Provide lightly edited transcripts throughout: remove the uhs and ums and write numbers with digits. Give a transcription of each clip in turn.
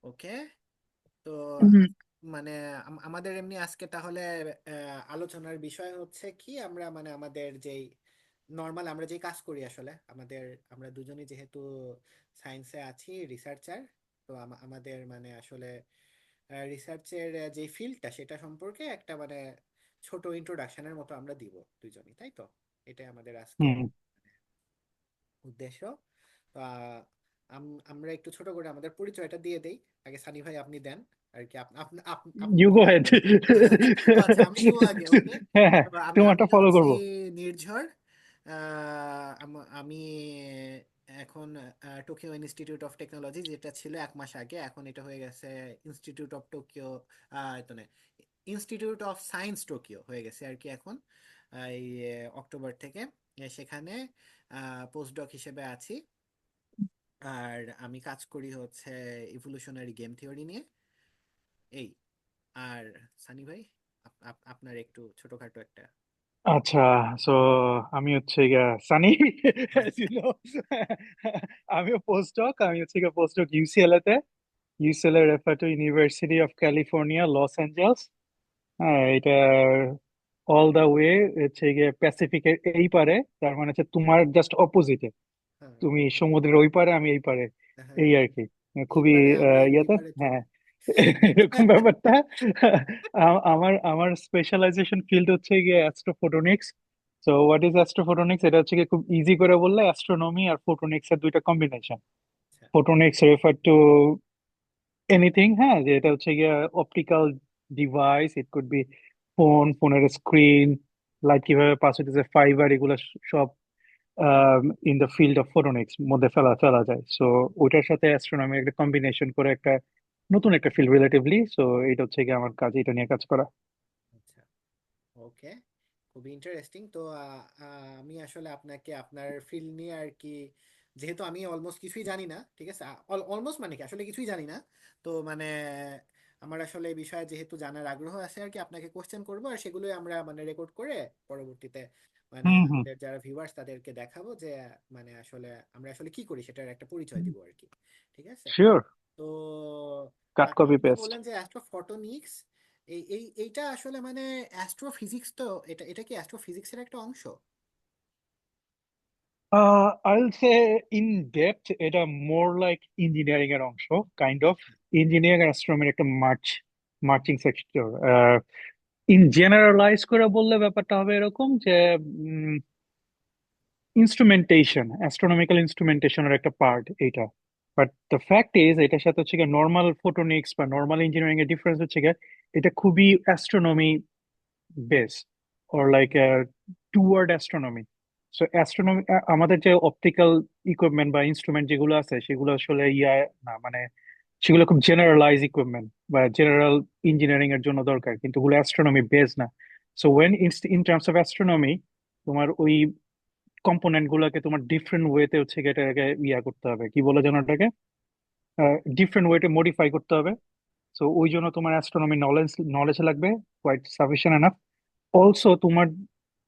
ওকে। তো হুম মানে আমাদের এমনি আজকে তাহলে আলোচনার বিষয় হচ্ছে কি, আমরা মানে আমাদের যেই নর্মাল আমরা যেই কাজ করি আসলে আমাদের, আমরা দুজনেই যেহেতু সায়েন্সে আছি, রিসার্চার। তো আমাদের মানে আসলে রিসার্চের যে ফিল্ডটা সেটা সম্পর্কে একটা মানে ছোট ইন্ট্রোডাকশনের মতো আমরা দিব দুজনেই, তাই তো? এটাই আমাদের আজকের হুম। উদ্দেশ্য। তো আমরা একটু ছোট করে আমাদের পরিচয়টা দিয়ে দেই। আগে সানি ভাই আপনি দেন আর কি, আপনি ইউ গো বলেন। হেড। ও আচ্ছা, আমি দিব আগে, ওকে। হ্যাঁ হ্যাঁ, তো আমি তোমারটা ফলো হচ্ছি করবো। নির্ঝর। আমি এখন টোকিও ইনস্টিটিউট অফ টেকনোলজি, যেটা ছিল 1 মাস আগে, এখন এটা হয়ে গেছে ইনস্টিটিউট অফ টোকিও, তো না, ইনস্টিটিউট অফ সায়েন্স টোকিও হয়ে গেছে আর কি এখন, এই অক্টোবর থেকে। সেখানে পোস্ট ডক হিসেবে আছি। আর আমি কাজ করি হচ্ছে ইভলিউশনারি গেম থিওরি নিয়ে, এই। আর সানি ভাই, আপনার একটু ছোটখাটো একটা। আচ্ছা, সো আমি হচ্ছে গিয়া সানি, as you know। আমিও পোস্টডক, আমি হচ্ছে গিয়া পোস্টডক ইউসিএলএ তে। UCLA refer to university of California, Los Angeles. হ্যাঁ, এটা অল দা ওয়ে হচ্ছে গিয়ে প্যাসিফিকের এই পারে, তার মানে হচ্ছে তোমার জাস্ট অপোজিটে। হ্যাঁ, তুমি সমুদ্রের ওই পারে, আমি এই পারে, হ্যাঁ। এই আর কি। এই খুবই পারে আমি, এই ইয়াতে, পারে তুমি। হ্যাঁ। এরকম ব্যাপারটা। আমার স্পেশালাইজেশন ফিল্ড হচ্ছে গিয়ে astrophotonics. So what is astrophotonics? এটা হচ্ছে গিয়ে খুব ইজি করে বললে অ্যাস্ট্রোনমি আর ফোটনিক্স এর দুইটা কম্বিনেশন। আচ্ছা, ফোটনিক্স রেফার টু এনিথিং, হ্যাঁ, যে এটা হচ্ছে গিয়ে optical device, it could B phone, ফোনের স্ক্রিন, লাইট কিভাবে পাস হইতেছে, ফাইবার, এগুলো সব ইন দ্য ফিল্ড অফ ফোটনিক্স মধ্যে ফেলা ফেলা যায়। সো ওইটার সাথে অ্যাস্ট্রোনমি একটা কম্বিনেশন করে একটা নতুন একটা ফিল্ড রিলেটিভলি। সো এটা হচ্ছে গিয়ে আমার কাজ, এটা নিয়ে কাজ করা। আচ্ছা। ওকে, খুবই ইন্টারেস্টিং। তো আমি আসলে আপনাকে আপনার ফিল্ড নিয়ে আর কি, যেহেতু আমি অলমোস্ট কিছুই জানি না, ঠিক আছে, অলমোস্ট মানে কি আসলে কিছুই জানি না। তো মানে আমার আসলে এই বিষয়ে যেহেতু জানার আগ্রহ আছে আর কি, আপনাকে কোশ্চেন করবো, আর সেগুলোই আমরা মানে রেকর্ড করে পরবর্তীতে মানে হুম হুম। আমাদের যারা ভিউয়ার্স তাদেরকে দেখাবো যে মানে আসলে আমরা আসলে কি করি সেটার একটা পরিচয় দিব আর কি। ঠিক আছে। শিওর। তো কাট কপি আপনি যে পেস্ট। বললেন যে অ্যাস্ট্রোফটোনিক্স, এইটা আসলে মানে অ্যাস্ট্রোফিজিক্স, তো এটা এটা কি অ্যাস্ট্রোফিজিক্সের একটা অংশ? আইল সে ইন ডেপথ এটা মোর লাইক ইঞ্জিনিয়ারিং এর অংশ, কাইন্ড অফ। আচ্ছা, ইঞ্জিনিয়ারিং আর অ্যাস্ট্রোনমির একটা মার্চিং সেক্টর। ইন জেনারেলাইজ করে বললে ব্যাপারটা হবে এরকম যে ইনস্ট্রুমেন্টেশন, অ্যাস্ট্রোনমিক্যাল ইনস্ট্রুমেন্টেশনের একটা পার্ট এইটা। বাট দ্য ফ্যাক্ট ইজ এটার সাথে হচ্ছে গিয়ে নর্মাল ফোটোনিক্স বা নর্মাল ইঞ্জিনিয়ারিং এর ডিফারেন্স হচ্ছে গিয়ে এটা খুবই astronomy base, or like toward astronomy. So astronomy, আমাদের যে অপটিক্যাল ইকুইপমেন্ট বা ইনস্ট্রুমেন্ট যেগুলো আছে সেগুলো আসলে ইয়া না, মানে সেগুলো খুব জেনারেলাইজ ইকুইপমেন্ট বা জেনারেল ইঞ্জিনিয়ারিং এর জন্য দরকার, কিন্তু ওগুলো অ্যাস্ট্রোনমি বেস না। So when in terms of astronomy, তোমার ওই কম্পোনেন্ট গুলোকে তোমার ডিফারেন্ট ওয়েতে হচ্ছে গিয়ে এটাকে ইয়া করতে হবে, কি বলে যেন এটাকে, ডিফারেন্ট ওয়েতে মডিফাই করতে হবে। সো ওই জন্য তোমার অ্যাস্ট্রোনমি নলেজ নলেজ লাগবে, কোয়াইট সাফিসিয়েন্ট এনাফ। অলসো তোমার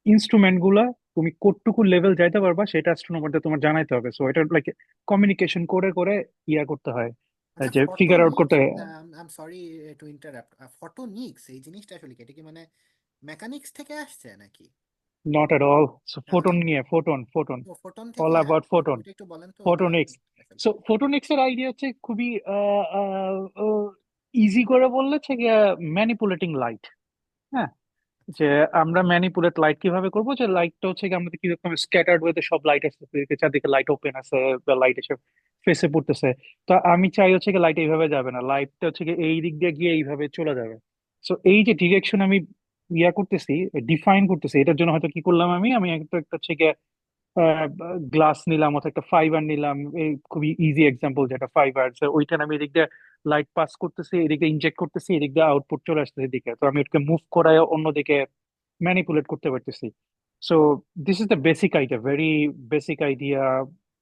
ইনস্ট্রুমেন্ট গুলা তুমি কতটুকু লেভেল যাইতে পারবা সেটা অ্যাস্ট্রোনমারদের তোমার জানাইতে হবে। সো এটা লাইক কমিউনিকেশন করে করে ইয়া করতে হয়, আচ্ছা, যে ফিগার আউট করতে ফটোনিক্স, হয়। I am sorry to interrupt, photonics এই জিনিসটা আসলে কি, এটা কি মানে মেকানিক্স থেকে আসছে নাকি? Not at all. সো তাহলে ফোটন নিয়ে, ফোটন ফোটন, ও ফোটন অল থেকে অ্যাবাউট ফোটন। ওইটা একটু বলেন তো, ওটা ফোটোনিক্স। আসলে সো ফোটোনিক্স এর আইডিয়া হচ্ছে খুবই ইজি করে বললে হচ্ছে গিয়া ম্যানিপুলেটিং লাইট। হ্যাঁ, যে আচ্ছা, আমরা ম্যানিপুলেট লাইট কিভাবে করবো, যে লাইটটা হচ্ছে কি আমাদের কিরকম স্ক্যাটার্ড ওয়েতে সব লাইট আছে, চারদিকে লাইট ওপেন আছে বা লাইট এসে ফেসে পড়তেছে। তো আমি চাই হচ্ছে কি লাইট এইভাবে যাবে না, লাইটটা হচ্ছে কি এই দিক দিয়ে গিয়ে এইভাবে চলে যাবে। সো এই যে ডিরেকশন আমি ইয়া করতেছি, ডিফাইন করতেছি, এটার জন্য হয়তো কি করলাম, আমি আমি একটা একটা হচ্ছে গিয়ে গ্লাস নিলাম অথবা একটা ফাইবার নিলাম, এই খুবই ইজি এক্সাম্পল যেটা ফাইবার, ওইটা আমি এদিক দিয়ে লাইট পাস করতেছি, এদিক দিয়ে ইনজেক্ট করতেছি, এদিক দিয়ে আউটপুট চলে আসতেছে এদিকে, তো আমি ওটাকে মুভ করায় অন্যদিকে ম্যানিপুলেট করতে পারতেছি। So this is the basic idea, very basic idea.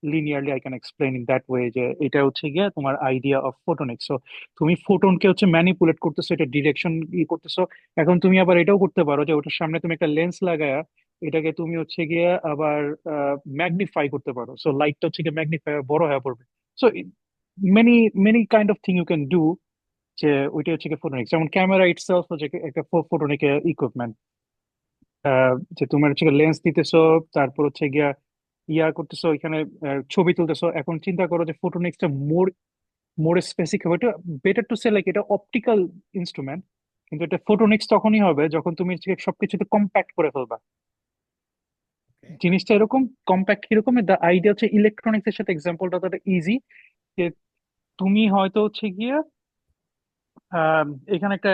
Linearly I can explain in that way, যে এটা হচ্ছে গিয়ে তোমার আইডিয়া অফ ফোটনিক্স। সো তুমি ফোটনকে হচ্ছে ম্যানিপুলেট করতেছো, এটা ডিরেকশন ই করতেছো। এখন তুমি আবার এটাও করতে পারো যে ওটার সামনে তুমি একটা লেন্স লাগায়া এটাকে তুমি হচ্ছে গিয়ে আবার ম্যাগনিফাই করতে পারো, সো লাইটটা হচ্ছে গিয়ে ম্যাগনিফাই বড় হয়ে পড়বে। So many many kind of thing you can do, যে ওইটা হচ্ছে কি ফোটনিক্স। যেমন ক্যামেরা ইটসেলফ হচ্ছে কি একটা ফোটনিক ইকুইপমেন্ট। যে তোমার হচ্ছে লেন্স দিতেছো, তারপর হচ্ছে গিয়া ইয়া করতেছো এখানে, ছবি তুলতেছো। এখন চিন্তা করো যে ফোটনিক্সটা মোর মোর স্পেসিফিক হবে, এটা বেটার টু সে লাইক এটা অপটিক্যাল ইনস্ট্রুমেন্ট, কিন্তু এটা ফোটনিক্স তখনই হবে যখন তুমি হচ্ছে গিয়ে সবকিছুতে কম্প্যাক্ট করে ফেলবা। ওকে। জিনিসটা এরকম কম্প্যাক্ট কিরকম, দ্য আইডিয়া হচ্ছে ইলেকট্রনিক্স এর সাথে এক্সাম্পলটা তো ইজি, যে তুমি হয়তো হচ্ছে গিয়ে আহ, এখানে একটা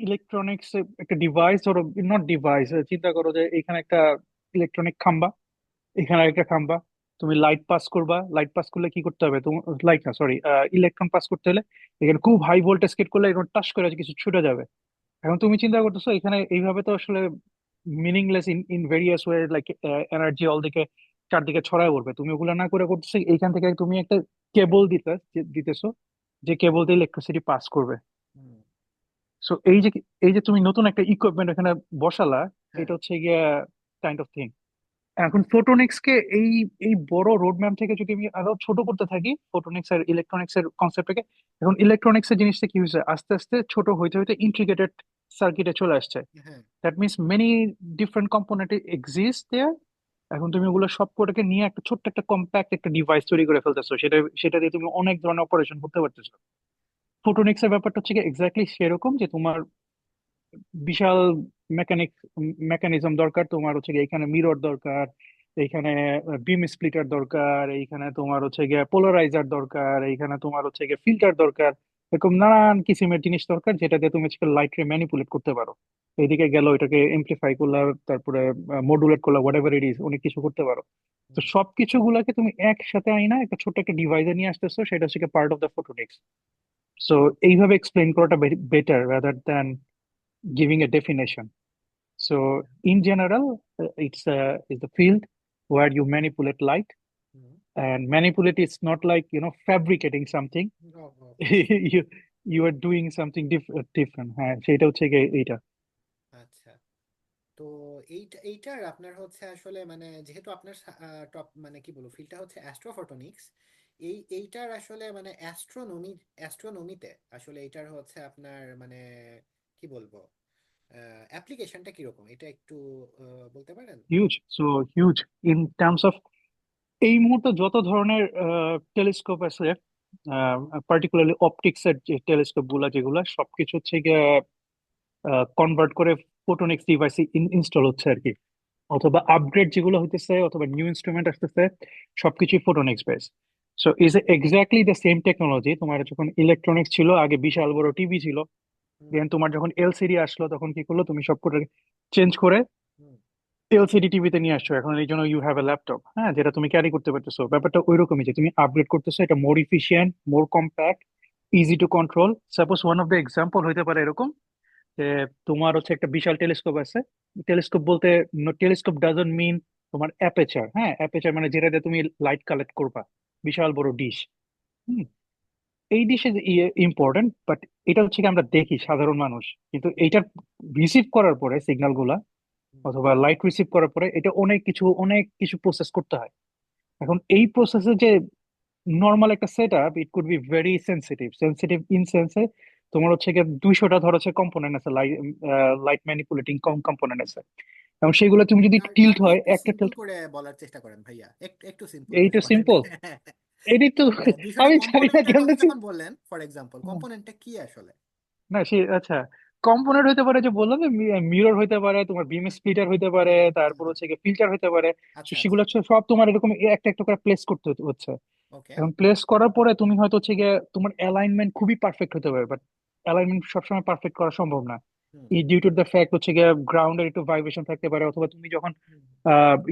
ইলেকট্রনিক্স একটা ডিভাইস ধরো, নট ডিভাইস, চিন্তা করো যে এখানে একটা ইলেকট্রনিক খাম্বা, এখানে একটা খাম্বা, তুমি লাইট পাস করবা। লাইট পাস করলে কি করতে হবে তোমার, লাইট না সরি, ইলেকট্রন পাস করতে হলে এখানে খুব হাই ভোল্টেজ কেট করলে এখানে টাচ করে কিছু ছুটে যাবে। এখন তুমি চিন্তা করতেছো এখানে এইভাবে তো আসলে meaningless in in various way, like energy all দিকে চারদিকে ছড়ায় পড়বে। তুমি ওগুলো না করে করতেছো এইখান থেকে তুমি একটা কেবল দিতেছো, যে কেবল দিয়ে ইলেকট্রিসিটি পাস করবে। হুম। সো এই যে তুমি নতুন একটা ইকুইপমেন্ট এখানে বসালা, হ্যাঁ। এটা হচ্ছে গিয়া কাইন্ড অফ থিং। এখন ফোটোনিক্স কে এই এই বড় রোডম্যাপ থেকে যদি আমি আরো ছোট করতে থাকি, ফোটোনিক্স আর ইলেকট্রনিক্স এর কনসেপ্টটাকে, এখন ইলেকট্রনিক্স এর জিনিসটা কি হয়েছে, আস্তে আস্তে ছোট হইতে হইতে ইন্ট্রিগ্রেটেড সার্কিটে চলে আসছে। হ্যাঁ। That means many different component exist there. এখন তুমি ওগুলো সবকটাকে নিয়ে একটা ছোট্ট একটা কম্প্যাক্ট একটা ডিভাইস তৈরি করে ফেলতেছো, সেটা দিয়ে তুমি অনেক ধরনের অপারেশন করতে পারতেছো। ফোটোনিক্স এর ব্যাপারটা হচ্ছে এক্স্যাক্টলি সেরকম, যে তোমার বিশাল মেকানিক মেকানিজম দরকার, তোমার হচ্ছে গিয়ে এখানে মিরর দরকার, এইখানে বিম স্প্লিটার দরকার, এইখানে তোমার হচ্ছে গিয়ে পোলারাইজার দরকার, এইখানে তোমার হচ্ছে গিয়ে ফিল্টার দরকার। এরকম নানান কিসিমের জিনিস দরকার যেটা দিয়ে তুমি লাইট রে ম্যানিপুলেট করতে পারো। এইদিকে গেল এটাকে এমপ্লিফাই করলা, তারপরে মডুলেট করলা, হোয়াট এভার ইট ইজ, অনেক কিছু করতে পারো। তো হুম। সবকিছু গুলাকে তুমি একসাথে আইনা একটা ছোট্ট একটা ডিভাইসে নিয়ে আসতেছো, সেটা হচ্ছে part of the photonics. So এইভাবে এক্সপ্লেইন করাটা better rather than giving a definition. So, in general, it's the field where you manipulate light, hmm. and manipulate is not like fabricating something. অবশ্যই। You are doing something different. হ্যাঁ, সেটা হচ্ছে গিয়ে এইটা। আচ্ছা। তো এইটার আপনার হচ্ছে আসলে মানে যেহেতু আপনার টপ মানে কি বলবো ফিল্ডটা হচ্ছে অ্যাস্ট্রোফটোনিক্স, এইটার আসলে মানে অ্যাস্ট্রোনমিতে আসলে এইটার হচ্ছে আপনার মানে কি বলবো অ্যাপ্লিকেশনটা কিরকম এটা একটু বলতে পারেন? Huge, so huge in terms of এই মুহূর্তে যত ধরনের টেলিস্কোপ আছে, পার্টিকুলারলি অপটিক্স এর যে টেলিস্কোপ গুলা যেগুলা সবকিছু হচ্ছে গিয়ে কনভার্ট করে ফোটোনিক্স ডিভাইসে ইনস্টল হচ্ছে আর কি, অথবা আপগ্রেড যেগুলো হইতেছে, অথবা নিউ ইনস্ট্রুমেন্ট আসতেছে, সবকিছুই photonics base. So is exactly the same technology. তোমার যখন ইলেকট্রনিক্স ছিল আগে, বিশাল বড় টিভি ছিল, হুম। দেন তোমার যখন এলসিডি আসলো তখন কি করলো, তুমি সবকটা চেঞ্জ করে হুম। এলসিডি টিভিতে নিয়ে আসছো। এখন এই জন্য ইউ হ্যাভ এ ল্যাপটপ, হ্যাঁ, যেটা তুমি ক্যারি করতে পারতেছো। ব্যাপারটা ওইরকমই, যে তুমি আপগ্রেড করতেছো, এটা more efficient, more compact, easy to control. Suppose one of the example হইতে পারে এরকম, যে তোমার হচ্ছে একটা বিশাল টেলিস্কোপ আছে। টেলিস্কোপ বলতে, টেলিস্কোপ ডাজন্ট মিন তোমার অ্যাপেচার, হ্যাঁ, অ্যাপেচার মানে যেটা দিয়ে তুমি লাইট কালেক্ট করবা, বিশাল বড় ডিশ। হুম, এই ডিশে ইম্পর্টেন্ট, বাট এটা হচ্ছে কি আমরা দেখি সাধারণ মানুষ, কিন্তু এইটার রিসিভ করার পরে সিগন্যাল গুলা, হুম। অথবা লাইট রিসিভ করার পরে এটা অনেক কিছু প্রসেস করতে হয়। এখন এই প্রসেসে যে নর্মাল একটা set up, it could be very sensitive in sense, তোমার হচ্ছে গিয়ে 200টা ধর হচ্ছে কম্পোনেন্ট আছে, লাইট ম্যানিপুলেটিং কম্পোনেন্ট আছে। এবং সেগুলো তুমি যদি টিল্ট আপনি হয়, একটু একটা সিম্পল টিল্ট, করে বলার চেষ্টা করেন ভাইয়া, একটু একটু সিম্পল করে এইটা বলেন। সিম্পল, এটাই তো। মানে 200টা আমি জানি না কম্পোনেন্টের কথা কেমনে যখন বললেন, ফর এক্সাম্পল হুম। কম্পোনেন্টটা কি আসলে? না সে আচ্ছা, কম্পোনেন্ট হইতে পারে, যে বললাম যে মিরর হইতে পারে, তোমার বিম স্প্লিটার হইতে পারে, হুম। তারপর হুম। হচ্ছে ফিল্টার হইতে পারে। তো আচ্ছা আচ্ছা। সেগুলো হচ্ছে সব তোমার এরকম একটা একটা করে প্লেস করতে হচ্ছে। ওকে। এখন প্লেস করার পরে তুমি হয়তো হচ্ছে গিয়ে তোমার অ্যালাইনমেন্ট খুবই পারফেক্ট হতে পারে, বাট অ্যালাইনমেন্ট সবসময় পারফেক্ট করা সম্ভব না। হুম। এই ডিউ টু দ্য ফ্যাক্ট হচ্ছে গিয়ে গ্রাউন্ডের একটু ভাইব্রেশন থাকতে পারে, অথবা তুমি যখন হুম।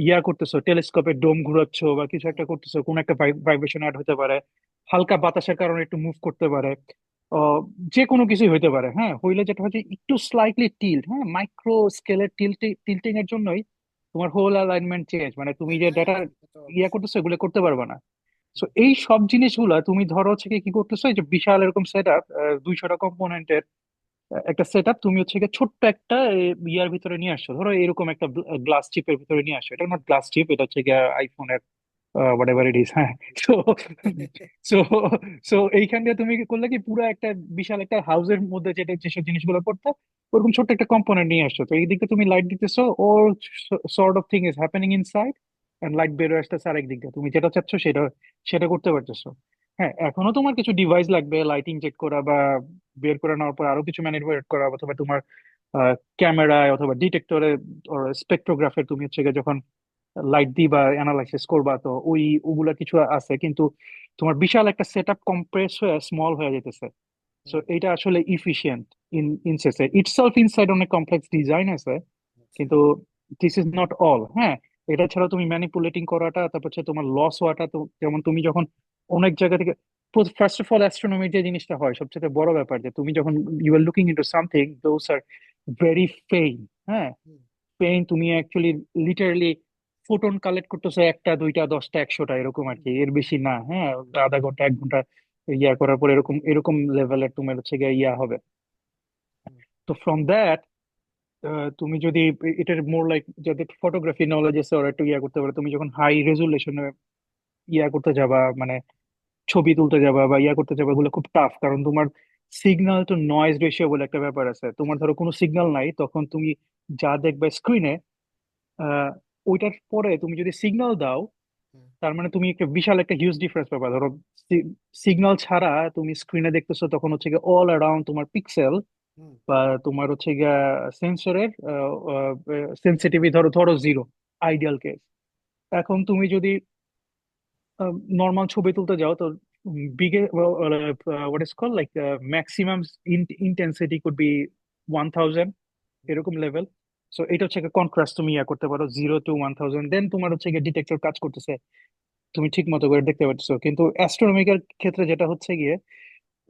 ইয়া করতেছো, টেলিস্কোপের ডোম ঘুরাচ্ছো বা কিছু হুম। একটা করতেছো, কোন একটা ভাইব্রেশন অ্যাড হতে পারে, হালকা বাতাসের কারণে একটু মুভ করতে পারে, আহ, যে কোনো কিছুই হইতে পারে। হ্যাঁ, হইলে যেটা হচ্ছে একটু স্লাইটলি টিল্ট, হ্যাঁ, মাইক্রো স্কেলের টিল্টিং এর জন্যই তোমার হোল অ্যালাইনমেন্ট চেঞ্জ, মানে তুমি যে হ্যাঁ, ডেটা এটা তো ইয়া অবশ্যই। করতেছো এগুলো করতে পারবে না। সো হুম। এই সব জিনিসগুলা তুমি ধরো হচ্ছে কি করতেছো, এই যে বিশাল এরকম সেট আপ, 200টা কম্পোনেন্টের একটা সেট আপ, তুমি হচ্ছে গিয়ে ছোট্ট একটা ইয়ার ভিতরে নিয়ে আসছো, ধরো এরকম একটা গ্লাস চিপের ভিতরে নিয়ে আসছো। এটা নট গ্লাস চিপ, এটা হচ্ছে গিয়ে আইফোনের হোয়াট এভার ইট ইজ, হ্যাঁ। তো সো সো এইখান দিয়ে তুমি কি করলে কি পুরো একটা বিশাল একটা হাউসের মধ্যে যেটা যেসব জিনিসগুলো করতে ওরকম ছোট্ট একটা কম্পোনেন্ট নিয়ে আসছো, তো এই দিকে তুমি লাইট দিতেছো, all sort of thing is happening inside, and light বের হয়ে আসতেছে আরেক দিক দিয়ে, তুমি যেটা চাচ্ছ সেটা সেটা করতে পারতেছো। হ্যাঁ, এখনো তোমার কিছু ডিভাইস লাগবে লাইটিং চেক করা বা বের করে নেওয়ার পর আরো কিছু ম্যানিপুলেট করা, অথবা তোমার ক্যামেরায় অথবা ডিটেক্টরে স্পেকট্রোগ্রাফে তুমি হচ্ছে গিয়ে যখন লাইট দিই বা অ্যানালাইসিস করবা, তো ওগুলা কিছু আছে, কিন্তু তোমার বিশাল একটা সেট আপ কম্প্রেস হয়ে স্মল হয়ে যেতেছে। সো হুম, এটা আসলে ইফিশিয়েন্ট ইনসেসে ইটসেলফ ইনসাইড অনেক কমপ্লেক্স ডিজাইন আছে, আচ্ছা। কিন্তু দিস ইজ নট অল, হ্যাঁ। এটা ছাড়া তুমি ম্যানিপুলেটিং করাটা, তারপর হচ্ছে তোমার লস হওয়াটা, তো যেমন তুমি যখন অনেক জায়গা থেকে, ফার্স্ট অফ অল অ্যাস্ট্রোনমির যে জিনিসটা হয় সবচেয়ে বড় ব্যাপার, যে তুমি যখন you are looking into something those are very faint, হ্যাঁ। হুম, পেইন তুমি অ্যাকচুয়ালি লিটারালি ফোটন কালেক্ট করতেছো একটা দুইটা দশটা একশোটা এরকম আর হুম, কি, এর বেশি না, হ্যাঁ। আধা ঘন্টা এক ঘন্টা ইয়া করার পর এরকম এরকম লেভেলের তোমার হচ্ছে গিয়ে ইয়া হবে। হুম, তো ফ্রম দ্যাট তুমি যদি এটার মোর লাইক যাদের ফটোগ্রাফি নলেজ আছে ওরা একটু ইয়া করতে পারে, তুমি যখন হাই রেজুলেশনে ইয়া করতে যাবা, মানে ছবি তুলতে যাবা বা ইয়া করতে যাবা, এগুলো খুব টাফ, কারণ তোমার সিগন্যাল টু নয়েজ রেশিও বলে একটা ব্যাপার আছে। তোমার ধরো কোনো সিগন্যাল নাই, তখন তুমি যা দেখবে স্ক্রিনে, আহ ওইটার পরে তুমি যদি সিগন্যাল দাও, হুম, তার মানে তুমি একটা বিশাল একটা হিউজ ডিফারেন্স পাবা। ধরো সিগন্যাল ছাড়া তুমি স্ক্রিনে দেখতেছো, তখন হচ্ছে গিয়ে অল অ্যারাউন্ড তোমার পিক্সেল হুম, বা তোমার হচ্ছে গিয়া সেন্সরের সেন্সিটিভি ধরো ধরো জিরো, আইডিয়াল কেস। এখন তুমি যদি নর্মাল ছবি তুলতে যাও, তো বিগে what is call like maximum intensity could be 1000, hmm, এরকম লেভেল। সো এটা হচ্ছে কন্ট্রাস্ট তুমি ইয়া করতে পারো 0 to 1000, দেন তোমার হচ্ছে গিয়ে ডিটেক্টর কাজ করতেছে, তুমি ঠিক মতো করে দেখতে পাচ্ছ। কিন্তু অ্যাস্ট্রোনমিক্যাল ক্ষেত্রে যেটা হচ্ছে গিয়ে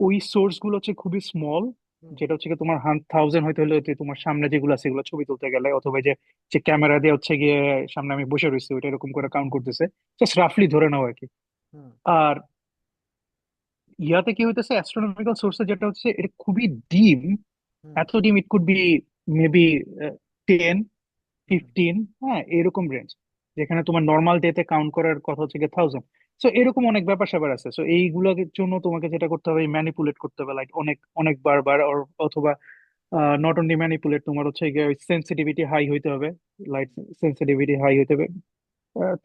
ওই সোর্স গুলো হচ্ছে খুবই স্মল, হুম, যেটা হচ্ছে গিয়ে তোমার 1000 হইতে হলে হচ্ছে তোমার সামনে যেগুলো আছে এগুলো ছবি তুলতে গেলে, অথবা যে যে ক্যামেরা দিয়ে হচ্ছে গিয়ে সামনে আমি বসে রয়েছি ওইটা এরকম করে কাউন্ট করতেছে, জাস্ট রাফলি ধরে নাও আর কি। হুম, আর ইয়াতে কি হইতেছে অ্যাস্ট্রোনমিক্যাল সোর্সে যেটা হচ্ছে এটা খুবই ডিম, হুম, এত ডিম ইট কুড বি মেবি 10, হুম, 15, হ্যাঁ এরকম রেঞ্জ, যেখানে তোমার নর্মাল ডেতে কাউন্ট করার কথা হচ্ছে গিয়ে 1000। সো এরকম অনেক ব্যাপার স্যাপার আছে। সো এইগুলোর জন্য তোমাকে যেটা করতে হবে ম্যানিপুলেট করতে হবে, লাইক অনেক অনেক বারবার, অথবা নট অনলি ম্যানিপুলেট, তোমার হচ্ছে গিয়ে সেন্সিটিভিটি হাই হইতে হবে, লাইট সেন্সিটিভিটি হাই হইতে হবে,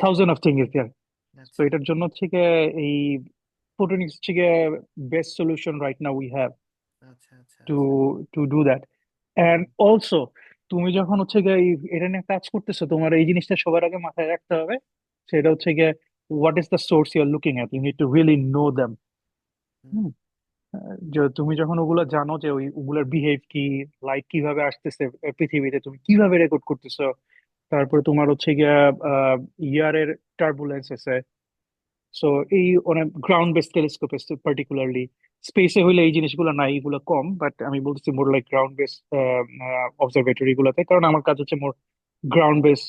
thousand of thing is there. তো আচ্ছা, এটার জন্য হচ্ছে গিয়ে এই ফোটনিক্স হচ্ছে গিয়ে best solution right now we have আচ্ছা, আচ্ছা, টু আচ্ছা, to do that. And hmm, also তুমি যখন হচ্ছে গিয়ে এটা নিয়ে কাজ করতেছো, তোমার এই জিনিসটা সবার আগে মাথায় রাখতে হবে, সেটা হচ্ছে গিয়ে what is the source you are looking at, you need to really know them. Hmm, যে তুমি যখন ওগুলো জানো যে ওগুলোর বিহেভ কি, লাইট কিভাবে আসতেছে পৃথিবীতে, তুমি কিভাবে রেকর্ড করতেছো, তারপরে তোমার হচ্ছে গিয়া ইয়ারের টার্বুলেন্স আছে। সো এই অনেক গ্রাউন্ড বেস টেলিস্কোপ পার্টিকুলারলি, স্পেসে হইলে এই জিনিসগুলো নাই, এগুলো কম, বাট আমি বলতেছি more like ground base observatory গুলোতে, কারণ আমার কাজ হচ্ছে মোর গ্রাউন্ড বেস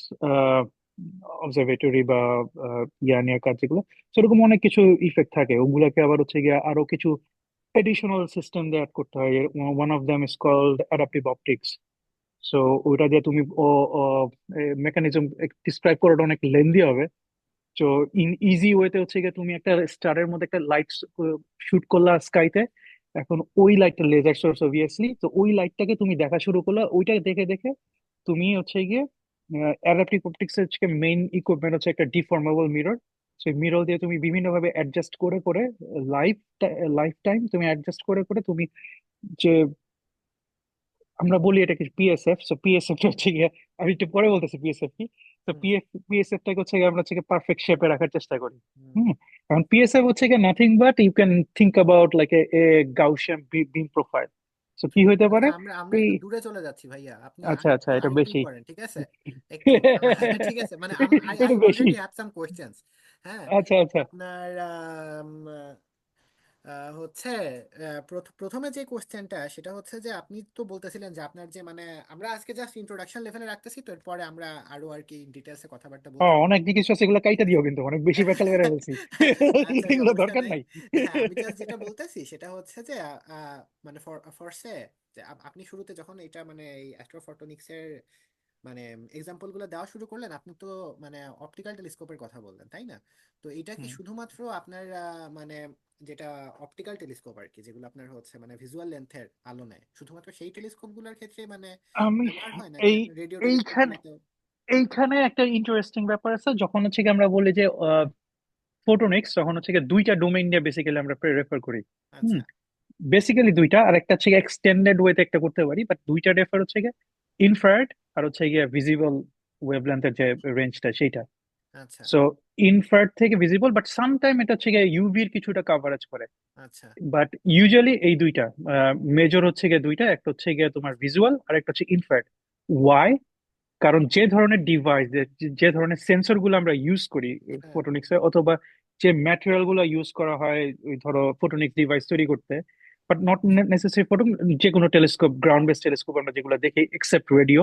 অবজারভেটরি বা ইয়া নিয়ে কাজ যেগুলো, সেরকম অনেক কিছু ইফেক্ট থাকে, ওগুলাকে আবার হচ্ছে গিয়ে আরো কিছু এডিশনাল সিস্টেম দিয়ে অ্যাড করতে হয়। One of them is called adaptive optics. So ওইটা দিয়ে তুমি মেকানিজম ডিসক্রাইব করাটা অনেক লেন্দি হবে। তো ইন ইজি ওয়েতে হচ্ছে গিয়ে তুমি একটা স্টারের মধ্যে একটা লাইট শুট করলা স্কাইতে, এখন ওই লাইটটা লেজার সোর্স অবভিয়াসলি, তো ওই লাইটটাকে তুমি দেখা শুরু করলা, ওইটা দেখে দেখে তুমি হচ্ছে গিয়ে অ্যাডাপটিভ অপটিক্স হচ্ছে মেইন ইকুইপমেন্ট হচ্ছে একটা ডিফর্মেবল মিরর। সেই মিরর দিয়ে তুমি বিভিন্ন ভাবে অ্যাডজাস্ট করে করে লাইফ লাইফ টাইম তুমি অ্যাডজাস্ট করে করে তুমি যে আমরা বলি এটাকে পিএসএফ, সো পিএসএফ হচ্ছে গিয়ে, আমি একটু পরে বলতেছি পিএসএফ কি। তো হুম, পিএসএফ টাকে হচ্ছে গিয়ে আমরা হচ্ছে পারফেক্ট শেপে রাখার চেষ্টা করি। হুম। হুম। কারণ পিএসএফ হচ্ছে গিয়ে nothing but you can think about like a Gaussian beam profile. So কি হইতে পারে আচ্ছা, আমরা এই, একটু দূরে চলে যাচ্ছি ভাইয়া, আপনি আচ্ছা আচ্ছা আরেকটু এটা আরেকটু ই বেশি। করেন, ঠিক আছে? একটু ঠিক আছে, মানে আই আই এটা বেশি। Already have some questions. হ্যাঁ, আচ্ছা আচ্ছা। আপনার হচ্ছে প্রথমে যে কোশ্চেনটা সেটা হচ্ছে যে আপনি তো বলতেছিলেন যে আপনার যে মানে আমরা আজকে জাস্ট ইন্ট্রোডাকশন লেভেলে রাখতেছি, তো এরপরে আমরা আরো আর কি ডিটেলসে কথাবার্তা বলতে পারবো। অনেক জিনিস আছে, এগুলো কাইটা দিও, কিন্তু অনেক বেশি পেঁচাল করে ফেলছি। আচ্ছা, এগুলো সমস্যা দরকার নাই। নাই। হ্যাঁ, আমি জাস্ট যেটা বলতেছি সেটা হচ্ছে যে মানে ফরসে যে আপনি শুরুতে যখন এটা মানে এই অ্যাস্ট্রোফটোনিক্সের মানে এক্সাম্পল গুলো দেওয়া শুরু করলেন, আপনি তো মানে অপটিক্যাল টেলিস্কোপের কথা বললেন তাই না? তো এটা কি হুম। শুধুমাত্র আপনার মানে যেটা অপটিক্যাল টেলিস্কোপ আর কি, যেগুলো আপনার হচ্ছে মানে ভিজুয়াল লেন্থের আলো নেয়, শুধুমাত্র সেই টেলিস্কোপ গুলোর ক্ষেত্রে মানে আমি ব্যবহার হয়, নাকি এই আপনার রেডিও টেলিস্কোপ এইখানে গুলোতে? এইখানে একটা ইন্টারেস্টিং ব্যাপার আছে, যখন হচ্ছে কি আমরা বলি যে ফোটোনিক্স, তখন হচ্ছে কি দুইটা ডোমেইন নিয়ে বেসিক্যালি আমরা রেফার করি। হুম। আচ্ছা বেসিক্যালি দুইটা, আর একটা হচ্ছে এক্সটেন্ডেড ওয়েতে একটা করতে পারি, বাট দুইটা রেফার হচ্ছে গিয়ে ইনফ্রারেড আর হচ্ছে গিয়ে ভিজিবল ওয়েভলেন্থের যে রেঞ্জটা সেইটা। আচ্ছা সো ইনফ্রারেড থেকে ভিজিবল, বাট সামটাইম এটা হচ্ছে গিয়ে ইউভির কিছুটা কভারেজ করে। আচ্ছা বাট ইউজুয়ালি এই দুইটা মেজর হচ্ছে গিয়ে দুইটা, একটা হচ্ছে গিয়ে তোমার ভিজুয়াল আর একটা হচ্ছে ইনফ্রারেড। ওয়াই? কারণ যে ধরনের ডিভাইস, যে ধরনের সেন্সর গুলো আমরা ইউজ করি হ্যাঁ ফটোনিক্সে, অথবা যে ম্যাটেরিয়াল গুলো ইউজ করা হয় ওই ধরো ফটোনিক্স ডিভাইস তৈরি করতে, বাট নট নেসেসারি ফটো, যে কোনো টেলিস্কোপ, গ্রাউন্ড বেস টেলিস্কোপ আমরা যেগুলো দেখি এক্সেপ্ট রেডিও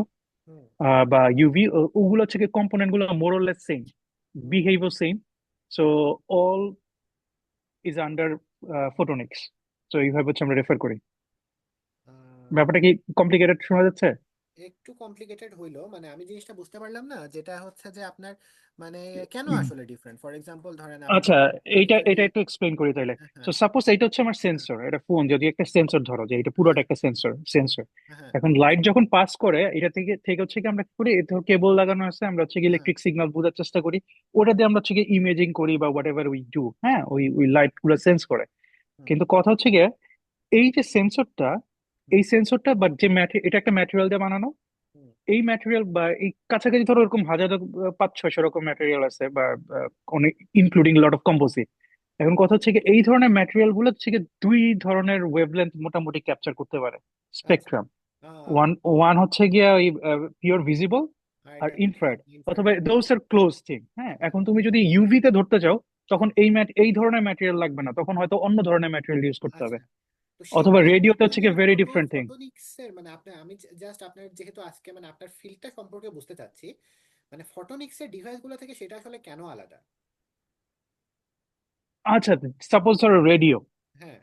হুম বা ইউভি, ওগুলো হচ্ছে কম্পোনেন্ট গুলো মোরলেস সেম, হুম বিহেভও same. So all is under photonics. তো এইভাবে হচ্ছে আমরা রেফার করি। আহ, ব্যাপারটা কি কমপ্লিকেটেড শোনা যাচ্ছে? একটু কমপ্লিকেটেড হইলো, মানে আমি জিনিসটা বুঝতে পারলাম না, যেটা হচ্ছে যে আপনার মানে কেন হুম। আসলে ডিফারেন্ট, ফর এক্সাম্পল ধরেন আপনি আচ্ছা, আমি এইটা যদি এটা একটু এক্সপ্লেইন করি তাইলে। হ্যাঁ তো হ্যাঁ সাপোজ এটা হচ্ছে আমার সেন্সর, এটা ফোন যদি একটা সেন্সর ধরো, যে এটা পুরোটা একটা সেন্সর সেন্সর হ্যাঁ এখন লাইট যখন পাস করে এটা থেকে থেকে হচ্ছে কি আমরা কি করি, এটা কেবল লাগানো আছে, আমরা হচ্ছে কি হ্যাঁ ইলেকট্রিক সিগন্যাল বোঝার চেষ্টা করি, ওটা দিয়ে আমরা হচ্ছে কি ইমেজিং করি বা হোয়াট এভার উই ডু। হ্যাঁ, ওই ওই লাইট গুলো সেন্স করে। হুম কিন্তু কথা হচ্ছে গিয়ে এই যে সেন্সরটা, হুম এই সেন্সরটা বা যে এটা একটা ম্যাটেরিয়াল দিয়ে বানানো। হুম এই ম্যাটেরিয়াল বা এই কাছাকাছি ধরো এরকম হাজার 500-600 রকম ম্যাটেরিয়াল আছে, বা অনেক, ইনক্লুডিং লট অফ কম্পোজিট। এখন কথা হচ্ছে কি এই ধরনের ম্যাটেরিয়াল গুলো হচ্ছে কি দুই ধরনের ওয়েভলেন্থ মোটামুটি ক্যাপচার করতে পারে, আচ্ছা স্পেকট্রাম। আহ, ওয়ান ওয়ান হচ্ছে গিয়া ওই পিওর ভিজিবল, আর আর এটা ইনফ্রারেড, ইনফ্রারেড। অথবা দোজ আর ক্লোজ থিং। হ্যাঁ, হ্যাঁ এখন তুমি যদি ইউভি তে ধরতে চাও, হুম তখন এই ধরনের ম্যাটেরিয়াল লাগবে না, তখন হয়তো অন্য ধরনের ম্যাটেরিয়াল ইউজ করতে হবে। আচ্ছা। তো সেই অথবা সেই রেডিওতে হচ্ছে কি ক্ষেত্রে ভেরি ডিফারেন্ট থিং। ফটোনিক্সের মানে আপনার আমি জাস্ট আপনার যেহেতু আজকে মানে আপনার ফিল্ডটা সম্পর্কে বুঝতে চাচ্ছি, মানে ফটোনিক্সের ডিভাইস গুলো থেকে সেটা আসলে কেন আলাদা? আচ্ছা, সাপোজ ধরো রেডিও, হ্যাঁ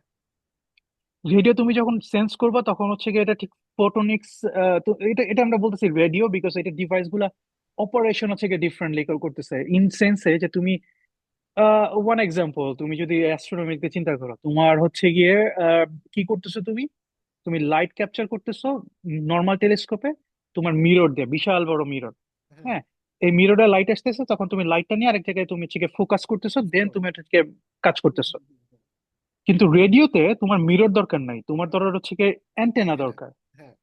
রেডিও তুমি যখন সেন্স করবা তখন হচ্ছে কি এটা ঠিক ফোটনিক্স। তো এটা এটা আমরা বলতেছি রেডিও, বিকজ এটা ডিভাইস গুলা অপারেশন হচ্ছে কি ডিফারেন্টলি করতেছে, ইন সেন্সে যে তুমি ওয়ান এক্সাম্পল, তুমি যদি অ্যাস্ট্রোনমিতে চিন্তা করো, তোমার হচ্ছে গিয়ে কি করতেছো তুমি, তুমি লাইট ক্যাপচার করতেছো নর্মাল টেলিস্কোপে, তোমার মিরর দিয়ে, বিশাল বড় মিরর। হ্যাঁ হ্যাঁ, এই মিররে লাইট আসতেছে, তখন তুমি লাইটটা নিয়ে আরেক জায়গায় তুমি হচ্ছে ফোকাস করতেছো, দেন ভিজুয়াল। তুমি এটাকে কাজ করতেছো। কিন্তু রেডিওতে তোমার মিরর দরকার নাই, তোমার দরকার হচ্ছে কি অ্যান্টেনা অ্যান্টেনা। দরকার। হ্যাঁ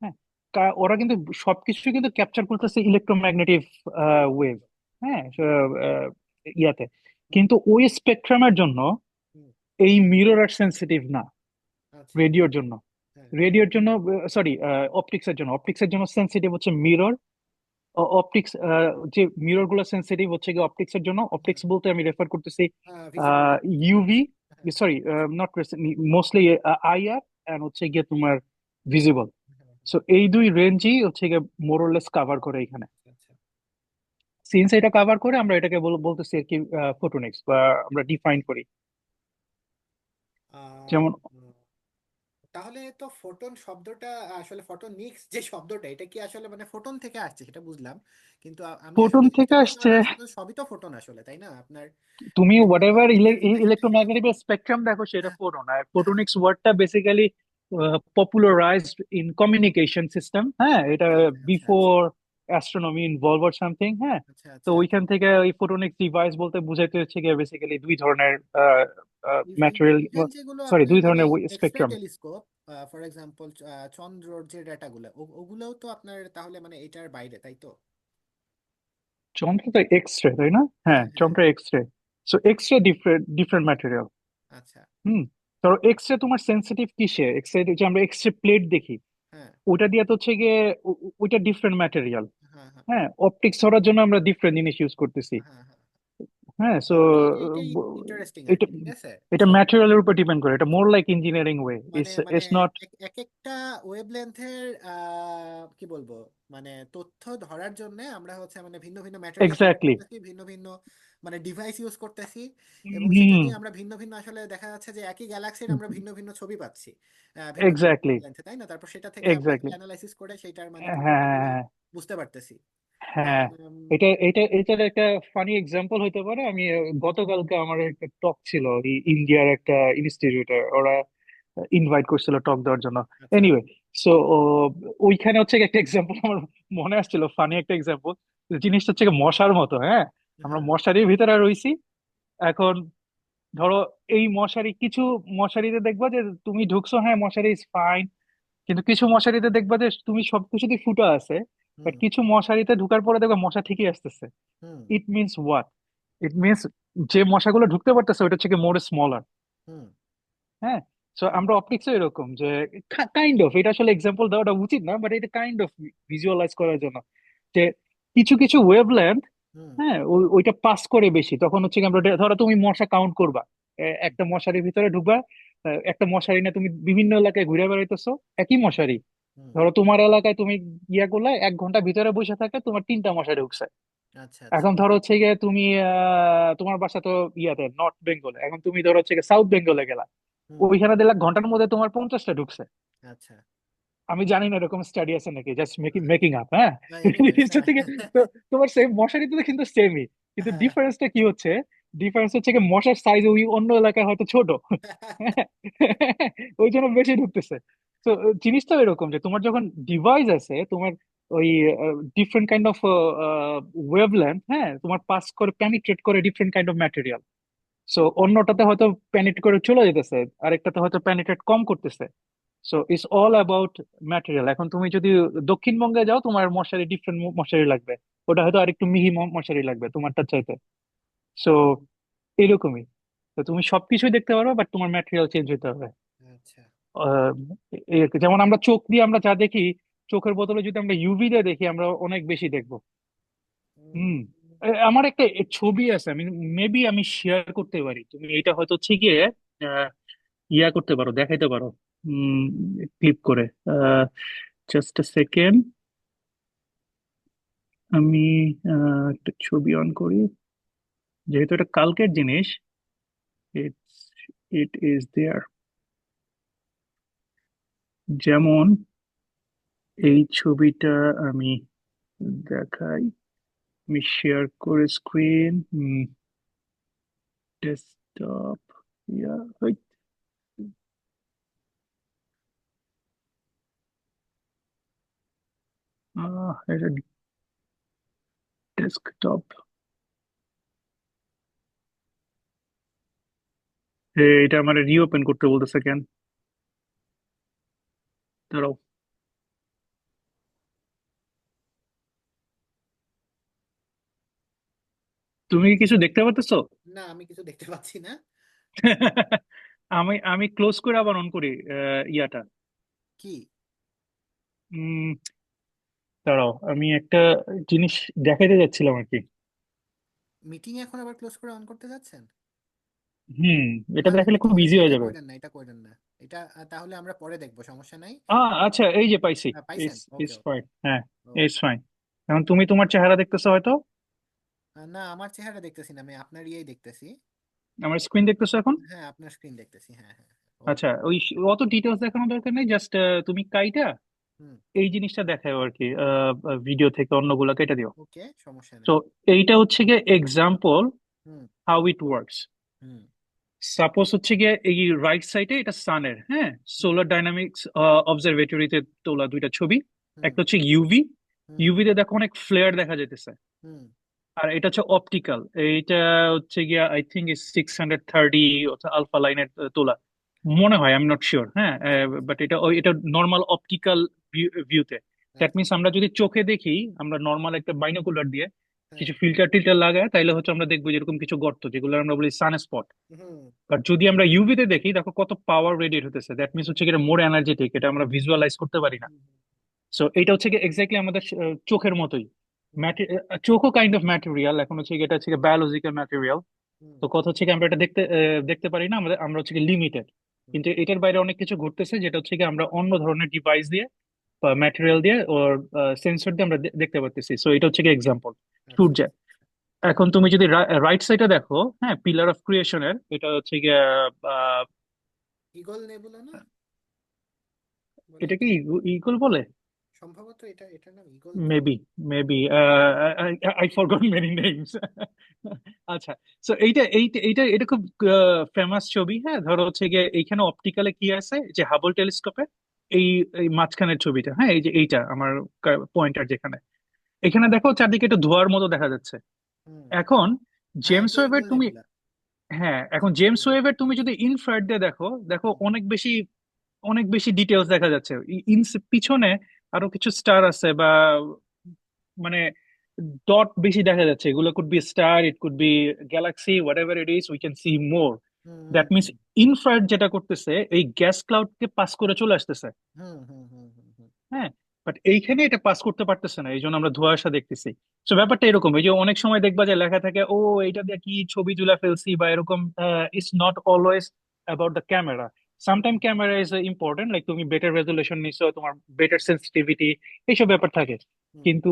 হ্যাঁ, ওরা কিন্তু সবকিছু কিন্তু ক্যাপচার করতেছে ইলেকট্রোম্যাগনেটিক ওয়েভ। হ্যাঁ, ইয়াতে, কিন্তু ওই স্পেকট্রামের জন্য হুম এই মিরর আর সেন্সিটিভ না আচ্ছা রেডিওর জন্য। হ্যাঁ রেডিওর জন্য, সরি, অপটিক্সের জন্য সেন্সিটিভ হচ্ছে মিরর। অপটিক্স, যে মিরর গুলো সেন্সিটিভ হচ্ছে কি অপটিক্স এর জন্য, হ্যাঁ অপটিক্স বলতে আমি রেফার করতেছি ভিজিবল লাইট। ইউভি, হ্যাঁ sorry, not mostly IR, and হচ্ছে গিয়ে তোমার ভিজিবল। হ্যাঁ সো এই দুই রেঞ্জই হচ্ছে গিয়ে মোরলেস কাভার করে এখানে। আচ্ছা সিন্স এটা কাভার করে, আমরা এটাকে বলতেছি আর কি ফোটোনিক্স, বা আমরা ডিফাইন করি। আহ, যেমন উম, তাহলে তো ফোটন শব্দটা আসলে ফটোনিক্স যে শব্দটা, এটা কি আসলে মানে ফোটন থেকে আসছে সেটা বুঝলাম, কিন্তু আমি ফোটন আসলে থেকে জিনিসটা বুঝতে আসছে। পারলাম সেটা সবই তো ফোটন আসলে, তাই না আপনার? তুমি যে হোয়াট কোনো এভার ডিভাইস যেটাই হোক না ইলেকট্রোম্যাগনেটিক কেন। স্পেকট্রাম দেখো, সেটা হ্যাঁ ফোটন। আর হ্যাঁ ফোটোনিক্স ওয়ার্ডটা বেসিক্যালি পপুলারাইজড ইন কমিউনিকেশন সিস্টেম। হ্যাঁ, এটা আচ্ছা আচ্ছা আচ্ছা before astronomy involve or something. হ্যাঁ, আচ্ছা তো আচ্ছা ওইখান থেকে ওই ফোটোনিক্স ডিভাইস বলতে বুঝাইতে হচ্ছে গিয়ে বেসিক্যালি দুই ধরনের ইভেন ম্যাটেরিয়াল, ইভেন যেগুলো সরি, আপনার দুই মানে ধরনের X ray spectrum. Telescope, for example চন্দ্রর যে ডেটাগুলো ওগুলোও তো আপনার তাহলে মানে এটার বাইরে, তাই তো? চন্দ্র তো এক্স রে, তাই না? হ্যাঁ, হ্যাঁ হ্যাঁ Chandra X ray. So X ray different different material. আচ্ছা হুম। ধরো এক্স রে তোমার সেন্সিটিভ কিসে, এক্স রে যে আমরা এক্স রে প্লেট দেখি, হ্যাঁ ওইটা দিয়ে তো হচ্ছে গিয়ে ওইটা ডিফারেন্ট ম্যাটেরিয়াল। হ্যাঁ হ্যাঁ হ্যাঁ, অপটিক্স ধরার জন্য আমরা ডিফারেন্ট জিনিস ইউজ করতেছি। হ্যাঁ হ্যাঁ হ্যাঁ, সো এইটাই ইন্টারেস্টিং আর এটা কি, ঠিক আছে। এটা ম্যাটেরিয়ালের উপর ডিপেন্ড করে, এটা মোর লাইক ইঞ্জিনিয়ারিং ওয়ে, মানে ইটস মানে ইটস নট। এক এক একটা ওয়েভ লেন্থের কি বলবো, মানে তথ্য ধরার জন্য আমরা হচ্ছে মানে ভিন্ন ভিন্ন ম্যাটেরিয়াল ইউজ এক্স্যাক্টলি। করতেছি, ভিন্ন ভিন্ন মানে ডিভাইস ইউজ করতেছি, এবং সেটা হুম। দিয়ে আমরা ভিন্ন ভিন্ন আসলে দেখা যাচ্ছে যে একই গ্যালাক্সির আমরা ভিন্ন ভিন্ন ছবি পাচ্ছি ভিন্ন ভিন্ন এক্স্যাক্টলি। লেন্থে, তাই না? তারপর সেটা থেকে আমরা এক্স্যাক্টলি। অ্যানালাইসিস করে সেটার মানে হ্যাঁ, ত্রুটিগুলো হ্যাঁ, বুঝতে পারতেছি। হ্যাঁ, আম, এটার একটা ফানি এক্সাম্পল হইতে পারে। আমি গতকালকে আমার একটা টক ছিল ইন্ডিয়ার একটা ইনস্টিটিউটে, ওরা ইনভাইট করছিল টক দেওয়ার জন্য। আচ্ছা। এনিওয়ে, সো ওইখানে হচ্ছে একটা এক্সাম্পল আমার মনে আসছিল, ফানি একটা এক্সাম্পল। জিনিসটা হচ্ছে গিয়ে মশার মতো, হ্যাঁ। আমরা হ্যাঁ। মশারির ভিতরে রইছি এখন। ধরো এই মশারি, কিছু মশারিতে দেখবা যে তুমি ঢুকছো, হ্যাঁ মশারি ইজ ফাইন, কিন্তু কিছু মশারিতে দেখবা যে তুমি সবকিছুতে ফুটা আছে, বাট হুম। কিছু মশারিতে ঢুকার পরে দেখবা মশা ঠিকই আসতেছে। Hmm. It means what? It means যে মশাগুলো ঢুকতে পারতেছে ওটা হচ্ছে কি মোর স্মলার। হুম। হ্যাঁ। সো হুম। আমরা অপটিক্সও এরকম যে কাইন্ড অফ, এটা আসলে এক্সাম্পল দেওয়াটা উচিত না, বাট এটা কাইন্ড অফ ভিজুয়ালাইজ করার জন্য যে কিছু কিছু ওয়েভলেন্থ, হুম। হ্যাঁ ওইটা পাস করে বেশি, তখন হচ্ছে কি আমরা ধরো তুমি মশা কাউন্ট করবা, একটা মশারির ভিতরে ঢুকবা, একটা মশারি না তুমি বিভিন্ন এলাকায় ঘুরে বেড়াইতেছো, একই মশারি। হুম। ধরো তোমার এলাকায় তুমি ইয়া করলে 1 ঘন্টা ভিতরে বসে থাকে, তোমার 3টা মশা ঢুকছে। আচ্ছা আচ্ছা। এখন ধরো হচ্ছে গিয়ে তুমি তোমার বাসা তো ইয়াতে নর্থ বেঙ্গলে, এখন তুমি ধরো হচ্ছে গিয়ে সাউথ বেঙ্গলে গেলা, হুম। ওইখানে দেখলাম ঘন্টার মধ্যে তোমার 50টা ঢুকছে। আচ্ছা। আমি জানি না এরকম স্টাডি আছে নাকি, জাস্ট মেকিং মেকিং আপ, হ্যাঁ। এনিওয়েজ, জিনিসটা হ্যাঁ। থেকে তো তোমার সেম মশারিতে তো কিন্তু সেমই, কিন্তু হ্যাঁ। ডিফারেন্সটা কি হচ্ছে? ডিফারেন্স হচ্ছে কি মশার সাইজ ওই অন্য এলাকায় হয়তো ছোট, হ্যাঁ, ওই জন্য বেশি ঢুকতেছে। তো জিনিসটা এরকম যে তোমার যখন ডিভাইস আছে, তোমার ওই ডিফারেন্ট কাইন্ড অফ ওয়েভলেন্থ, হ্যাঁ, তোমার পাস করে পেনিট্রেট করে different kind of material. So অন্যটাতে হয়তো পেনিট্রেট করে চলে যেতেছে, আরেকটাতে হয়তো পেনিট্রেট কম করতেছে। So it's all about material. এখন তুমি যদি দক্ষিণবঙ্গে যাও, তোমার মশারি ডিফারেন্ট মশারি লাগবে, ওটা হয়তো আরেকটু মিহি মশারি লাগবে তোমারটা চাইতে। সো এরকমই। তো তুমি সবকিছুই দেখতে পারবে, বাট তোমার ম্যাটেরিয়াল চেঞ্জ হতে হবে। আচ্ছা। আহ, এই আর কি। যেমন আমরা চোখ দিয়ে আমরা যা দেখি, চোখের বদলে যদি আমরা ইউভি দিয়ে দেখি, আমরা অনেক বেশি দেখবো। হুম। উম, আমার একটা ছবি আছে, আমি মেবি আমি শেয়ার করতে পারি, তুমি এটা হয়তো হচ্ছে গিয়ে আহ, ইয়া করতে পারো, দেখাইতে পারো ক্লিপ করে। জাস্ট আ সেকেন্ড, আমি একটা ছবি অন করি, যেহেতু এটা কালকের জিনিস। It's it is there. যেমন এই ছবিটা আমি দেখাই, আমি শেয়ার করে স্ক্রিন, ডেস্কটপ, ইয়া, এটা ডেস্কটপ। এটা আমার রিওপেন করতে বলতেছে কেন? দাঁড়াও। তুমি কি কিছু দেখতে পাচ্ছ? না, আমি কিছু দেখতে পাচ্ছি না। আমি ক্লোজ করে আবার অন করি ইয়াটা। কি? উম দাঁড়াও, আমি একটা জিনিস দেখাইতে যাচ্ছিলাম আর কি। মিটিং এখন আবার ক্লোজ করে অন করতে যাচ্ছেন? হুম। এটা না না, দেখালে খুব মিটিং ইজি হয়ে এটা যাবে। কইরেন না, এটা কইরেন না। এটা তাহলে আমরা পরে দেখবো, সমস্যা নাই। আচ্ছা, এই যে পাইছি। পাইছেন? ইস ওকে ইস ওকে। ফাইন, হ্যাঁ। ওকে। ইস ফাইন। এখন তুমি তোমার চেহারা দেখতেছো হয়তো। না, আমার চেহারা দেখতেছি না, আমি আপনার ইয়েই দেখতেছি। আমার স্ক্রিন দেখতেছো এখন। হ্যাঁ, আপনার স্ক্রিন দেখতেছি, হ্যাঁ হ্যাঁ। ওকে। আচ্ছা, ওই অত ডিটেলস দেখানোর দরকার নেই, জাস্ট তুমি কাইটা হুম। এই জিনিসটা দেখাও আর কি, ভিডিও থেকে অন্যগুলো কেটে দিও। ওকে, সমস্যা তো নেই। এইটা হচ্ছে গিয়ে example hmm. How it works. Hmm. Suppose হচ্ছে গিয়ে এই রাইট সাইডে এটা সানের, হ্যাঁ, হুম। সোলার ডাইনামিক্স অবজারভেটরিতে তোলা দুইটা ছবি। হুম। একটা হচ্ছে ইউভি, হুম। ইউভি তে দেখো অনেক ফ্লেয়ার দেখা যাইতেছে। হুম। আর এটা হচ্ছে অপটিক্যাল, এইটা হচ্ছে গিয়া আই থিঙ্ক 630 আলফা লাইনের তোলা মনে হয়, আমি নট শিওর, হ্যাঁ। আচ্ছা বাট এটা নর্মাল অপটিক্যাল ভিউতে। দ্যাট আচ্ছা। মিনস আমরা যদি চোখে দেখি, আমরা নর্মাল একটা বাইনোকুলার দিয়ে হ্যাঁ। কিছু ফিল্টার টিল্টার লাগায়, তাইলে হচ্ছে আমরা দেখবো যেরকম কিছু গর্ত, যেগুলো আমরা বলি সানস্পট। হুম। আর যদি আমরা ইউভিতে দেখি, দেখো কত পাওয়ার রেডিয়েট হতেছে, দ্যাট মিনস হচ্ছে এটা মোর এনার্জেটিক, এটা আমরা ভিজুয়ালাইজ করতে পারি না। হুম। সো এটা হচ্ছে এক্স্যাক্টলি আমাদের চোখের মতোই। হুম। ম্যাটে- চোখও কাইন্ড অফ ম্যাটেরিয়াল, এখন হচ্ছে এটা হচ্ছে বায়োলজিক্যাল ম্যাটেরিয়াল। হুম। তো কথা হচ্ছে আমরা এটা দেখতে পারি না, আমরা হচ্ছে লিমিটেড। হুম। কিন্তু এটার বাইরে অনেক কিছু ঘটতেছে, যেটা হচ্ছে আমরা অন্য ধরনের ডিভাইস দিয়ে বা ম্যাটেরিয়াল দিয়ে ওর সেন্সর দিয়ে আমরা দেখতে পারতেছি। সো এটা হচ্ছে এক্সাম্পল আচ্ছা। সূর্য। এখন তুমি যদি রাইট সাইডে দেখো, হ্যাঁ, পিলার অফ ক্রিয়েশনের, এটা হচ্ছে গিয়ে আহ, ইগল নেবুলা না, বলে এটাকে তো? ইগল বলে। সম্ভবত। সম্ভবত এটার নাম ইগল তো। Maybe, maybe, I forgot many names. আচ্ছা, সো এইটা এটা খুব ফেমাস ছবি। হ্যাঁ, ধরো হচ্ছে গিয়ে এইখানে অপটিক্যালে কি আছে, যে হাবল টেলিস্কোপে এই এই মাঝখানের ছবিটা, হ্যাঁ, এই যে এইটা আমার পয়েন্টার যেখানে, এখানে দেখো চারদিকে একটু ধোঁয়ার মতো দেখা যাচ্ছে। হুম। এখন হ্যাঁ, জেমস এটা ওয়েবের ইগল তুমি, নেবুলা। হ্যাঁ, এখন জেমস ওয়েবের তুমি যদি ইনফ্রারেড দিয়ে দেখো, দেখো হুম অনেক বেশি, অনেক বেশি ডিটেলস দেখা যাচ্ছে। পিছনে আরো কিছু স্টার আছে, বা মানে ডট বেশি দেখা যাচ্ছে। এগুলো could be star, it could B Galaxy, what ever it is, we can see more. Hmm that hmm means infrared যেটা করতেছে এই গ্যাস ক্লাউডকে পাস করে চলে আসতেছে। হুম হুম হুম হুম হুম হ্যাঁ, বাট এইখানে এটা পাস করতে পারতেছে না, এই জন্য আমরা ধোঁয়াশা দেখতেছি। তো ব্যাপারটা এরকম, এই যে অনেক সময় দেখবা যে লেখা থাকে, ও এইটা দিয়ে কি ছবি তুলে ফেলছি বা এরকম। It's not always about the camera. Sometime camera is important, like তুমি বেটার রেজলিউশন নিছো, তোমার বেটার সেন্সিটিভিটি, এইসব ব্যাপার থাকে। হুম কিন্তু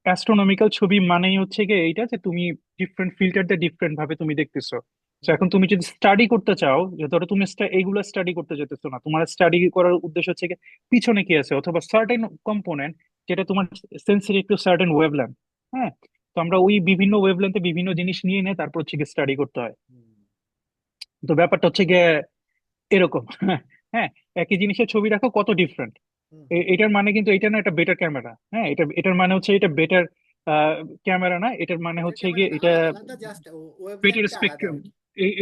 অ্যাস্ট্রোনমিক্যাল ছবি মানেই হচ্ছে গিয়ে এইটা, যে তুমি ডিফারেন্ট ফিল্টার দিয়ে ডিফারেন্ট ভাবে তুমি দেখতেছো। তো হুম এখন তুমি যদি স্টাডি করতে চাও, যে ধরো তুমি এইগুলো স্টাডি করতে যেতেছো না, তোমার স্টাডি করার উদ্দেশ্য হচ্ছে পিছনে কি আছে, অথবা সার্টেন কম্পোনেন্ট যেটা তোমার সেন্সিটিভ টু সার্টেন ওয়েভলেন্থ। হ্যাঁ, তো আমরা ওই বিভিন্ন ওয়েভলেন্থে বিভিন্ন জিনিস নিয়ে নিয়ে তারপর হচ্ছে গিয়ে স্টাডি করতে হয়। হুম তো ব্যাপারটা হচ্ছে গিয়ে এরকম। হ্যাঁ, একই জিনিসের ছবি রাখো কত ডিফারেন্ট। হুম হুম হুম। এটার মানে কিন্তু এটা না, এটা বেটার ক্যামেরা। হ্যাঁ, এটার মানে হচ্ছে এটা বেটার ক্যামেরা না, এটার মানে বেটার হচ্ছে ক্যামেরা গিয়ে না, এটা আলাদা, জাস্ট বেটার ওয়েভলেন্থটা আলাদা স্পেকট্রাম। আর কি।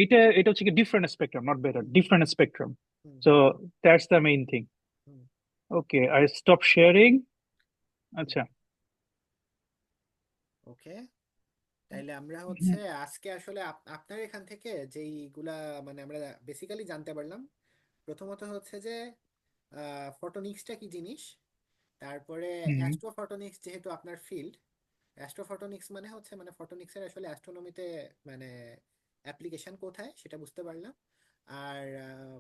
এটা এটা হচ্ছে কি different spectrum, not better, hmm different spectrum. Hmm so hmm that's the main thing. Hmm okay, I stop sharing. Hmm. আচ্ছা। ওকে, তাইলে আমরা হুম হচ্ছে আজকে আসলে আপনার এখান থেকে যেইগুলা মানে আমরা বেসিক্যালি জানতে পারলাম। প্রথমত হচ্ছে যে ফটোনিক্সটা কি জিনিস, তারপরে হুম অ্যাস্ট্রোফটোনিক্স যেহেতু আপনার ফিল্ড, অ্যাস্ট্রোফটোনিক্স মানে হচ্ছে মানে ফটোনিক্সের আসলে অ্যাস্ট্রোনমিতে মানে অ্যাপ্লিকেশন কোথায় সেটা বুঝতে পারলাম। আর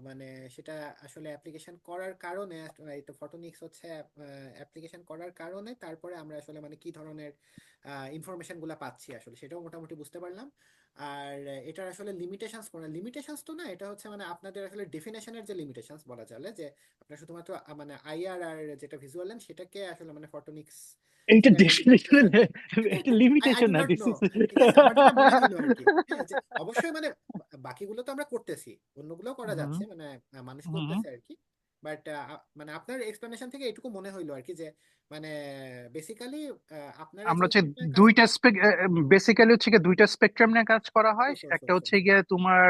মানে সেটা আসলে অ্যাপ্লিকেশন করার কারণে এই তো ফটোনিক্স হচ্ছে অ্যাপ্লিকেশন করার কারণে তারপরে আমরা আসলে মানে কি ধরনের ইনফরমেশন গুলা পাচ্ছি আসলে সেটাও মোটামুটি বুঝতে পারলাম। আর এটার আসলে লিমিটেশনস, কোনো লিমিটেশনস তো না, এটা হচ্ছে মানে আপনাদের আসলে ডেফিনেশনের যে লিমিটেশনস বলা চলে, যে আপনার শুধুমাত্র মানে আইআর আর যেটা ভিজুয়াল লেন্স সেটাকে আসলে মানে ফটোনিক্স এইটা ডেফিনেশন, স্ট্যান্ডার্ড। এটা আই আই লিমিটেশন ডু না, নট দিস নো। ইজ। ঠিক আছে, আমার যেটা মনে হইলো আর কি, হ্যাঁ, যে অবশ্যই মানে বাকিগুলো তো আমরা করতেছি, অন্যগুলো করা হুম যাচ্ছে, মানে মানুষ হুম। করতেছে আর কি। বাট মানে আপনার এক্সপ্লেনেশন থেকে এটুকু মনে হইলো আর কি, যে মানে বেসিক্যালি আপনারা আমরা যে হচ্ছে কাজ দুইটা করেন। বেসিক্যালি হচ্ছে গিয়ে দুইটা স্পেকট্রাম নিয়ে কাজ করা হয়। সো সো সো একটা সো হচ্ছে গিয়ে তোমার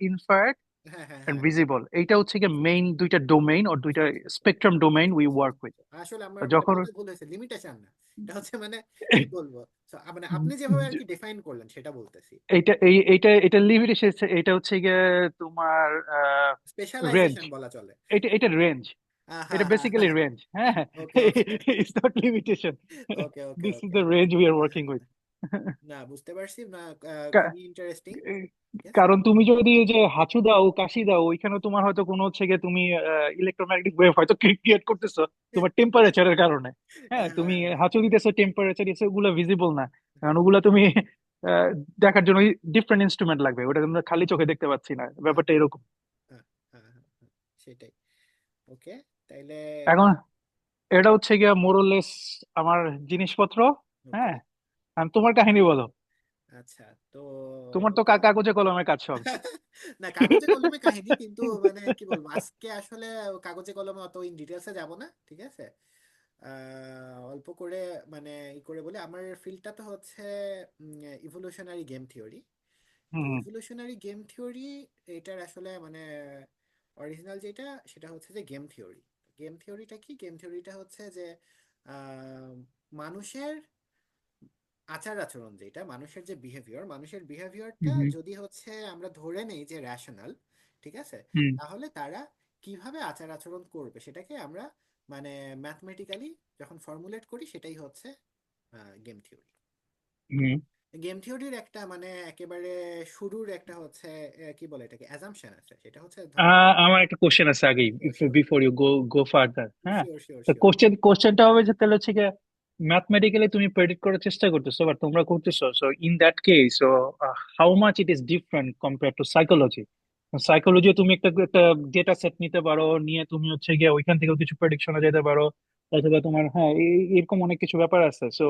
ইনফ্রারেড হ্যাঁ হ্যাঁ এন্ড হ্যাঁ হ্যাঁ। ভিজিবল, এইটা হচ্ছে গিয়ে মেইন দুইটা ডোমেইন, ওর দুইটা so so so spectrum domain we so work with. আসলে আমার মানে যখন বলতে ভুল হয়েছে, লিমিটেশন না, এটা হচ্ছে মানে কি বলবো, So, মানে আপনি যেভাবে আর কি ডিফাইন করলেন সেটা বলতেছি। এইটা লিমিটেশন, এটা হচ্ছে গিয়ে তোমার রেঞ্জ। স্পেশালাইজেশন বলা চলে। এটা রেঞ্জ, হ্যাঁ এটা হ্যাঁ বেসিক্যালি হ্যাঁ। রেঞ্জ। হ্যাঁ, okay okay it's not limitation, okay okay this is okay the okay. Range we are working with. না, বুঝতে পারছি না, খুবই ইন্টারেস্টিং। ঠিক আছে। কারণ তুমি যদি ওই যে হাঁচু দাও, কাশি দাও, ওইখানে তোমার হয়তো কোনো হচ্ছে গিয়ে তুমি ইলেকট্রোম্যাগনেটিক ওয়েভ হয়তো ক্রিয়েট করতেছো তোমার টেম্পারেচারের কারণে। হ্যাঁ, তুমি হ্যাঁ হাঁচু দিতেছো, টেম্পারেচার ওগুলো ভিজিবল না, কারণ ওগুলো তুমি আহ, দেখার জন্য ডিফারেন্ট ইনস্ট্রুমেন্ট লাগবে, ওটা আমরা খালি চোখে দেখতে পাচ্ছি না, হ্যাঁ ব্যাপারটা এরকম। হ্যাঁ হ্যাঁ হ্যাঁ, হ্যাঁ, সেটাই। ওকে, তাইলে এখন এটা হচ্ছে গিয়া মোরলেস আমার জিনিসপত্র। ওকে হ্যাঁ, আর তোমার কাহিনী বলো। আচ্ছা। তো তোমার তো কাগজে কলমে কাজ সব। না, কাগজে কলমে কাহিনী, কিন্তু মানে কি বলবো আজকে আসলে কাগজে কলমে অত ইন ডিটেলসে যাব না, ঠিক আছে। অল্প করে মানে ই করে বলে, আমার ফিল্ডটা তো হচ্ছে ইভলিউশনারি গেম থিওরি। তো হুম ইভলিউশনারি গেম থিওরি এটার আসলে মানে অরিজিনাল যেটা সেটা হচ্ছে যে গেম থিওরি। গেম থিওরিটা কি, গেম থিওরিটা হচ্ছে যে আহ, মানুষের আচার আচরণ, যেটা মানুষের যে বিহেভিয়ার, মানুষের বিহেভিয়ারটা হুম যদি হচ্ছে আমরা ধরে নেই যে র্যাশনাল, ঠিক আছে, হুম তাহলে তারা কিভাবে আচার আচরণ করবে সেটাকে আমরা মানে ম্যাথমেটিক্যালি যখন ফর্মুলেট করি সেটাই হচ্ছে গেম থিওরি। হুম। গেম থিওরির একটা মানে একেবারে শুরুর একটা হচ্ছে কি বলে এটাকে অ্যাজাম্পশন আছে, সেটা হচ্ছে ধরেন। আমার একটা কোশ্চেন আছে আগে, sure sure before you go go further. হ্যাঁ, শিওর শিওর তো শিওর। কোশ্চেনটা হবে যে তাহলে হচ্ছে গিয়ে ম্যাথমেটিক্যালি তুমি প্রেডিক্ট করার চেষ্টা করতেছো বা তোমরা করতেছো, so in that case, so how much it is different compare to psychology. Psychology তুমি একটা একটা ডেটা সেট নিতে পারো, নিয়ে তুমি হচ্ছে গিয়ে ওইখান থেকেও কিছু প্রেডিকশনে যেতে পারো, অথবা তোমার, হ্যাঁ, এরকম অনেক কিছু ব্যাপার আছে। So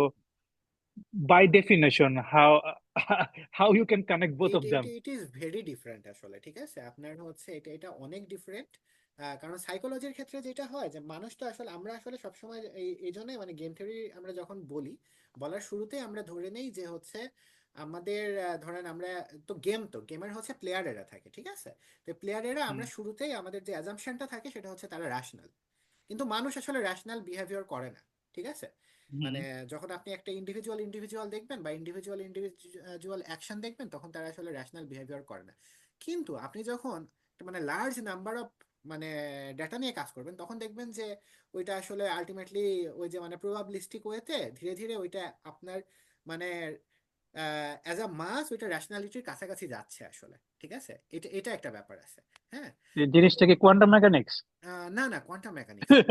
by definition, how how you can connect both of them. It is very different আসলে, ঠিক আছে? আপনার হচ্ছে এটা এটা অনেক ডিফারেন্ট। কারণ সাইকোলজির ক্ষেত্রে যেটা হয় যে মানুষ তো আসলে, আমরা আসলে সবসময় এই জন্য মানে গেম থিওরি আমরা যখন বলি, বলার শুরুতে আমরা ধরে নেই যে হচ্ছে আমাদের ধরেন আমরা, তো গেমের হচ্ছে প্লেয়ারেরা থাকে, ঠিক আছে? তো প্লেয়ারেরা হুম আমরা শুরুতেই আমাদের যে অ্যাজাম্পশনটা থাকে সেটা হচ্ছে তারা র্যাশনাল। কিন্তু মানুষ আসলে র্যাশনাল বিহেভিয়ার করে না, ঠিক আছে? হুম মানে যখন আপনি একটা ইন্ডিভিজুয়াল দেখবেন বা ইন্ডিভিজুয়াল অ্যাকশন দেখবেন, তখন তারা আসলে র্যাশনাল বিহেভিয়ার করে না। কিন্তু আপনি যখন একটা মানে লার্জ নাম্বার অফ মানে ডেটা নিয়ে কাজ করবেন, তখন দেখবেন যে ওইটা আসলে আলটিমেটলি ওই যে মানে প্রবাবিলিস্টিক ওয়েতে ধীরে ধীরে ওইটা আপনার মানে অ্যাজ আ মাস ওইটা র্যাশনালিটির কাছাকাছি যাচ্ছে আসলে, ঠিক আছে? এটা এটা একটা ব্যাপার আছে। হ্যাঁ। এই তো জিনিসটাকে কোয়ান্টাম মেকানিক্স। না না, কোয়ান্টাম মেকানিক্স না।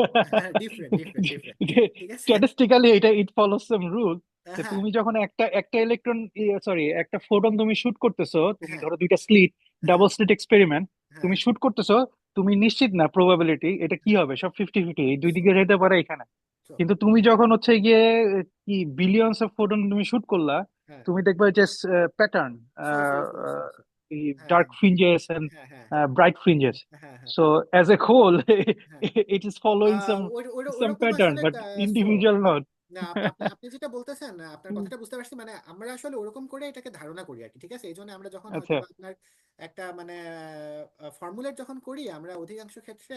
ডিফারেন্ট ডিফারেন্ট ডিফারেন্ট, ঠিক আছে? স্ট্যাটিস্টিক্যালি এটা ইট ফলোস সাম রুল। যে হ্যাঁ তুমি যখন একটা একটা ইলেকট্রন, সরি, একটা ফোটন তুমি শুট করতেছো, তুমি হ্যাঁ ধরো দুইটা স্লিট, হ্যাঁ ডাবল স্লিট এক্সপেরিমেন্ট, হ্যাঁ। তুমি শুট করতেছো, তুমি নিশ্চিত না প্রবাবিলিটি এটা কি হবে, সব 50-50, এই দুই সো দিকে যেতে পারে এখানে। সো কিন্তু তুমি যখন হচ্ছে গিয়ে কি বিলিয়নস অফ ফোটন তুমি শুট করলা, হ্যাঁ। তুমি দেখবে যে প্যাটার্ন, সো হ্যাঁ ডার্ক ফ্রিঞ্জেস এন্ড হ্যাঁ হ্যাঁ হ্যাঁ ব্রাইট ফ্রিঞ্জেস. হ্যাঁ হ্যাঁ So as a whole, হ্যাঁ। it is following some ওইরকম pattern, আসলে but সো individual not. না, আপনি আপনি যেটা বলতেছেন আপনার কথাটা বুঝতে পারছি, মানে আমরা আসলে ওরকম করে এটাকে ধারণা করি আর কি, ঠিক আছে? এই জন্য আমরা যখন হয়তো আচ্ছা। বা আপনার একটা মানে ফর্মুলেট যখন করি, আমরা অধিকাংশ ক্ষেত্রে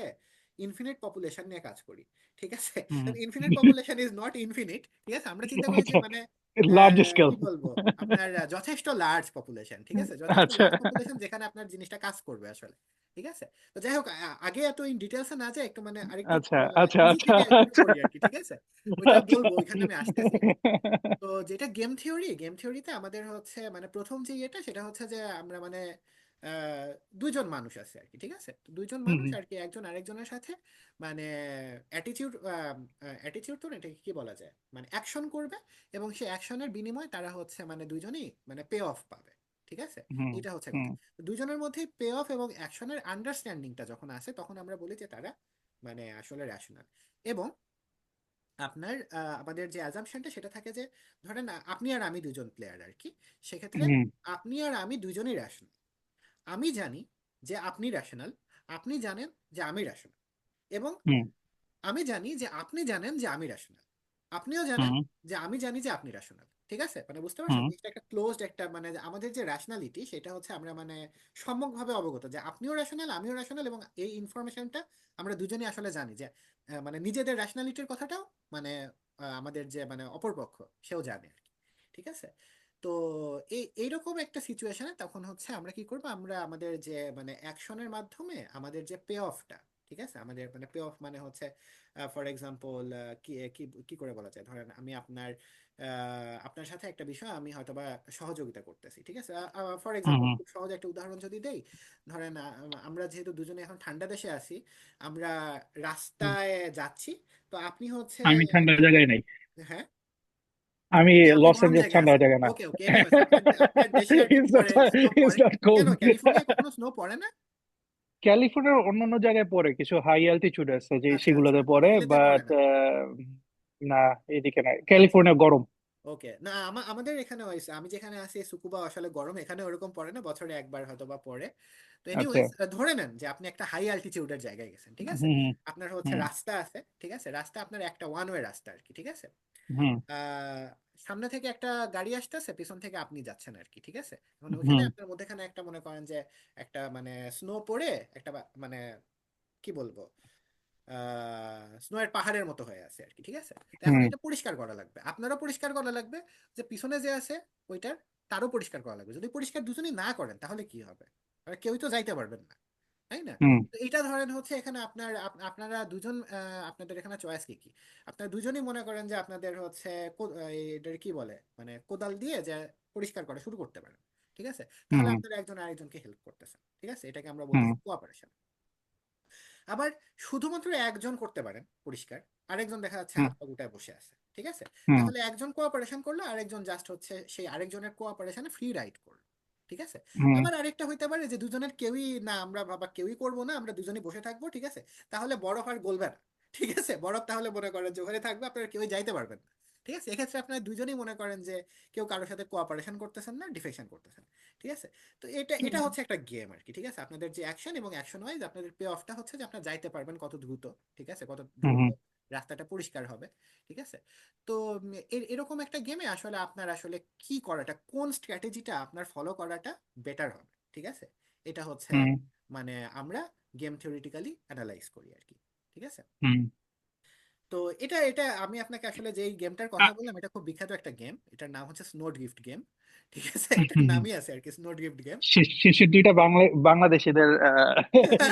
ইনফিনিট পপুলেশন নিয়ে কাজ করি, ঠিক আছে? Hmm. Infinite population is not infinite, ঠিক আছে? আমরা চিন্তা করি যে আচ্ছা, মানে লার্জ স্কেল। কি বলবো, আপনার যথেষ্ট লার্জ পপুলেশন, ঠিক আছে? যথেষ্ট আচ্ছা লার্জ পপুলেশন যেখানে আপনার জিনিসটা কাজ করবে আসলে, ঠিক আছে? তো যাই হোক, আগে এত ইন ডিটেলসে না যায়, একটু মানে আরেকটু আচ্ছা আচ্ছা ইজি আচ্ছা থেকে শুরু আচ্ছা করি আর কি, ঠিক আছে? ওইটা আচ্ছা। বলবো, ওইখানে আমি আসতেছি। তো যেটা গেম থিওরিতে আমাদের হচ্ছে মানে প্রথম যে ইয়েটা সেটা হচ্ছে যে আমরা মানে দুইজন মানুষ আছে আর কি, ঠিক আছে? তো দুইজন হুম মানুষ হুম আর কি একজন আরেকজনের সাথে মানে অ্যাটিটিউড অ্যাটিটিউড তো না, এটাকে কি বলা যায়, মানে অ্যাকশন করবে, এবং সেই অ্যাকশনের বিনিময়ে তারা হচ্ছে মানে দুইজনই মানে পে অফ পাবে, ঠিক আছে? হুম এটা হচ্ছে হুম কথা। তো দুইজনের মধ্যে পে অফ এবং অ্যাকশনের আন্ডারস্ট্যান্ডিংটা যখন আসে, তখন আমরা বলি যে তারা মানে আসলে রেশনাল। এবং আপনার আমাদের যে অ্যাজাম্পশনটা সেটা থাকে যে ধরেন আপনি আর আমি দুজন প্লেয়ার আর কি, সেক্ষেত্রে হুম আপনি আর আমি দুজনেই রেশনাল। আমি জানি যে আপনি রেশনাল, আপনি জানেন যে আমি রেশনাল, এবং হুম আমি জানি যে আপনি জানেন যে আমি রেশনাল, আপনিও জানেন হুম যে আমি জানি যে আপনি রেশনাল, ঠিক আছে? মানে বুঝতে পারছেন, হুম এটা একটা ক্লোজড একটা মানে আমাদের যে র্যাশনালিটি সেটা হচ্ছে আমরা মানে সম্যকভাবে অবগত যে আপনিও রেশনাল আমিও রেশনাল, এবং এই ইনফরমেশনটা আমরা দুজনেই আসলে জানি যে মানে নিজেদের র্যাশনালিটির কথাটাও মানে আমাদের যে মানে অপরপক্ষ সেও জানে আর কি, ঠিক আছে? তো এইরকম একটা সিচুয়েশনে তখন হচ্ছে আমরা কি করবো, আমরা আমাদের যে মানে অ্যাকশনের মাধ্যমে আমাদের যে পে অফটা, ঠিক আছে? আমাদের মানে পে অফ মানে হচ্ছে ফর এক্সাম্পল কি কি কি করে বলা যায়, ধরেন আমি আপনার সাথে একটা বিষয় আমি হয়তোবা সহযোগিতা করতেছি, ঠিক আছে? ফর এক্সাম্পল হুম খুব সহজ একটা উদাহরণ যদি দেই, ধরেন আমরা যেহেতু দুজনে এখন ঠান্ডা দেশে আছি, আমরা হুম। রাস্তায় যাচ্ছি, তো আপনি হচ্ছে আমি ঠান্ডা জায়গায় নাই। হ্যাঁ, আমি মানে আপনি লস গরম এঞ্জেলস জায়গায় ঠান্ডা আছেন। জায়গা না। ওকে ওকে, এনিওয়েজ আপনার আপনার দেশে আর কি ইটস নট, পরে স্নো ইটস পড়ে? নট কেন কোল্ড। ক্যালিফোর্নিয়ায় কখনো স্নো পড়ে না? ক্যালিফোর্নিয়ার অন্যান্য জায়গায় পড়ে, কিছু হাই অ্যালটিটিউড আছে যে আচ্ছা আচ্ছা, সেগুলোতে পড়ে, এলেতে পড়ে বাট না? না, এদিকে না, আচ্ছা, ক্যালিফোর্নিয়া গরম। ওকে। না আমাদের এখানে হয়েছে, আমি যেখানে আছি সুকুবা আসলে গরম, এখানে ওরকম পড়ে না, বছরে একবার হয়তো বা পড়ে। তো আচ্ছা। এনিওয়েজ, ধরে নেন যে আপনি একটা হাই অ্যালটিটিউডের জায়গায় গেছেন, ঠিক আছে? হুম আপনার হচ্ছে হুম রাস্তা আছে, ঠিক আছে? রাস্তা আপনার একটা ওয়ান ওয়ে রাস্তা আর কি, ঠিক আছে? হুম আহ সামনে থেকে একটা গাড়ি আসতেছে, পিছন থেকে আপনি যাচ্ছেন আর কি, ঠিক আছে? এখন ওইখানে হুম আপনার মধ্যেখানে একটা মনে করেন যে একটা মানে স্নো পড়ে একটা মানে কি বলবো স্নোয়ের পাহাড়ের মতো হয়ে আছে আর কি, ঠিক আছে? তো এখন হুম এটা পরিষ্কার করা লাগবে, আপনারও পরিষ্কার করা লাগবে, যে পিছনে যে আছে ওইটার তারও পরিষ্কার করা লাগবে। যদি পরিষ্কার দুজনেই না করেন তাহলে কি হবে? আর কেউই তো যাইতে পারবেন না, তাই না? হুম তো এটা ধরেন হচ্ছে এখানে আপনারা দুজন আপনাদের এখানে চয়েস কি কি? আপনারা দুজনেই মনে করেন যে আপনাদের হচ্ছে এটার কি বলে মানে কোদাল দিয়ে যে পরিষ্কার করা শুরু করতে পারেন, ঠিক আছে? তাহলে হুম আপনারা একজন আরেকজনকে হেল্প করতেছেন, ঠিক আছে? এটাকে আমরা হুম বলতেছি কোঅপারেশন। আবার শুধুমাত্র একজন করতে পারেন পরিষ্কার, আরেকজন দেখা যাচ্ছে হুম হাত পা গুটায় বসে আছে, ঠিক আছে? হুম তাহলে একজন কোঅপারেশন করলো, আরেকজন জাস্ট হচ্ছে সেই আরেকজনের কোঅপারেশনে ফ্রি রাইড করলো, ঠিক আছে? হুম আবার আরেকটা হইতে পারে যে দুজনের কেউই না, আমরা বাবা কেউই করবো না, আমরা দুজনেই বসে থাকবো, ঠিক আছে? তাহলে বরফ আর গলবে না, ঠিক আছে, বরফ তাহলে মনে করেন যে ওখানে থাকবে, আপনারা কেউ যাইতে পারবেন না। ঠিক আছে, এক্ষেত্রে আপনারা দুজনেই মনে করেন যে কেউ কারোর সাথে কোঅপারেশন করতেছেন না, ডিফেকশন করতেছেন। ঠিক আছে, তো এটা এটা হচ্ছে একটা গেম আর কি। ঠিক আছে, আপনাদের যে অ্যাকশন এবং অ্যাকশন ওয়াইজ আপনাদের পে অফটা হচ্ছে যে আপনারা যাইতে পারবেন কত দ্রুত। ঠিক আছে, কত হুম দ্রুত হুম রাস্তাটা পরিষ্কার হবে। ঠিক আছে, তো এরকম একটা গেমে আসলে আপনার আসলে কি করাটা, কোন স্ট্র্যাটেজিটা আপনার ফলো করাটা বেটার হবে। ঠিক আছে, এটা হচ্ছে হুম মানে আমরা গেম থিওরিটিক্যালি অ্যানালাইজ করি আর কি। ঠিক আছে, হুম তো এটা এটা আমি আপনাকে আসলে যে গেমটার কথা আ- বললাম, এটা খুব বিখ্যাত একটা গেম, এটার নাম হচ্ছে স্নোড গিফট গেম। ঠিক আছে, হুম এটার হুম হুম। নামই আছে আর কি, স্নোড গিফট গেম। শেষের দুইটা বাংলাদেশিদের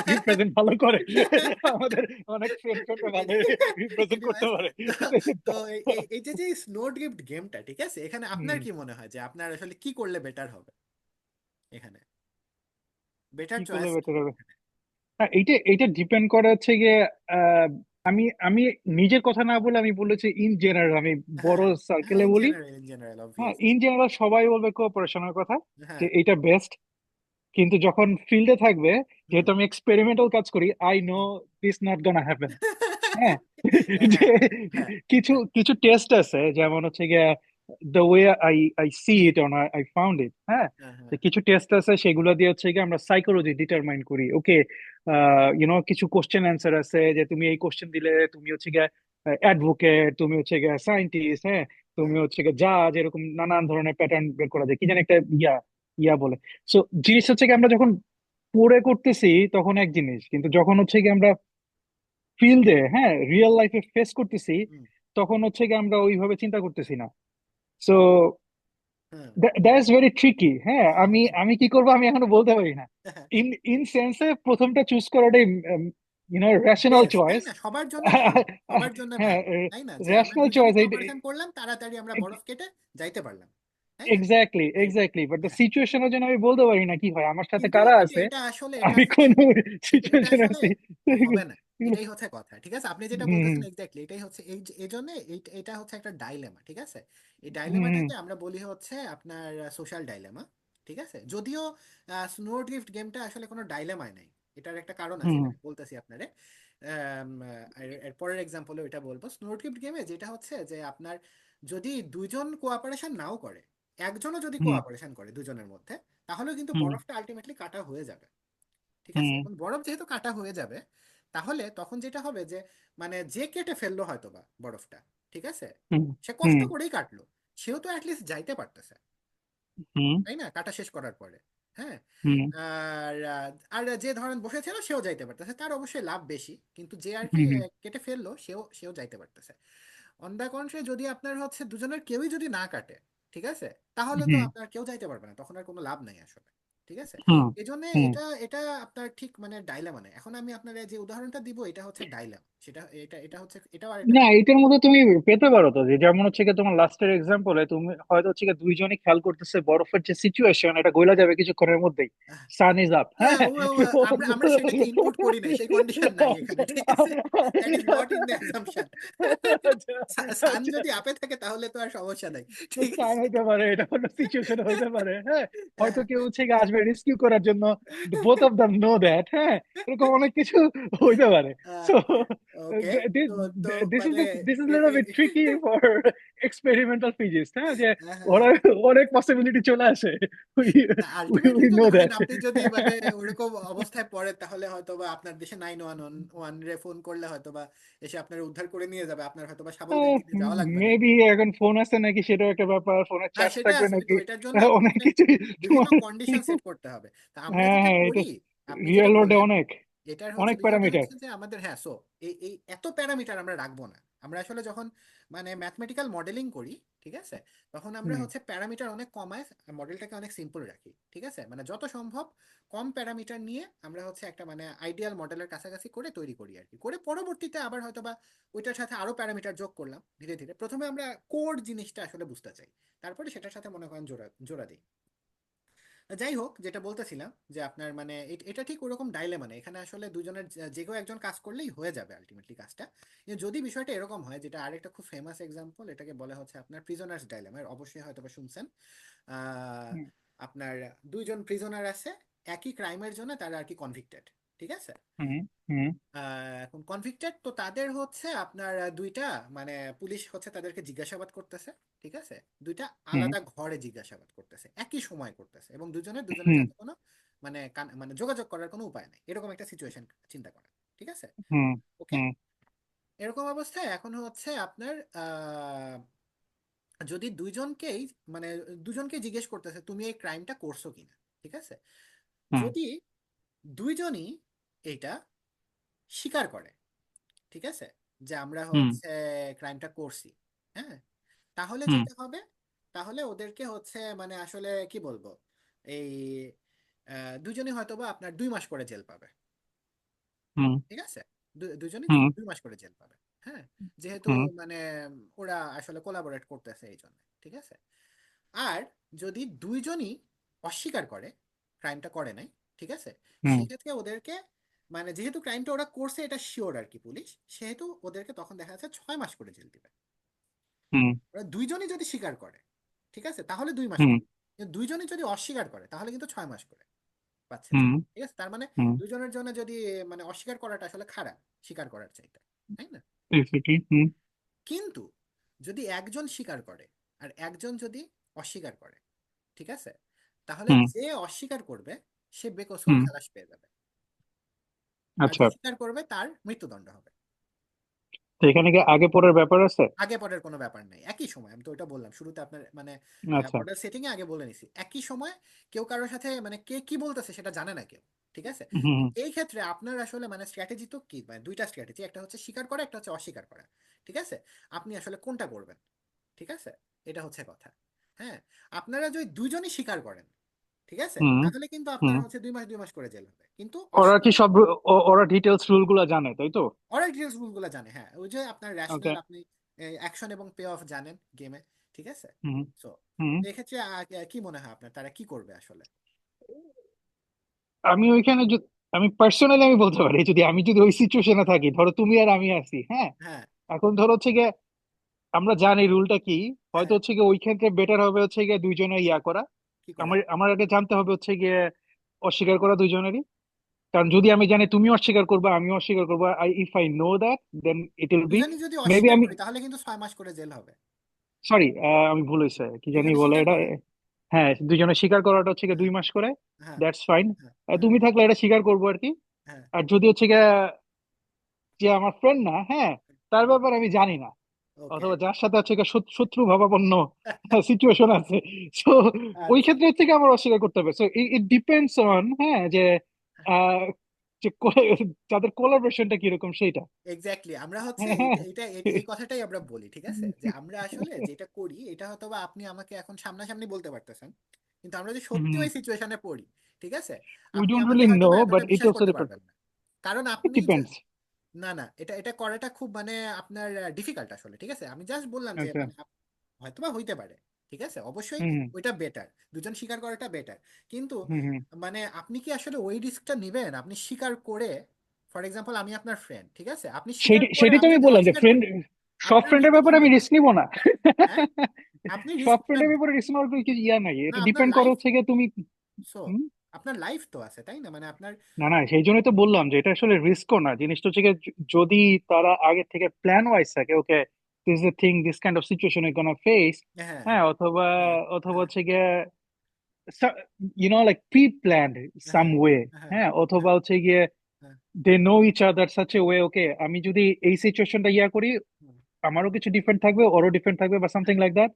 রিপ্রেজেন্ট ভালো করে, আমাদের অনেক ফ্রেন্ড ভালো রিপ্রেজেন্ট করতে Anyways, পারে তো তো দেশেরটা। এই যে যে স্নোড গিফট গেমটা, ঠিক আছে, এখানে আপনার হুম, কি মনে হয় যে আপনার আসলে কি করলে বেটার হবে এখানে, বেটার কি করলে চয়েস কি বেটার হবে? এখানে? হ্যাঁ, এইটা এইটা ডিপেন্ড করে হচ্ছে গিয়ে, আহ, আমি আমি নিজের কথা না বলে আমি বলেছি ইন জেনারেল, আমি বড় হ্যাঁ হ্যাঁ, সার্কেলে ইন বলি। জেনারেল, ইন জেনারেল হ্যাঁ, অবভিয়াসলি। ইন জেনারেল সবাই বলবে কোঅপারেশনের কথা, যে হ্যাঁ। এটা বেস্ট। কিন্তু যখন ফিল্ডে থাকবে, হুম। যেহেতু আমি এক্সপেরিমেন্টাল কাজ করি, I know this not gonna happen. হ্যাঁ, যে হ্যাঁ হ্যাঁ কিছু কিছু টেস্ট আছে, যেমন হচ্ছে গিয়া the way I I see it on I found it. হ্যাঁ, হ্যাঁ তো হ্যাঁ কিছু টেস্ট আছে, সেগুলো দিয়ে হচ্ছে গিয়ে আমরা সাইকোলজি ডিটারমাইন করি। ওকে, কিছু কোশ্চেন অ্যান্সার আছে, যে তুমি এই কোশ্চেন দিলে তুমি হচ্ছে গিয়ে অ্যাডভোকেট, তুমি হচ্ছে গিয়ে সায়েন্টিস্ট, হ্যাঁ, তুমি হ্যাঁ হচ্ছে গিয়ে জাজ, এরকম নানান ধরনের প্যাটার্ন বের করা যায়, কি জানি একটা ইয়া ইয়া বলে। সো জিনিস হচ্ছে কি, আমরা যখন পড়ে করতেছি তখন এক জিনিস, কিন্তু যখন হচ্ছে কি আমরা ফিল্ডে, হ্যাঁ, রিয়েল লাইফে ফেস করতেছি, হুম তখন হচ্ছে কি আমরা ওইভাবে চিন্তা করতেছি না। So hmm that is very tricky. হ্যাঁ, আমি আমি কি করবো আমি এখনো বলতে পারি না। ইন ইন সেন্সে প্রথমটা চুজ করাটাই রেশনাল বেশ, তাই চয়েস। না, সবার জন্য ভালো, সবার জন্য হ্যাঁ, ভালো। তাই না, যে আমরা রেশনাল দুজনে চয়েস। কোঅপারেশন করলাম, তাড়াতাড়ি আমরা বরফ কেটে যাইতে পারলাম। তাই না? এক্স্যাক্টলি এই এক্স্যাক্টলি, বাট দ্য হ্যাঁ, সিচুয়েশনের জন্য আমি বলতে পারি না কি হয়, আমার সাথে কিন্তু কারা এটা আছে, এটা আসলে আমি কোন এটা সিচুয়েশনে আসলে আছি। হবে না। এটাই হচ্ছে কথা। ঠিক আছে, আপনি যেটা হুম বলতেছেন এক্স্যাক্টলি এটাই হচ্ছে, এই জন্য এটা হচ্ছে একটা ডাইলেমা। ঠিক আছে, এই হুম ডাইলেমাটাকে আমরা বলি হচ্ছে আপনার সোশ্যাল ডাইলেমা। ঠিক আছে, যদিও স্নোড্রিফট গেমটা আসলে কোনো ডাইলেমায় নাই, এটার একটা কারণ আছে, হুম এটা আমি বলতেছি আপনারে। এর পরের এক্সাম্পলে ওইটা বলবো। স্নোড্রিফট গেমে যেটা হচ্ছে যে আপনার যদি দুইজন কোঅপারেশন নাও করে, একজনও যদি হুম কোঅপারেশন করে দুজনের মধ্যে, তাহলেও কিন্তু হুম বরফটা আলটিমেটলি কাটা হয়ে যাবে। ঠিক আছে, হুম এখন বরফ যেহেতু কাটা হয়ে যাবে, তাহলে তখন যেটা হবে যে মানে যে কেটে ফেললো হয়তো বা বরফটা, ঠিক আছে, হুম সে হুম কষ্ট করেই কাটলো, সেও তো অ্যাটলিস্ট যাইতে পারতেছে, হুম তাই না, কাটা শেষ করার পরে। হ্যাঁ, হুম আর আর যে ধরেন বসেছিল সেও যাইতে পারতেছে, তার অবশ্যই লাভ বেশি, কিন্তু যে আর কি হুম কেটে ফেললো সেও সেও যাইতে পারতেছে। অন দ্য কন্ট্রি, যদি আপনার হচ্ছে দুজনের কেউই যদি না কাটে, ঠিক আছে, তাহলে তো হুম আপনার কেউ যাইতে পারবে না, তখন আর কোনো লাভ নাই আসলে। ঠিক আছে, হুম এই জন্য হুম। এটা এটা আপনার ঠিক মানে ডাইলেমা নেই। এখন আমি আপনার যে উদাহরণটা দিব, এটা হচ্ছে ডাইলেমা, সেটা এটা হচ্ছে, এটাও আরেকটা না, এটার মধ্যে তুমি পেতে পারো তো, যে যেমন হচ্ছে কি তোমার লাস্টের এক্সাম্পলে তুমি হয়তো হচ্ছে কি দুইজনই খেয়াল করতেছে বরফের যে সিচুয়েশন, এটা গইলা যাবে কিছুক্ষণের মধ্যেই, সান ইজ আপ। হ্যাঁ, আমরা আমরা সেটাকে ইনপুট করি নাই, সেই কন্ডিশন নাই এখানে। ঠিক আছে, that is not in the assumption. আচ্ছা সান আচ্ছা, যদি আপে থাকে তাহলে তো আর সমস্যা নাই। তো ঠিক সান আছে। হইতে পারে, এটা কোনো সিচুয়েশন হইতে পারে। হ্যাঁ, হয়তো হ্যাঁ কেউ হচ্ছে গিয়ে আসবে রেস্কিউ করার জন্য, both of them no that. হ্যাঁ, এরকম অনেক কিছু হইতে পারে। হ্যাঁ, সো ওকে, this তো তো this is মানে this is A- little A- bit tricky for experimental physics. হ্যাঁ, যে হ্যাঁ হ্যাঁ ওরা হ্যাঁ। অনেক পসিবিলিটি চলে আসে, we না, আলটিমেটলি we তো know ধরেন that. আপনি যদি মানে ওরকম অবস্থায় পড়েন, তাহলে হয়তো বা আপনার দেশে 911 রে ফোন করলে হয়তো বা এসে আপনার উদ্ধার করে নিয়ে যাবে, আপনার হয়তো বা সাবলদের দিকে যাওয়া লাগবে না। মেবি এখন ফোন আছে নাকি সেটাও একটা ব্যাপার, ফোনের হ্যাঁ, চার্জ সেটা থাকবে আছে, নাকি, কিন্তু এটার জন্য অনেক মানে কিছুই বিভিন্ন তোমার। কন্ডিশন সেট করতে হবে। তা আমরা হ্যাঁ যেটা হ্যাঁ, এটা করি, আপনি যেটা রিয়েল ওয়ার্ল্ডে বললেন, অনেক এটার হচ্ছে অনেক বিষয়টা প্যারামিটার। হচ্ছে যে আমাদের, হ্যাঁ, সো এই এত প্যারামিটার আমরা রাখবো না। আমরা আসলে যখন মানে ম্যাথমেটিক্যাল মডেলিং করি, ঠিক আছে, তখন আমরা হুম হচ্ছে প্যারামিটার অনেক কমায় মডেলটাকে অনেক সিম্পল রাখি। ঠিক আছে, মানে যত সম্ভব কম প্যারামিটার নিয়ে আমরা হচ্ছে একটা মানে আইডিয়াল মডেলের কাছাকাছি করে তৈরি করি আর কি, করে পরবর্তীতে আবার হয়তো বা ওইটার সাথে আরো প্যারামিটার যোগ করলাম ধীরে ধীরে। প্রথমে আমরা কোর জিনিসটা আসলে বুঝতে চাই, তারপরে সেটার সাথে মনে করেন জোড়া জোড়া দিই। যাই হোক, যেটা বলতেছিলাম যে আপনার মানে এটা ঠিক ওরকম ডাইলেমা মানে, এখানে আসলে দুজনের যে কেউ একজন কাজ করলেই হয়ে যাবে আলটিমেটলি কাজটা। কিন্তু যদি বিষয়টা এরকম হয়, যেটা আরেকটা খুব ফেমাস এক্সাম্পল, এটাকে বলা হচ্ছে আপনার প্রিজনার্স ডাইলেমা, অবশ্যই হয়তো বা শুনছেন। আহ, হুম আপনার দুইজন প্রিজনার আছে, একই ক্রাইমের জন্য তারা আর কি কনভিক্টেড। ঠিক আছে। হুম হুম এখন কনভিক্টেড তো তাদের হচ্ছে আপনার দুইটা, মানে পুলিশ হচ্ছে তাদেরকে জিজ্ঞাসাবাদ করতেছে, ঠিক আছে, দুইটা হুম আলাদা ঘরে জিজ্ঞাসাবাদ করতেছে, একই সময় করতেছে, এবং দুজনের দুজনের হুম সাথে কোনো মানে মানে যোগাযোগ করার কোনো উপায় নেই, এরকম একটা সিচুয়েশন চিন্তা করেন, ঠিক আছে। হুম ওকে, হুম এরকম অবস্থায় এখন হচ্ছে আপনার যদি দুইজনকেই মানে দুজনকে জিজ্ঞেস করতেছে তুমি এই ক্রাইমটা করছো কিনা, ঠিক আছে, হুম যদি দুইজনই এটা স্বীকার করে, ঠিক আছে, যে আমরা হুম হচ্ছে ক্রাইমটা করছি, হ্যাঁ, তাহলে হুম যেটা হবে, তাহলে ওদেরকে হচ্ছে মানে আসলে কি বলবো, এই দুজনই হয়তোবা আপনার 2 মাস করে জেল পাবে, হুম ঠিক আছে, দুজনই হুম 2 মাস করে জেল পাবে, হ্যাঁ, যেহেতু হুম মানে ওরা আসলে কোলাবোরেট করতেছে এই জন্য, ঠিক আছে। আর যদি দুইজনই অস্বীকার করে ক্রাইমটা করে নাই, ঠিক আছে, হুম সেক্ষেত্রে ওদেরকে মানে যেহেতু ক্রাইমটা ওরা করছে এটা শিওর আর কি পুলিশ, সেহেতু ওদেরকে তখন দেখা যাচ্ছে 6 মাস করে জেল দিবে। হুম ওরা দুইজনই যদি স্বীকার করে, ঠিক আছে, তাহলে 2 মাস হুম পাবে, কিন্তু দুইজনই যদি অস্বীকার করে তাহলে কিন্তু 6 মাস করে পাচ্ছে যে, হুম ঠিক আছে, তার মানে হুম দুইজনের জন্য যদি মানে অস্বীকার করাটা আসলে খারাপ স্বীকার করার চাইতে, তাই না। এক্স্যাক্টলি হুম কিন্তু যদি একজন স্বীকার করে আর একজন যদি অস্বীকার করে, ঠিক আছে, তাহলে হুম যে অস্বীকার করবে সে বেকসুর হুম খালাস পেয়ে যাবে, আর আচ্ছা, যে স্বীকার করবে তার মৃত্যুদণ্ড হবে। তো এখানে কি আগে পরের ব্যাপার আছে? আগে পরের কোনো ব্যাপার নেই, একই সময়, আমি তো ওটা বললাম শুরুতে আপনার মানে আচ্ছা। অর্ডার সেটিং এ আগে বলে নিছি, একই সময় কেউ কারোর সাথে মানে কে কি বলতেছে সেটা জানে না কেউ, ঠিক আছে। তো হুম এই ক্ষেত্রে আপনার আসলে মানে স্ট্র্যাটেজি তো কি, মানে দুইটা স্ট্র্যাটেজি, একটা হচ্ছে স্বীকার করা, একটা হচ্ছে অস্বীকার করা, ঠিক আছে, আপনি আসলে কোনটা করবেন, ঠিক আছে, এটা হচ্ছে কথা। হ্যাঁ, আপনারা যদি দুইজনই স্বীকার করেন, ঠিক আছে, হুম তাহলে কিন্তু আপনার হুম হচ্ছে 2 মাস 2 মাস করে জেল হবে, কিন্তু ওরা কি সব ওরা ডিটেলস রুল গুলা জানে, তাই তো? ওরা ডিটেলস গুলো জানে, হ্যাঁ, ওই যে আপনার ওকে। রেশনাল আপনি অ্যাকশন এবং পে অফ জানেন গেমে, ঠিক আছে। হুম সো হুম এক্ষেত্রে কি মনে হয় আপনার তারা কি করবে আসলে? আমি ওইখানে আমি পার্সোনালি আমি বলতে পারি, যদি আমি যদি ওই সিচুয়েশনে থাকি, ধরো তুমি আর আমি আছি, হ্যাঁ, হ্যাঁ, এখন ধরো হচ্ছে গিয়ে আমরা জানি রুলটা কি, হয়তো হ্যাঁ, হচ্ছে গিয়ে ওই ক্ষেত্রে বেটার হবে হচ্ছে গিয়ে দুইজনে ইয়া করা। কি করা? আমার আমার আগে জানতে হবে হচ্ছে গিয়ে অস্বীকার করা দুইজনেরই। কারণ যদি আমি জানি তুমি অস্বীকার করবে আমিও অস্বীকার করবো, if I know that, then it will be দুজনই যদি মেবি অস্বীকার আমি, করি তাহলে কিন্তু 6 মাস করে জেল হবে। সরি, আমি ভুল হয়েছে, কি জানি দুজনে বলে স্বীকার এটা। করে। হ্যাঁ, দুজনে স্বীকার করাটা হচ্ছে গিয়ে হ্যাঁ, 2 মাস করে। হ্যাঁ, দ্যাটস ফাইন। হ্যাঁ, হ্যাঁ, তুমি থাকলে এটা স্বীকার করবো আর কি। হ্যাঁ, আর যদি হচ্ছে গিয়ে যে আমার ফ্রেন্ড না, হ্যাঁ, তার ব্যাপারে আমি জানি না, ওকে। অথবা যার সাথে হচ্ছে গিয়ে শত্রু ভাবাপন্ন সিচুয়েশন আছে, তো ওই আচ্ছা, ক্ষেত্রে হচ্ছে গিয়ে আমার অস্বীকার করতে হবে। সো ইট ডিপেন্ডস অন, হ্যাঁ, যে আহ, যে যাদের কোলাবোরেশনটা কিরকম সেইটা। এক্স্যাক্টলি, আমরা হচ্ছে হ্যাঁ এই কথাটাই আমরা বলি, ঠিক আছে, যে আমরা আসলে যেটা করি এটা হয়তো বা আপনি আমাকে এখন সামনাসামনি বলতে পারতেছেন, কিন্তু আমরা যদি সত্যি ওই সিচুয়েশনে পড়ি, ঠিক আছে, উই আপনি ডোন্ট আমাকে রিয়েলি হয়তো নো, বা বাট এতটা ইট বিশ্বাস অলসো করতে ডিপেন্ডস। পারবেন না, কারণ ইট আপনি যে ডিপেন্ডস। না না এটা এটা করাটা খুব মানে আপনার ডিফিকাল্ট আসলে, ঠিক আছে, আমি জাস্ট বললাম যে আচ্ছা। মানে হয়তোবা হইতে পারে, ঠিক আছে, অবশ্যই হুম ওইটা বেটার, দুজন স্বীকার করাটা বেটার, কিন্তু হুম হুম মানে আপনি কি আসলে ওই রিস্কটা নেবেন, আপনি স্বীকার করে, ফর এক্সাম্পল আমি আপনার ফ্রেন্ড, ঠিক আছে, আপনি স্বীকার সেটাই করে সেটাই তো আমি আমি যদি বললাম যে অস্বীকার ফ্রেন্ড, করি সব আপনার ফ্রেন্ডের ব্যাপারে মৃত্যুদণ্ড আমি হবে, রিস্ক নিব না। হ্যাঁ, আপনি সব রিস্ক নেবেন ফ্রেন্ডের না, ব্যাপারে রিস্ক নেওয়ার কোনো কিছু ইয়া নাই, না এটা আপনার ডিপেন্ড করে লাইফ, হচ্ছে গিয়ে তুমি। সো হুম, আপনার লাইফ তো আছে তাই না, মানে আপনার, না না, সেই জন্যই তো বললাম যে এটা আসলে রিস্কও না, জিনিসটা হচ্ছে গিয়ে যদি তারা আগে থেকে প্ল্যান ওয়াইজ থাকে, okay, this is thing, this kind of situation is gonna face, হ্যাঁ, হ্যাঁ, অথবা হ্যাঁ, অথবা হ্যাঁ, হচ্ছে গিয়ে লাইক প্রি প্ল্যান্ড সাম হ্যাঁ, ওয়ে, হ্যাঁ, হ্যাঁ, অথবা হ্যাঁ, হচ্ছে গিয়ে হ্যাঁ, they know each other such a way, okay, আমি যদি এই সিচুয়েশনটা ইয়া করি, আমারও কিছু ডিফারেন্ট থাকবে, ওরও ডিফারেন্ট থাকবে, বা something like that,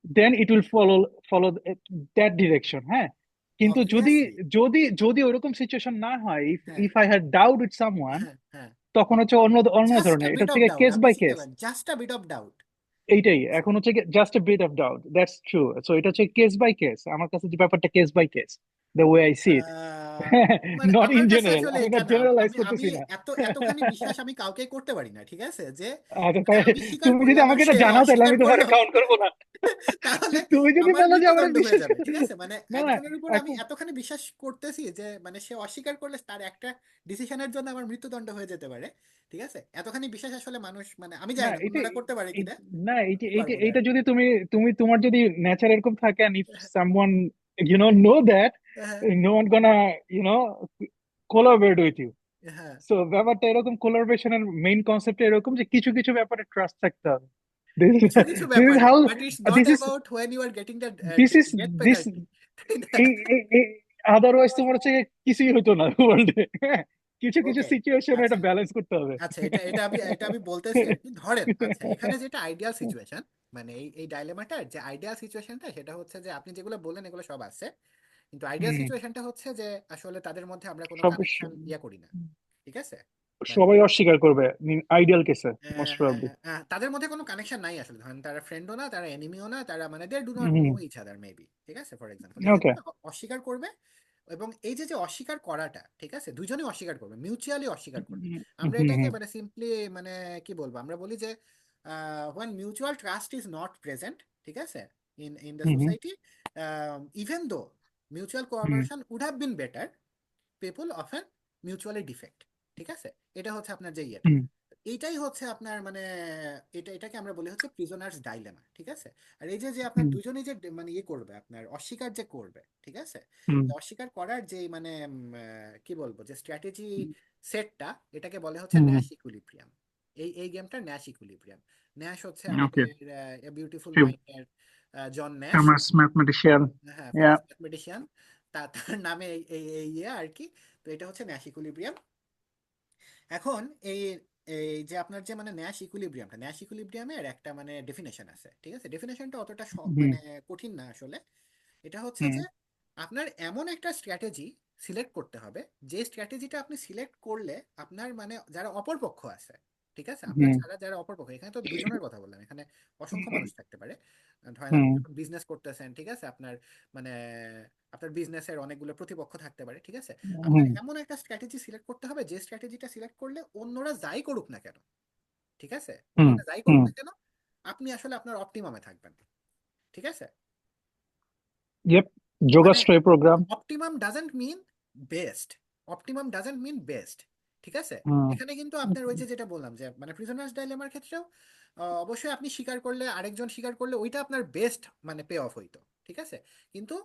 then it will follow that direction, হ্যাঁ। কিন্তু যদি অবভিয়াসলি, যদি যদি ওরকম সিচুয়েশন না হয়, ইফ হ্যাঁ, if I had doubt with someone, হ্যাঁ, হ্যাঁ, তখন হচ্ছে অন্য অন্য জাস্ট আ ধরনের, এটা বিট হচ্ছে অফ ডাউট, কেস আপনি বাই শিখতে কেস। পারেন, just a bit of doubt, এইটাই ঠিক আছে। এখন হচ্ছে just a bit of doubt, that's true. So এটা হচ্ছে কেস বাই কেস, আমার কাছে যে ব্যাপারটা case by case, the way I see it, ah, মানে নট আমার ইন কাছে জেনারেল, আসলে আমি এটা নট না, জেনারেলাইজ আমি আমি করতেছি না। এতখানি বিশ্বাস আমি কাউকে করতে পারি না, ঠিক আছে, যে আচ্ছা, মানে তাই আমি স্বীকার তুমি যদি করলাম আর আমাকে সে এটা জানাও তাহলে অস্বীকার আমি তোমাকে করলো, কাউন্ট করবো না। তাহলে তুমি যদি আমার বলো যে আমার মৃত্যুদণ্ড হয়ে বিশ্বাস যাবে, ঠিক আছে, মানে না না, একজনের উপর আমি এখন এতখানি বিশ্বাস করতেছি যে মানে সে অস্বীকার করলে তার একটা ডিসিশনের জন্য আমার মৃত্যুদণ্ড হয়ে যেতে পারে, ঠিক আছে, এতখানি বিশ্বাস আসলে মানুষ মানে আমি না জানি না এটা অন্যরা করতে পারে কিনা, না, এইটা আমি এইটা পারবো না আর এইটা কি। যদি তুমি তুমি তোমার যদি নেচার এরকম থাকে, and if someone know that, হ্যাঁ, no one gonna, you know collaborate with you. হ্যাঁ, সো ব্যাপারটা এরকম, কোলাবরেশনের মেইন কনসেপ্ট এরকম যে কিছু কিছু ব্যাপারে ট্রাস্ট থাকতে হবে। কিছু কিছু দিস ইজ ব্যাপারে, how, but it's not this is about when you are getting the this is death this penalty. এই আদারওয়াইজ তোমার হচ্ছে কিছুই হতো না ওয়ার্ল্ডে। কিছু কিছু ওকে, সিচুয়েশনে এটা আচ্ছা ব্যালেন্স করতে হবে। আচ্ছা, এটা আমি বলতেছি আর কি। ধরেন আচ্ছা, এখানে যেটা আইডিয়াল সিচুয়েশন, মানে এই ডাইলেমাটার যে আইডিয়াল সিচুয়েশনটা সেটা হচ্ছে যে আপনি যেগুলো বললেন এগুলো সব আছে, কিন্তু আইডিয়াল হুম, সিচুয়েশনটা হচ্ছে যে আসলে তাদের মধ্যে আমরা কোনো সব কানেকশন ইয়া করি না, ঠিক আছে? মানে সবাই অস্বীকার করবে আইডিয়াল কেসে, মোস্ট প্রবাবলি। তাদের মধ্যে কোনো কানেকশন নাই আসলে, ধরেন তারা ফ্রেন্ডও না, তারা এনিমিও না, তারা মানে they do not know hmm, each other maybe, ঠিক আছে, ফর এক্সাম্পল এই ওকে। ক্ষেত্রে অস্বীকার করবে। এবং এই যে যে অস্বীকার করাটা, ঠিক আছে, দুজনেই অস্বীকার করবে, মিউচুয়ালি অস্বীকার করবে। হুম আমরা হুম এটাকে মানে সিম্পলি মানে কি বলবো, আমরা বলি যে when mutual trust is not present, ঠিক আছে, in the hmm society, even though mutual hmm cooperation would have been better, people often mutually defect, ঠিক আছে? এটা হচ্ছে আপনার যে ইয়েটা, হুম এইটাই হচ্ছে আপনার মানে এটাকে আমরা বলি হচ্ছে প্রিজনার্স ডাইলেমা, ঠিক আছে? আর এই যে যে আপনার হুম দুজনেই যে মানে ইয়ে করবে, আপনার অস্বীকার যে করবে, ঠিক আছে, হুম অস্বীকার করার যে মানে কি বলবো, যে স্ট্র্যাটেজি সেটটা, এটাকে বলে হচ্ছে হুম ন্যাশ ইকুইলিব্রিয়াম। এই গেমটা ন্যাশ ইকুইলিব্রিয়াম। ন্যাশ হচ্ছে ওকে। আমাদের বিউটিফুল মাইন্ডের জন ন্যাশ। Famous mathematician. হ্যাঁ, ইয়া। ফেমাস ম্যাথমেটিশিয়ান, তার নামে এই ইয়ে আর কি। তো এটা হচ্ছে ন্যাশ ইকুইলিব্রিয়াম। এখন এই এই যে আপনার যে মানে ন্যাশ ইকুইলিব্রিয়ামের একটা মানে ডেফিনেশন আছে, ঠিক আছে? ডেফিনেশনটা অতটা হুম মানে কঠিন না আসলে। এটা হচ্ছে হুম যে আপনার এমন একটা স্ট্র্যাটেজি সিলেক্ট করতে হবে, যে স্ট্র্যাটেজিটা আপনি সিলেক্ট করলে আপনার মানে যারা অপরপক্ষ আছে, ঠিক আছে, আপনার হুম ছাড়া যারা অপরপক্ষ, এখানে তো দুজনের কথা বললাম, এখানে অসংখ্য মানুষ থাকতে পারে। ধরেন আপনি হুম যখন বিজনেস করতেছেন, ঠিক আছে, আপনার মানে আপনার বিজনেসের অনেকগুলো প্রতিপক্ষ থাকতে পারে, ঠিক আছে? আপনার হুম এমন একটা স্ট্র্যাটেজি সিলেক্ট করতে হবে, যে স্ট্র্যাটেজিটা সিলেক্ট করলে অন্যরা যাই করুক না কেন, ঠিক আছে, হুম অন্যরা যাই করুক হুম না কেন, আপনি আসলে আপনার অপটিমামে থাকবেন, ঠিক আছে? ইয়েপ। মানে যোগাশ্রয় program. Optimum doesn't mean best, optimum doesn't mean best, ঠিক আছে? হুম এখানে কিন্তু আপনার ওই যে যেটা বললাম যে মানে প্রিজনার্স ডাইলেমার ক্ষেত্রেও অবশ্যই আপনি স্বীকার করলে, আরেকজন স্বীকার করলে ওইটা আপনার বেস্ট মানে পে অফ হইতো, ঠিক আছে? কিন্তু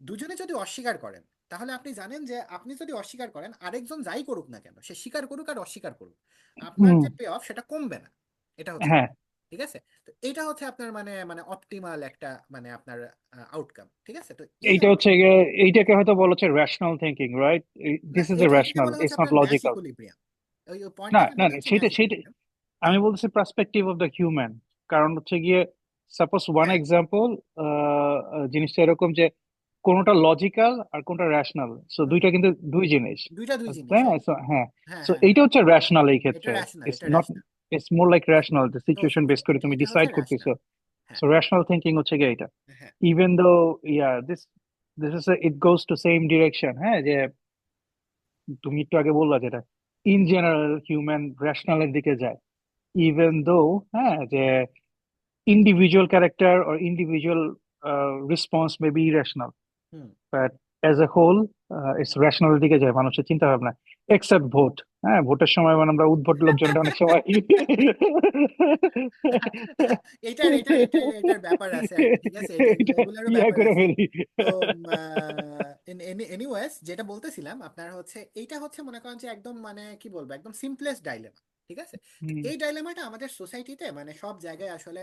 দুজনে যদি অস্বীকার করেন, তাহলে আপনি জানেন যে আপনি যদি অস্বীকার করেন, আরেকজন যাই করুক না কেন, সে স্বীকার করুক আর অস্বীকার করুক, আপনার হুম। যে পে অফ সেটা কমবে না। এটা হচ্ছে হ্যাঁ, ব্যাপার, ঠিক আছে? তো এটা হচ্ছে আপনার মানে মানে অপটিমাল একটা মানে আপনার আউটকাম, ঠিক আছে? তো এই এইটা হচ্ছে এইটাকে হয়তো বলা হচ্ছে রেশনাল থিঙ্কিং, রাইট? না, দিস ইজ এ এটাকে রেশনাল, বলা হচ্ছে ইটস নট আপনার ন্যাশ লজিক্যাল। ইকুইলিব্রিয়াম। ওই ওই না পয়েন্টটাকে না বলা না, হচ্ছে ন্যাশ সেটা সেটা ইকুইলিব্রিয়াম। আমি হ্যাঁ, বলতেছি পার্সপেক্টিভ অফ দ্য হিউম্যান। কারণ হচ্ছে গিয়ে সাপোজ ওয়ান হ্যাঁ, এক্সাম্পল, জিনিসটা এরকম যে কোনটা লজিক্যাল আর কোনটা রেশনাল, সো হুম, দুইটা কিন্তু দুই জিনিস। দুইটা দুই জিনিস, তাই না? হ্যাঁ, So, হ্যাঁ। হ্যাঁ, সো হ্যাঁ, হ্যাঁ, এইটা হচ্ছে রেশনাল এই এটা ক্ষেত্রে। রেশনাল, ইটস এটা not, rational. It's more like rational, the তো সিচুয়েশন বেস করে তুমি এটা হচ্ছে ডিসাইড করতেছো। রেশনাল। হ্যাঁ, সো রেশনাল থিঙ্কিং হচ্ছে গিয়ে এটা। হ্যাঁ, even though, yeah, this is, it goes to same direction. হ্যাঁ, যে তুমি একটু আগে বললা যেটা ইন জেনারেল হিউম্যান রেশনালের দিকে যায়, ইভেন দো, হ্যাঁ, যে individual character or individual response may be irrational, hmm. but as a whole it's rational দিকে যায় মানুষের চিন্তা ভাবনা, except ভোট। হ্যাঁ, ভোটের সময় মানে আমরা উদ্ভট লোকজন এটা অনেক সময় এটার ব্যাপার আছে আর কি, ঠিক আছে, এটা এগুলোরও ইয়া ব্যাপার করে আছে। ফেলি। তো এনিওয়েজ যেটা বলতেছিলাম আপনার হচ্ছে, এইটা হচ্ছে মনে করেন যে একদম মানে কি বলবো, একদম সিম্পলেস্ট ডাইলেমা, ঠিক আছে? তো হুম এই ডাইলেমাটা আমাদের সোসাইটিতে মানে সব জায়গায় আসলে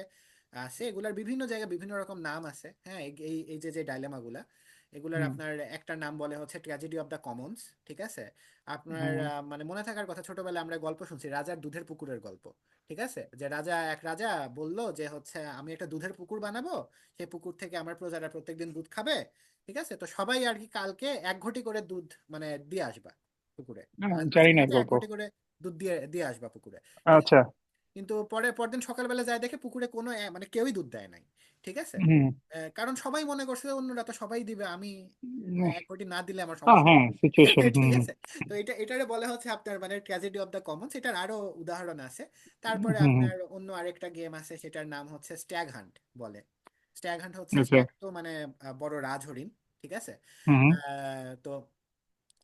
আছে, এগুলার বিভিন্ন জায়গায় বিভিন্ন রকম নাম আছে, হ্যাঁ। এই যে যে ডাইলেমাগুলা, এগুলার হুম আপনার একটা নাম বলে হচ্ছে ট্র্যাজেডি অফ দ্য কমন্স, ঠিক আছে? আপনার হুম মানে মনে থাকার কথা, ছোটবেলায় আমরা গল্প শুনছি, রাজার দুধের পুকুরের গল্প, ঠিক আছে? যে এক রাজা বলল যে হচ্ছে আমি একটা দুধের পুকুর বানাবো, সেই পুকুর থেকে আমার প্রজারা প্রত্যেকদিন দুধ খাবে, ঠিক আছে? তো সবাই আর কি কালকে এক ঘটি করে দুধ মানে দিয়ে আসবা পুকুরে, জানি আজকে না রাতে এক গল্প। ঘটি করে দুধ দিয়ে দিয়ে আসবা পুকুরে, ঠিক আছে? আচ্ছা। কিন্তু পরদিন সকালবেলা যায় দেখে পুকুরে কোনো মানে কেউই দুধ দেয় নাই, ঠিক আছে? হুম কারণ সবাই মনে করছে যে অন্যরা তো সবাই দিবে, আমি এক কোটি না দিলে আমার হ্যাঁ সমস্যা হ্যাঁ, কি? সিচুয়েশন। ঠিক হুম আছে? তো এটারে বলা হচ্ছে আপনার মানে ট্র্যাজেডি অফ দ্য কমন্স। এটার আরো উদাহরণ আছে। তারপরে হুম আপনার অন্য আরেকটা গেম আছে, সেটার নাম হচ্ছে স্ট্যাগ হান্ট বলে। স্ট্যাগ হান্ট হচ্ছে ওকে। স্ট্যাগ তো মানে বড় রাজহরিণ, ঠিক আছে? হুম তো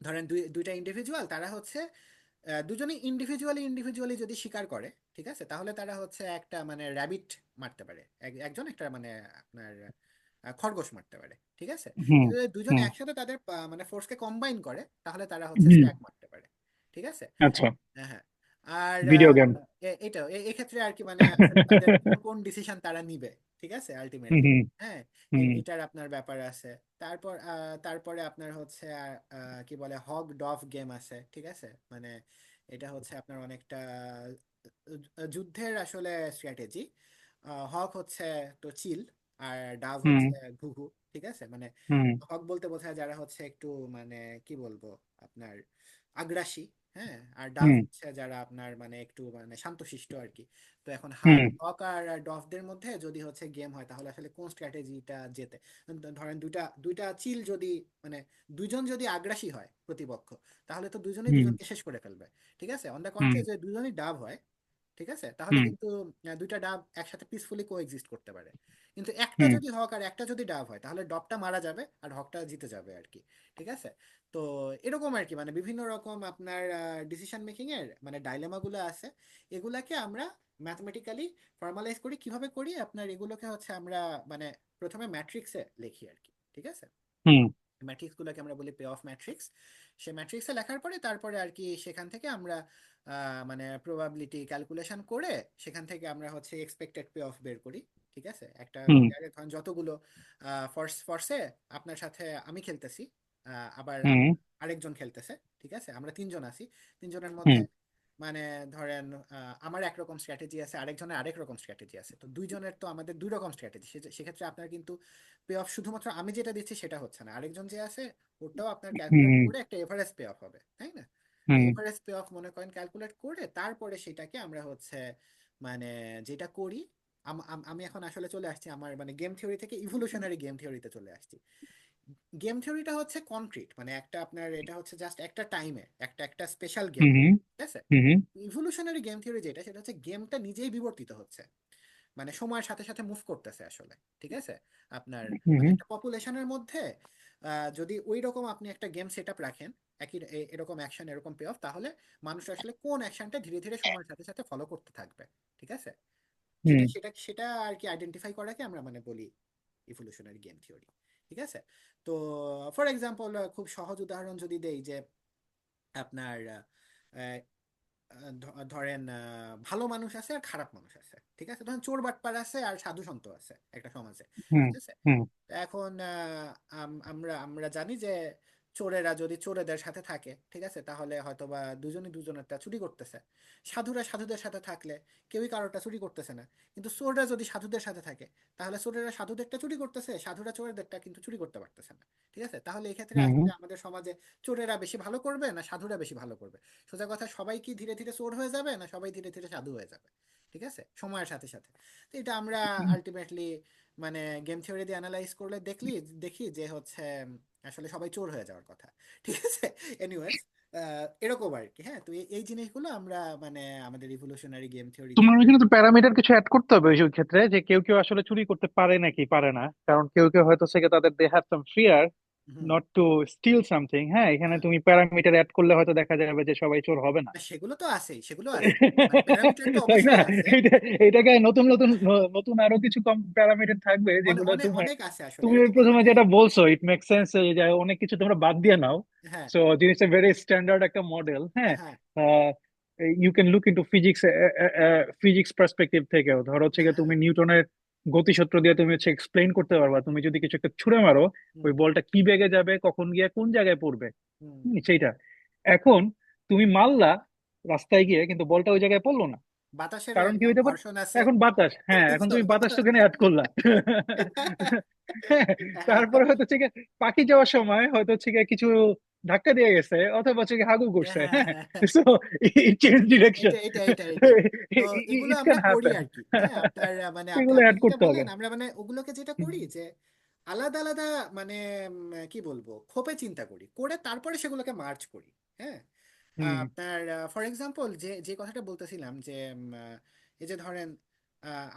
ধরেন দুইটা ইন্ডিভিজুয়াল, তারা হচ্ছে দুজনেই ইন্ডিভিজুয়ালি যদি শিকার করে, ঠিক আছে, তাহলে তারা হচ্ছে একটা মানে র্যাবিট মারতে পারে, একজন একটা মানে আপনার খরগোশ মারতে পারে, ঠিক আছে। হুম কিন্তু যদি দুজনে হুম একসাথে তাদের মানে ফোর্সকে কম্বাইন করে তাহলে তারা হচ্ছে হুম। স্ট্যাগ মারতে পারে, ঠিক আছে। আচ্ছা। হ্যাঁ হ্যাঁ। আর ভিডিও গেম। এটা এক্ষেত্রে আর কি মানে আসলে তাদের কোন কোন ডিসিশন তারা নিবে, ঠিক আছে, হুম আলটিমেটলি। হুম হ্যাঁ, হুম এটার আপনার ব্যাপার আছে। তারপরে আপনার হচ্ছে কি বলে হগ ডভ গেম আছে, ঠিক আছে। মানে এটা হচ্ছে আপনার অনেকটা যুদ্ধের আসলে স্ট্র্যাটেজি। হক হচ্ছে তো চিল, আর ডাভ হুম হচ্ছে ঘুঘু, ঠিক আছে। মানে হুম হক বলতে বোঝায় যারা হচ্ছে একটু মানে কি বলবো আপনার আগ্রাসী, হ্যাঁ। আর ডাভ হুম হচ্ছে যারা আপনার মানে একটু মানে শান্তশিষ্ট আর কি। তো এখন হুম হক আর ডভদের মধ্যে যদি হচ্ছে গেম হয় তাহলে আসলে কোন স্ট্র্যাটেজিটা জেতে। ধরেন দুইটা দুইটা চিল যদি মানে দুইজন যদি আগ্রাসী হয় প্রতিপক্ষ, তাহলে তো দুজনেই হুম দুজনকে শেষ করে ফেলবে, ঠিক আছে। অন দ্য হুম কন্ট্রি যে দুজনই ডাব হয়, ঠিক আছে, তাহলে হুম কিন্তু দুইটা ডাব একসাথে পিসফুলি কোএক্সিস্ট করতে পারে। কিন্তু একটা হুম যদি হক আর একটা যদি ডাব হয় তাহলে ডবটা মারা যাবে আর হকটা জিতে যাবে আর কি, ঠিক আছে। তো এরকম আর কি মানে বিভিন্ন রকম আপনার ডিসিশন মেকিং এর মানে ডাইলেমা গুলো আছে। এগুলাকে আমরা ম্যাথমেটিক্যালি ফর্মালাইজ করি, কিভাবে করি আপনার এগুলোকে হচ্ছে আমরা মানে প্রথমে ম্যাট্রিক্সে লিখি আর কি, ঠিক আছে। হুম ম্যাট্রিক্স গুলোকে আমরা বলি পে অফ ম্যাট্রিক্স। সে ম্যাট্রিক্সে লেখার পরে তারপরে আর কি সেখান থেকে আমরা মানে প্রবাবিলিটি ক্যালকুলেশন করে সেখান থেকে আমরা হচ্ছে এক্সপেক্টেড পে অফ বের করি, ঠিক আছে। একটা হুম প্লেয়ারে ধরেন যতগুলো ফোর্সে আপনার সাথে আমি খেলতেছি, আবার হুম আরেকজন খেলতেছে, ঠিক আছে, আমরা তিনজন আছি। তিনজনের মধ্যে হুম মানে ধরেন আমার একরকম স্ট্র্যাটেজি আছে, আরেকজনের আরেক রকম স্ট্র্যাটেজি আছে, তো দুইজনের তো আমাদের দুই রকম স্ট্র্যাটেজি। সেক্ষেত্রে আপনার কিন্তু পে অফ শুধুমাত্র আমি যেটা দিচ্ছি সেটা হচ্ছে না, আরেকজন যে আছে ওটাও আপনার ক্যালকুলেট হুম করে একটা এভারেজ পে অফ হবে, তাই না। তো হুম এভারেজ পে অফ মনে করেন ক্যালকুলেট করে তারপরে সেটাকে আমরা হচ্ছে মানে যেটা করি। আমি এখন আসলে চলে আসছি আমার মানে গেম থিওরি থেকে ইভলিউশনারি গেম থিওরিতে চলে আসছি। গেম থিওরিটা হচ্ছে কনক্রিট মানে একটা আপনার এটা হচ্ছে জাস্ট একটা টাইমে একটা একটা স্পেশাল গেম হুম হবে, হুম ঠিক আছে। হুম ইভলিউশনারি গেম থিওরি যেটা সেটা হচ্ছে গেমটা নিজেই বিবর্তিত হচ্ছে, মানে সময়ের সাথে সাথে মুভ করতেছে আসলে, ঠিক আছে। আপনার মানে হুম একটা পপুলেশনের মধ্যে যদি ওই রকম আপনি একটা গেম সেট আপ রাখেন, একই এরকম অ্যাকশন এরকম পে অফ, তাহলে মানুষ আসলে কোন অ্যাকশনটা ধীরে ধীরে সময়ের সাথে সাথে ফলো করতে থাকবে, ঠিক আছে। হুম সেটা সেটা সেটা আর কি আইডেন্টিফাই করাকে আমরা মানে বলি ইভলিউশনারি গেম থিওরি, ঠিক আছে। তো ফর এক্সাম্পল খুব সহজ উদাহরণ যদি দেই যে আপনার ধরেন ভালো মানুষ আছে আর খারাপ মানুষ আছে, ঠিক আছে। ধরেন চোর বাটপার আছে আর সাধু সন্ত আছে একটা সমাজে, হুম ঠিক আছে। হুম তো এখন আমরা আমরা জানি যে চোরেরা যদি চোরেদের সাথে থাকে, ঠিক আছে, তাহলে হয়তো বা দুজনই দুজনেরটা চুরি করতেছে। সাধুরা সাধুদের সাথে থাকলে কেউই কারোরটা চুরি করতেছে না। কিন্তু চোররা যদি সাধুদের সাথে থাকে তাহলে চোরেরা সাধুদেরটা চুরি করতেছে, সাধুরা চোরেদেরটা কিন্তু চুরি করতে পারতেছে না, ঠিক আছে। তাহলে এক্ষেত্রে হুম আসলে আমাদের সমাজে চোরেরা বেশি ভালো করবে না সাধুরা বেশি ভালো করবে? সোজা কথা, সবাই কি ধীরে ধীরে চোর হয়ে যাবে না সবাই ধীরে ধীরে সাধু হয়ে যাবে, ঠিক আছে, সময়ের সাথে সাথে। তো এটা আমরা আলটিমেটলি মানে গেম থিওরি দিয়ে অ্যানালাইজ করলে দেখি যে হচ্ছে আসলে সবাই চোর হয়ে যাওয়ার কথা, ঠিক আছে। এনিওয়েজ এরকম আর কি। হ্যাঁ, তো এই জিনিসগুলো আমরা মানে আমাদের রিভলিউশনারি গেম থিওরিতে। তোমার ওইখানে তো প্যারামিটার কিছু অ্যাড করতে হবে ওই ক্ষেত্রে, যে কেউ কেউ আসলে চুরি করতে পারে নাকি পারে না, কারণ কেউ কেউ হয়তো সে তাদের they have some fear hmm. Not to steal something. হ্যাঁ, এখানে হ্যাঁ, তুমি প্যারামিটার অ্যাড করলে হয়তো দেখা যাবে যে সবাই চোর হবে না। না, সেগুলো তো আছেই, সেগুলো আছে, মানে প্যারামিটার তো তাই না? অবশ্যই আছে। এটা এটাকে নতুন নতুন নতুন আরো কিছু কম প্যারামিটার থাকবে অনেক যেগুলো অনেক তোমার, অনেক আছে আসলে তুমি ওই এরকম প্রথমে আমাদের। যেটা বলছো ইট মেক সেন্স যে অনেক কিছু তোমরা বাদ দিয়ে নাও। হ্যাঁ সো জিনিসটা ভেরি স্ট্যান্ডার্ড একটা মডেল। হ্যাঁ, হ্যাঁ you can look into physics, physics perspective থেকেও ধরো হচ্ছে হ্যাঁ গিয়ে হ্যাঁ। তুমি নিউটনের গতিসূত্র দিয়ে তুমি হচ্ছে এক্সপ্লেইন করতে পারবা, তুমি যদি কিছু একটা ছুঁড়ে মারো হুম ওই বলটা কি বেগে যাবে কখন গিয়ে কোন জায়গায় পড়বে। হুম। সেইটা এখন তুমি মারলা রাস্তায় গিয়ে, কিন্তু বলটা ওই জায়গায় পড়লো না। বাতাসের কারণ কি হইতে পারে? ঘর্ষণ আছে। এখন বাতাস, হ্যাঁ, এই এখন তুমি চলো। বাতাসটা ওখানে অ্যাড করলা। তারপরে হয়তো হচ্ছে গিয়ে পাখি যাওয়ার সময় হয়তো হচ্ছে গিয়ে কিছু ধাক্কা দিয়ে গেছে অথবা হচ্ছে গিয়ে হাগু হ্যাঁ করছে। হ্যাঁ হ্যাঁ, হ্যাঁ হ্যাঁ। So change direction. এটাই। তো এগুলো ইট আমরা ক্যান করি হ্যাপেন। আর কি। হ্যাঁ, আপনার মানে আপনি এগুলো আপনি অ্যাড যেটা করতে হবে। বললেন আমরা মানে ওগুলোকে যেটা হুম করি যে আলাদা আলাদা মানে কি বলবো খোপে চিন্তা করি করে তারপরে সেগুলোকে মার্চ করি। হ্যাঁ, হুম আপনার ফর এক্সাম্পল যে যে কথাটা বলতেছিলাম যে এই যে ধরেন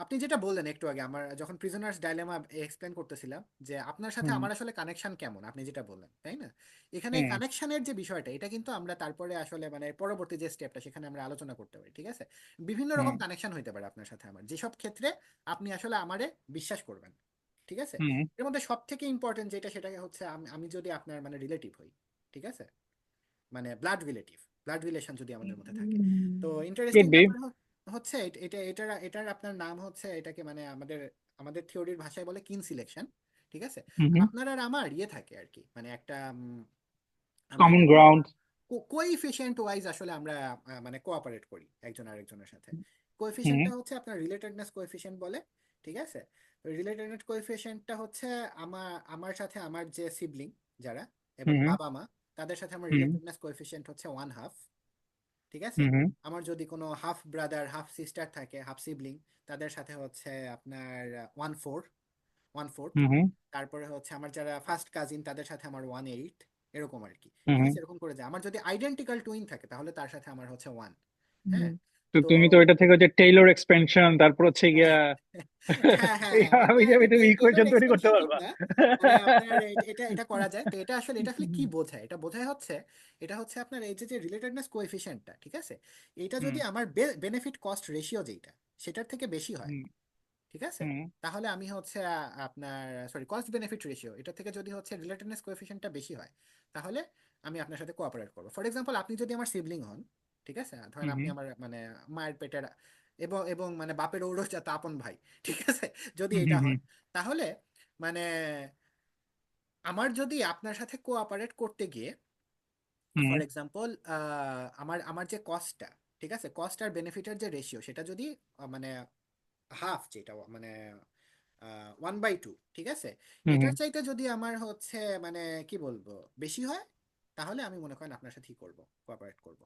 আপনি যেটা বললেন একটু আগে আমার যখন প্রিজনার্স ডাইলেমা এক্সপ্লেন করতেছিলাম যে আপনার সাথে হুম আমার আসলে কানেকশন কেমন, আপনি যেটা বললেন তাই না। এখানে হুম কানেকশনের যে বিষয়টা এটা কিন্তু আমরা তারপরে আসলে মানে পরবর্তী যে স্টেপটা সেখানে আমরা আলোচনা করতে পারি, ঠিক আছে। বিভিন্ন রকম হুম কানেকশন হইতে পারে আপনার সাথে আমার, যেসব ক্ষেত্রে আপনি আসলে আমারে বিশ্বাস করবেন। ঠিক আছে? হুম এর মধ্যে সব থেকে ইম্পর্টেন্ট যেটা সেটা হচ্ছে আমি আমি যদি আপনার মানে রিলেটিভ হই, ঠিক আছে, মানে ব্লাড রিলেটিভ, ব্লাড রিলেশন যদি আমাদের মধ্যে থাকে। তো ইন্টারেস্টিং কুড বি। ব্যাপার হচ্ছে এটার আপনার নাম হচ্ছে, এটাকে মানে আমাদের আমাদের থিওরির ভাষায় বলে কিন সিলেকশন। ঠিক আছে? হুম। আপনার আর আমার ইয়ে থাকে আর কি, মানে একটা আমরা কমন একটা গ্রাউন্ড। কোএফিসিয়েন্ট ওয়াইজ আসলে আমরা মানে কোঅপারেট করি একজন আরেকজনের সাথে। হুম কোএফিসিয়েন্টটা হচ্ছে আপনার রিলেটেডনেস কোএফিসিয়েন্ট বলে। ঠিক আছে? রিলেটেডনেস কোএফিসিয়েন্টটা হচ্ছে আমার আমার সাথে আমার যে সিবলিং যারা এবং হুম বাবা মা, তাদের সাথে আমার হুম রিলেটেডনেস কোএফিসিয়েন্ট হচ্ছে 1/2। ঠিক আছে? হুম আমার যদি কোনো হাফ ব্রাদার হাফ সিস্টার থাকে, হাফ সিবলিং, তাদের সাথে হচ্ছে আপনার 1/4, 1/4। হুম তারপরে হচ্ছে আমার যারা ফার্স্ট কাজিন তাদের সাথে আমার 1/8, এরকম আর কি। ঠিক হুম আছে? এরকম করে যায়। আমার যদি আইডেন্টিক্যাল টুইন থাকে তাহলে তার সাথে আমার হচ্ছে 1। হুম। হ্যাঁ। তো তো তুমি তো এটা থেকে হচ্ছে টেইলর এক্সপেনশন, তারপর হচ্ছে গিয়া হ্যাঁ হ্যাঁ এই হ্যাঁ, এটা আমি আমি এটা তুমি টেইলর ইকুয়েশন তৈরি করতে এক্সপেনশন ঠিক পারবা। না। তবে আপনার এটা এটা করা যায়। তো এটা আসলে কি বোঝায়? এটা বোঝায় হচ্ছে, এটা হচ্ছে আপনার এই যে যে রিলেটেডনেস কোএফিসিয়েন্টটা, ঠিক আছে, এটা হুম যদি আমার বেনিফিট কস্ট রেশিও যেটা সেটার থেকে বেশি হয়, হুম ঠিক আছে, হুম তাহলে আমি হচ্ছে আপনার সরি কস্ট বেনিফিট রেশিও এটা থেকে যদি হচ্ছে রিলেটেডনেস কোএফিসিয়েন্টটা বেশি হয়, তাহলে আমি আপনার সাথে কোঅপারেট করবো। ফর এক্সাম্পল, আপনি যদি আমার সিবলিং হন, ঠিক আছে, ধরেন হুম আপনি আমার মানে মায়ের পেটের এবং এবং মানে বাপের ঔরসজাত আপন ভাই, ঠিক আছে, যদি হুম এটা হুম হয়, তাহলে মানে আমার যদি আপনার সাথে কোঅপারেট করতে গিয়ে হুম ফর এক্সাম্পল আমার আমার যে কস্টটা, ঠিক আছে, কস্ট আর বেনিফিটের যে রেশিও সেটা যদি মানে হাফ, যেটা মানে 1/2, ঠিক আছে, হুম এটার হুম চাইতে যদি আমার হচ্ছে মানে কি বলবো বেশি হয়, তাহলে আমি মনে করেন আপনার সাথেই করবো, কোঅপারেট করবো।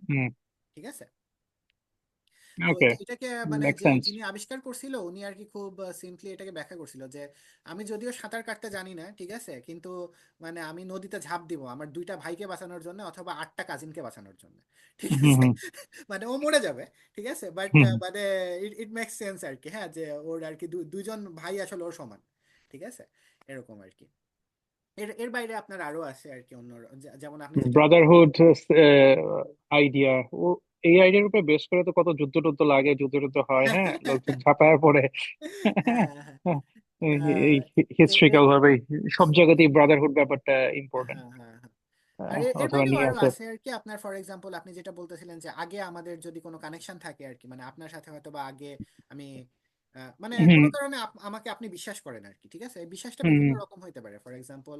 হুম। ঠিক আছে? তো ওকে, এটাকে মানে মেক যে সেন্স। যিনি আবিষ্কার করছিল উনি আর কি খুব সিম্পলি এটাকে ব্যাখ্যা করছিল যে আমি যদিও সাঁতার কাটতে জানি না, ঠিক আছে, কিন্তু মানে আমি নদীতে ঝাঁপ দিব আমার 2টা ভাইকে বাঁচানোর জন্য অথবা 8টা কাজিনকে বাঁচানোর জন্য। ঠিক হুম আছে? হুম মানে ও মরে যাবে, ঠিক আছে, বাট হুম মানে ইট ইট মেক্স সেন্স আর কি, হ্যাঁ, যে ওর আর কি দুজন ভাই আসলে ওর সমান। ঠিক আছে? এরকম আর কি। এর এর বাইরে আপনার আরো আছে আর কি অন্য, যেমন আপনি যেটা ব্রাদারহুড আইডিয়া, ও এই আইডিয়ার উপরে বেস করে তো কত যুদ্ধ টুদ্ধ লাগে, যুদ্ধ টুদ্ধ হয়, হ্যাঁ, লোকজন ঝাঁপায় পড়ে। হ্যাঁ হ্যাঁ এই আহ, হিস্ট্রিক্যাল ভাবে সব জায়গাতেই ব্রাদারহুড ব্যাপারটা ইম্পর্টেন্ট। হ্যাঁ হ্যাঁ হ্যাঁ। আর এর অথবা বাইরেও নিয়ে আরো আসে। আছে আর কি। আপনার ফর এক্সাম্পল আপনি যেটা বলতেছিলেন যে আগে আমাদের যদি কোনো কানেকশন থাকে আর কি, মানে আপনার সাথে হয়তো বা আগে আমি মানে হুম কোনো কারণে আমাকে আপনি বিশ্বাস করেন আর কি, ঠিক আছে, এই বিশ্বাসটা হুম বিভিন্ন হুম রকম হইতে পারে। ফর এক্সাম্পল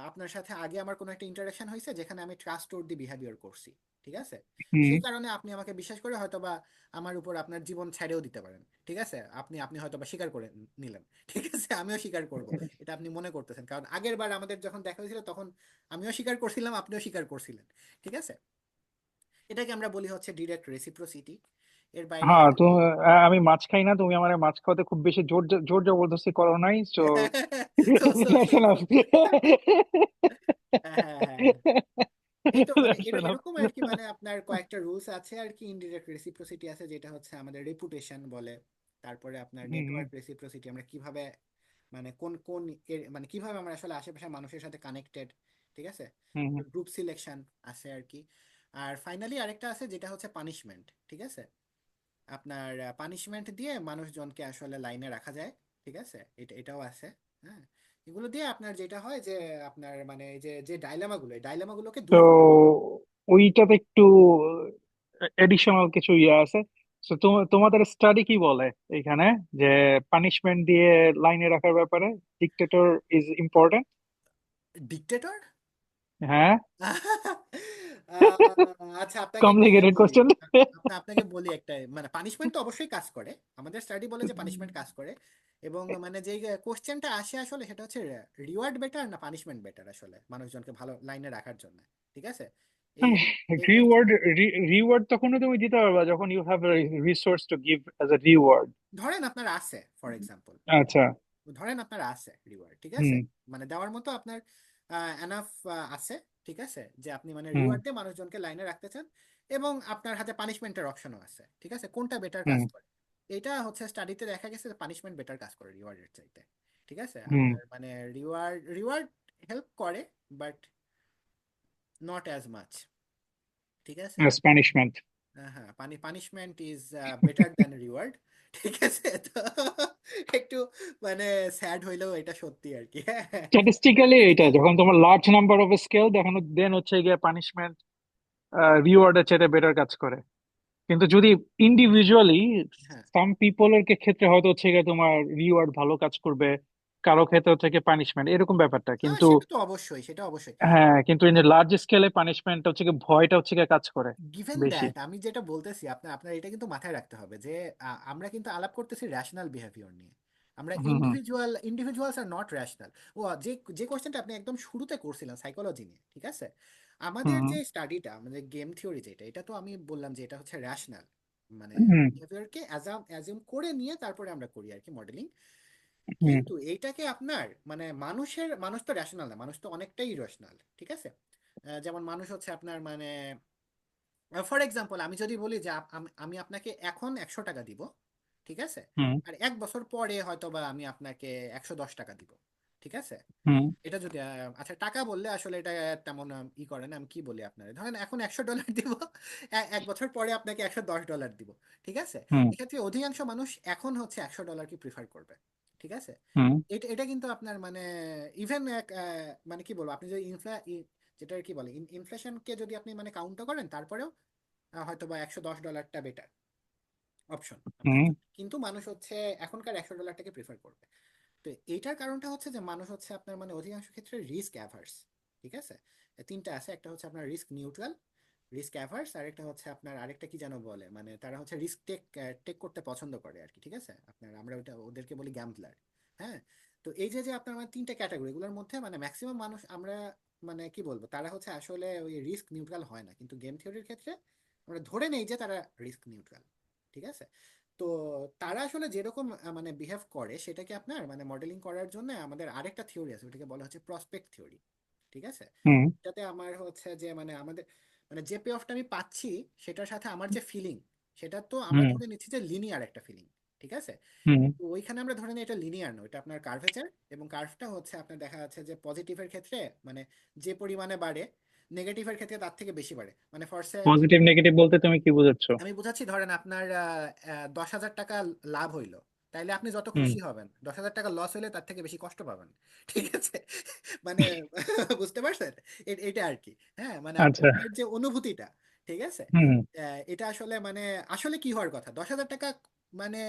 আপনার সাথে আগে আমার কোনো একটা ইন্টারাকশন হয়েছে যেখানে আমি ট্রাস্ট দি বিহেভিয়ার করছি, ঠিক আছে, হুম সেই কারণে আপনি আমাকে বিশ্বাস করে হয়তো বা আমার উপর আপনার জীবন ছেড়েও দিতে পারেন। ঠিক আছে? আপনি আপনি হয়তো বা স্বীকার করে নিলেন, ঠিক আছে, আমিও স্বীকার করব এটা আপনি মনে করতেছেন, কারণ আগের বার আমাদের যখন দেখা হয়েছিল তখন আমিও স্বীকার করছিলাম, আপনিও স্বীকার করছিলেন। ঠিক আছে? এটাকে আমরা বলি হচ্ছে ডিরেক্ট রেসিপ্রোসিটি। এর বাইরে হ্যাঁ, আছে তো আমি মাছ খাই না, তুমি আমার মাছ খাওয়াতে খুব বেশি জোর জোর জবরদস্তি করো নাই, তো so so that's so so enough. হ্যাঁ হ্যাঁ হ্যাঁ হ্যাঁ। এই তো মানে That's enough. এরকম আর কি, মানে আপনার কয়েকটা রুলস আছে আর কি। ইনডিরেক্ট রেসিপ্রোসিটি আছে যেটা হচ্ছে আমাদের রেপুটেশন বলে। তারপরে আপনার হুম হুম নেটওয়ার্ক রেসিপ্রোসিটি, আমরা কিভাবে মানে কোন কোন মানে কিভাবে আমরা আসলে আশেপাশের মানুষের সাথে কানেক্টেড। ঠিক আছে? হুম হুম। গ্রুপ সিলেকশন আছে আর কি। আর ফাইনালি আরেকটা আছে যেটা হচ্ছে পানিশমেন্ট। ঠিক আছে? আপনার পানিশমেন্ট দিয়ে মানুষজনকে আসলে লাইনে রাখা যায়। ঠিক আছে? এটাও আছে। হ্যাঁ, এগুলো দিয়ে আপনার যেটা হয় যে আপনার মানে এই যে যে ডাইলেমাগুলো, এই ডাইলেমাগুলোকে তো দূর করা যায়। ওইটাতে একটু এডিশনাল কিছু ইয়ে আছে। তো তোমাদের স্টাডি কি বলে এখানে, যে পানিশমেন্ট দিয়ে লাইনে রাখার ব্যাপারে ডিক্টেটর ইজ ইম্পর্টেন্ট? ডিকটেটর? হ্যাঁ। আচ্ছা, আপনাকে একটা ইয়ে কমপ্লিকেটেড বলি। কোশ্চেন। আপনাকে বলি একটা, মানে পানিশমেন্ট তো অবশ্যই কাজ করে, আমাদের স্টাডি বলে যে পানিশমেন্ট কাজ করে। এবং মানে যে কোশ্চেনটা আসে আসলে সেটা হচ্ছে রিওয়ার্ড বেটার না পানিশমেন্ট বেটার আসলে মানুষজনকে ভালো লাইনে রাখার জন্য। ঠিক আছে? এই এই কোশ্চেন, রিওয়ার্ড, রিওয়ার্ড তখনই তুমি দিতে পারবা যখন you have resource to give as a reward. ধরেন আপনার আছে ফর এক্সাম্পল, আচ্ছা। ধরেন আপনার আছে রিওয়ার্ড, ঠিক আছে, হুম মানে দেওয়ার মতো আপনার এনাফ আছে, ঠিক আছে, যে আপনি মানে হুম রিওয়ার্ড দিয়ে মানুষজনকে লাইনে রাখতে চান, এবং আপনার হাতে পানিশমেন্টের অপশনও আছে, ঠিক আছে, কোনটা বেটার কাজ হুম করে? এটা হচ্ছে স্টাডিতে দেখা গেছে পানিশমেন্ট বেটার কাজ করে রিওয়ার্ডের চাইতে। ঠিক আছে? হুম। আপনার মানে রিওয়ার্ড রিওয়ার্ড হেল্প করে, বাট নট অ্যাজ মাচ। ঠিক আছে? পানিশমেন্ট। হ্যাঁ, punishment is better than reward. ঠিক আছে, তো একটু মানে স্যাড হইলেও এটা সত্যি আর কি। হ্যাঁ, স্ট্যাটিস্টিক্যালি এটা যখন তোমার লার্জ নাম্বার অফ স্কেল দেখানো, দেন হচ্ছে গিয়ে পানিশমেন্ট রিওয়ার্ডের চেয়ে বেটার কাজ করে। কিন্তু যদি ইন্ডিভিজুয়ালি হ্যাঁ, সাম পিপলের ক্ষেত্রে হয়তো হচ্ছে গিয়ে তোমার রিওয়ার্ড ভালো কাজ করবে, কারো ক্ষেত্রে হচ্ছে গিয়ে পানিশমেন্ট এরকম ব্যাপারটা হ্যাঁ, কিন্তু। সেটা তো অবশ্যই, সেটা অবশ্যই। হ্যাঁ, কিন্তু এই যে লার্জ স্কেলে পানিশমেন্ট হচ্ছে গিয়ে ভয়টা হচ্ছে গিয়ে কাজ করে গিভেন বেশি। দ্যাট, আমি যেটা বলতেছি আপনার আপনার এটা কিন্তু মাথায় রাখতে হবে যে আমরা কিন্তু আলাপ করতেছি র্যাশনাল বিহেভিয়ার নিয়ে। আমরা হুম হুম ইন্ডিভিজুয়ালস আর নট র্যাশনাল। ও যে যে কোশ্চেনটা আপনি একদম শুরুতে করছিলেন সাইকোলজি নিয়ে, ঠিক আছে, আমাদের হুম যে স্টাডিটা আমাদের গেম থিওরি যেটা, এটা তো আমি বললাম যে এটা হচ্ছে র্যাশনাল, মানে হুম বিহেভিয়ারকে অ্যাজিউম করে নিয়ে তারপরে আমরা করি আর কি মডেলিং। হুম কিন্তু এইটাকে আপনার মানে মানুষ তো র্যাশনাল না, মানুষ তো অনেকটাই ইরেশনাল, ঠিক আছে। যেমন মানুষ হচ্ছে আপনার মানে ফর এক্সাম্পল আমি যদি বলি যে আমি আপনাকে এখন 100 টাকা দিব, ঠিক আছে, হুম আর 1 বছর পরে হয়তো বা আমি আপনাকে 110 টাকা দিব, ঠিক আছে। হুম এটা যদি আচ্ছা, টাকা বললে আসলে এটা তেমন ই করে না, আমি কি বলি আপনার, ধরেন এখন 100 ডলার দিব, 1 বছর পরে আপনাকে 110 ডলার দিব, ঠিক আছে। হুম এক্ষেত্রে অধিকাংশ মানুষ এখন হচ্ছে 100 ডলারকে প্রিফার করবে, ঠিক আছে। হুম এটা এটা কিন্তু আপনার মানে ইভেন মানে কি বলবো, আপনি যদি যেটা কি বলে ইনফ্লেশনকে যদি আপনি মানে কাউন্টও করেন, তারপরেও হয়তো বা 110 ডলারটা বেটার অপশন আপনার হুম জন্য, কিন্তু মানুষ হচ্ছে এখনকার 100 ডলারটাকে প্রিফার করবে। তো এইটার কারণটা হচ্ছে যে মানুষ হচ্ছে আপনার মানে অধিকাংশ ক্ষেত্রে রিস্ক অ্যাভার্স, ঠিক আছে। তিনটা আছে, একটা হচ্ছে আপনার রিস্ক নিউট্রাল, রিস্ক অ্যাভার্স, আর একটা হচ্ছে আপনার আরেকটা কি যেন বলে, মানে তারা হচ্ছে রিস্ক টেক টেক করতে পছন্দ করে আর কি, ঠিক আছে। আপনার আমরা ওটা ওদেরকে বলি গ্যাম্বলার। হ্যাঁ, তো এই যে যে আপনার মানে তিনটা ক্যাটাগরি, এগুলোর মধ্যে মানে ম্যাক্সিমাম মানুষ আমরা মানে কি বলবো, তারা হচ্ছে আসলে ওই রিস্ক নিউট্রাল হয় না, কিন্তু গেম থিওরির ক্ষেত্রে আমরা ধরে নেই যে তারা রিস্ক নিউট্রাল, ঠিক আছে। তো তারা আসলে যেরকম মানে বিহেভ করে সেটাকে আপনার মানে মডেলিং করার জন্য আমাদের আরেকটা থিওরি আছে, ওটাকে বলা হচ্ছে প্রসপেক্ট থিওরি, ঠিক আছে। হুম এটাতে আমার হচ্ছে যে মানে আমাদের মানে যে পে অফটা আমি পাচ্ছি সেটার সাথে আমার যে ফিলিং, সেটা তো আমরা হুম ধরে নিচ্ছি যে লিনিয়ার একটা ফিলিং, ঠিক আছে। হুম কিন্তু ওইখানে আমরা ধরে নিই এটা লিনিয়ার নয়, এটা আপনার কার্ভেচার, এবং কার্ভটা হচ্ছে আপনার দেখা যাচ্ছে যে পজিটিভের ক্ষেত্রে মানে যে পরিমাণে বাড়ে, নেগেটিভের ক্ষেত্রে তার থেকে বেশি বাড়ে। মানে ফরসে পজিটিভ নেগেটিভ বলতে তুমি কি বোঝাচ্ছ? আমি বুঝাচ্ছি, ধরেন আপনার 10,000 টাকা লাভ হইলো, তাইলে আপনি যত হুম খুশি হবেন, 10,000 টাকা লস হইলে তার থেকে বেশি কষ্ট পাবেন, ঠিক আছে। মানে বুঝতে পারছেন, এটা আর কি। হ্যাঁ, মানে আচ্ছা। আপনার যে অনুভূতিটা, ঠিক আছে, হুম এটা আসলে মানে আসলে কি হওয়ার কথা, 10,000 টাকা মানে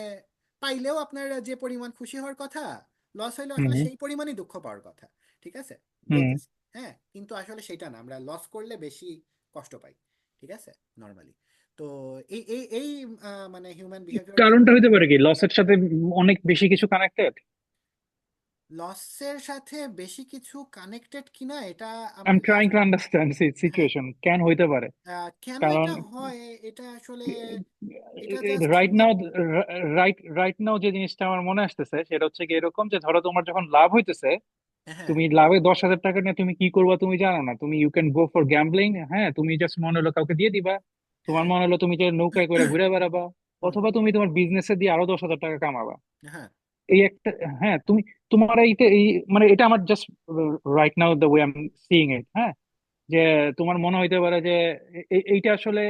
পাইলেও আপনার যে পরিমাণ খুশি হওয়ার কথা, লস হইলেও হুম আসলে সেই পরিমাণই দুঃখ পাওয়ার কথা, ঠিক আছে, হুম বলতেছি। হ্যাঁ, কিন্তু আসলে সেটা না, আমরা লস করলে বেশি কষ্ট পাই, ঠিক আছে, নর্মালি। তো এই মানে হিউম্যান বিহেভিয়ারটা কারণটা হইতে পারে কি লসের সাথে অনেক বেশি কিছু কানেক্টেড? লসের সাথে বেশি কিছু কানেক্টেড কিনা এটা আই এম আমি ট্রাইং জাস্ট, টু আন্ডারস্ট্যান্ড হ্যাঁ, সিচুয়েশন কেন হইতে পারে। কেন কারণ এটা হয় এটা আসলে, এটা জাস্ট রাইট হিউম্যান। নাও, রাইট নাও যে জিনিসটা আমার মনে আসতেছে সেটা হচ্ছে কি এরকম যে ধরো তোমার যখন লাভ হইতেছে, হ্যাঁ, তুমি লাভে 10,000 টাকা নিয়ে তুমি কি করবা তুমি জানো না, তুমি you can go for gambling. হ্যাঁ, তুমি জাস্ট মনে হলো কাউকে দিয়ে দিবা, তোমার হ্যাঁ, মনে হলো তুমি যে নৌকায় করে ঘুরে বেড়াবা, হুম, অথবা তুমি তোমার বিজনেসে দিয়ে আরো 10,000 টাকা কামাবা। হ্যাঁ, এই একটা, হ্যাঁ তুমি, তোমার এইটা এই মানে এটা আমার just right now the way I am seeing it. হ্যাঁ, যে তোমার মনে হইতে পারে যে এইটা আসলে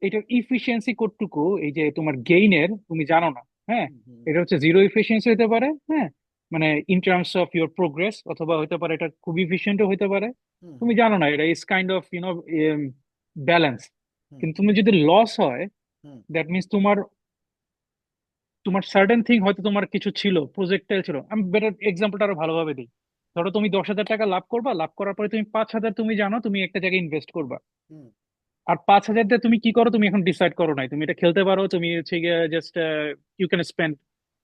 এটার ইফিসিয়েন্সি কতটুকু, এই যে তোমার গেইনের তুমি জানো না। হ্যাঁ, হুম, হুম, এটা হচ্ছে জিরো ইফিসিয়েন্সি হতে পারে। হ্যাঁ, মানে in terms of your progress, অথবা হতে পারে এটা খুব ইফিসিয়েন্টও হতে পারে। হুম, তুমি হুম, জানো না, এটা ইজ কাইন্ড অফ ব্যালেন্স। হুম, কিন্তু তুমি যদি লস হয়, হুম, দ্যাট মিনস তোমার তোমার সার্টেন থিং হয়তো তোমার কিছু ছিল, প্রজেক্টাইল ছিল। আমি বেটার এক্সাম্পলটা আরো ভালোভাবে দিই। ধরো তুমি 10,000 টাকা লাভ করবা, লাভ করার পরে তুমি 5,000 তুমি জানো তুমি একটা জায়গায় ইনভেস্ট করবা। হুম, আর 5,000 দিয়ে তুমি কি করো তুমি এখন ডিসাইড করো নাই, তুমি এটা খেলতে পারো, তুমি হচ্ছে গিয়ে just you can spend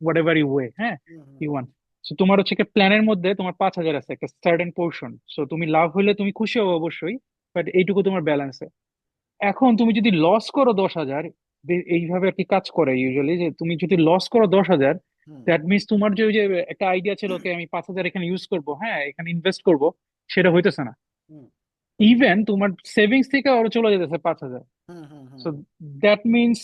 whatever you way. হ্যাঁ, hmm, hmm, you want. So তোমার হচ্ছে কি প্ল্যানের মধ্যে তোমার 5,000 আছে একটা সার্টেন পোর্শন, সো তুমি লাভ হইলে তুমি খুশি হবো অবশ্যই, বাট এইটুকু তোমার ব্যালেন্সে। এখন তুমি যদি লস করো 10,000, এইভাবে আর কি কাজ করে ইউজুয়ালি, যে তুমি যদি লস করো 10,000, হুম, দ্যাট মিনস তোমার যে ওই যে একটা আইডিয়া ছিল ওকে আমি 5,000 এখানে ইউজ করবো, হ্যাঁ এখানে ইনভেস্ট করবো, সেটা হইতেছে না। হুম, ইভেন তোমার সেভিংস থেকে আরো চলে যেতেছে 5,000। হুম, হুম, হুম, সো দ্যাট মিনস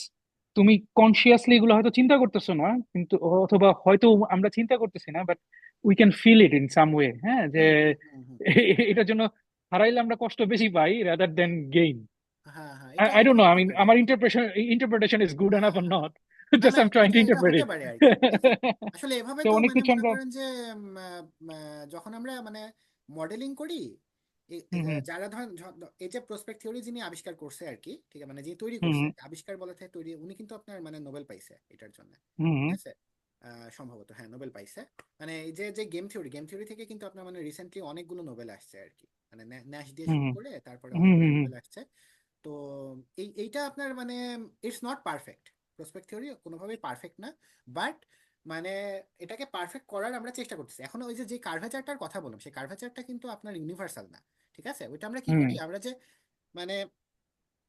তুমি কনসিয়াসলি এগুলো হয়তো চিন্তা করতেছো না, কিন্তু অথবা হয়তো আমরা চিন্তা করতেছি না, but we can feel it in some way. হ্যাঁ, যে হুম, হুম, হুম, হুম, এটার জন্য হারাইলে আমরা কষ্ট বেশি পাই রাদার দেন গেইন। হ্যাঁ হ্যাঁ, I, এটা I এটা don't know. I হতে mean, পারে। আমার interpretation is good হ্যাঁ enough or হ্যাঁ, not. না Just না, I'm trying এটা to এটা interpret হতে it. পারে আর কি, ঠিক আছে। আসলে এভাবে তো তো অনেক মানে কিছু মনে আমরা করেন যে যখন আমরা মানে মডেলিং করি, হুম হুম যারা ধরেন এই যে প্রসপেক্ট থিওরি যিনি আবিষ্কার করছে আর কি, ঠিক আছে, মানে যে তৈরি হুম করছে, আবিষ্কার বলা থেকে তৈরি, উনি কিন্তু আপনার মানে নোবেল পাইছে এটার জন্য, হুম ঠিক আছে। সম্ভবত হ্যাঁ নোবেল পাইছে। মানে এই যে যে গেম থিওরি থেকে কিন্তু আপনার মানে রিসেন্টলি অনেকগুলো নোবেল আসছে আর কি, মানে ন্যাশ দিয়ে হুম শুরু করে তারপরে হুম অনেকগুলো হুম হুম নোবেল আসছে। তো এইটা আপনার মানে it's not perfect, prospect theory কোনোভাবেই পারফেক্ট না, বাট মানে এটাকে পারফেক্ট করার আমরা চেষ্টা করতেছি। এখন ওই যে যে কার্ভেচারটার কথা বললাম, সেই কার্ভেচারটা কিন্তু আপনার ইউনিভার্সাল না, ঠিক আছে। ওইটা আমরা কি হুম করি, আমরা যে মানে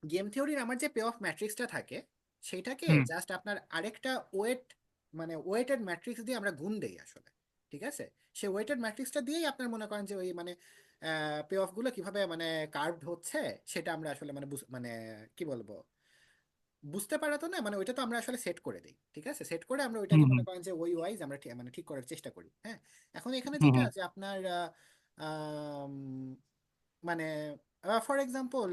গেম থিওরির আমার যে পে অফ ম্যাট্রিক্সটা থাকে, সেটাকে হুম জাস্ট আপনার আরেকটা ওয়েট, মানে ওয়েটেড ম্যাট্রিক্স দিয়ে আমরা গুণ দেই আসলে, ঠিক আছে। সেই ওয়েটেড ম্যাট্রিক্সটা দিয়েই আপনার মনে করেন যে ওই মানে পে অফ গুলো কিভাবে মানে কার্ভড হচ্ছে, সেটা আমরা আসলে মানে মানে কি বলবো, বুঝতে পারা তো না, মানে ওইটা তো আমরা আসলে সেট করে দিই, ঠিক আছে। সেট করে আমরা ওইটাকে হুম মনে হুম করেন যে ওই ওয়াইজ আমরা মানে ঠিক করার চেষ্টা করি, হ্যাঁ। এখন এখানে হুম যেটা হুম আছে আপনার আম, মানে ফর এক্সাম্পল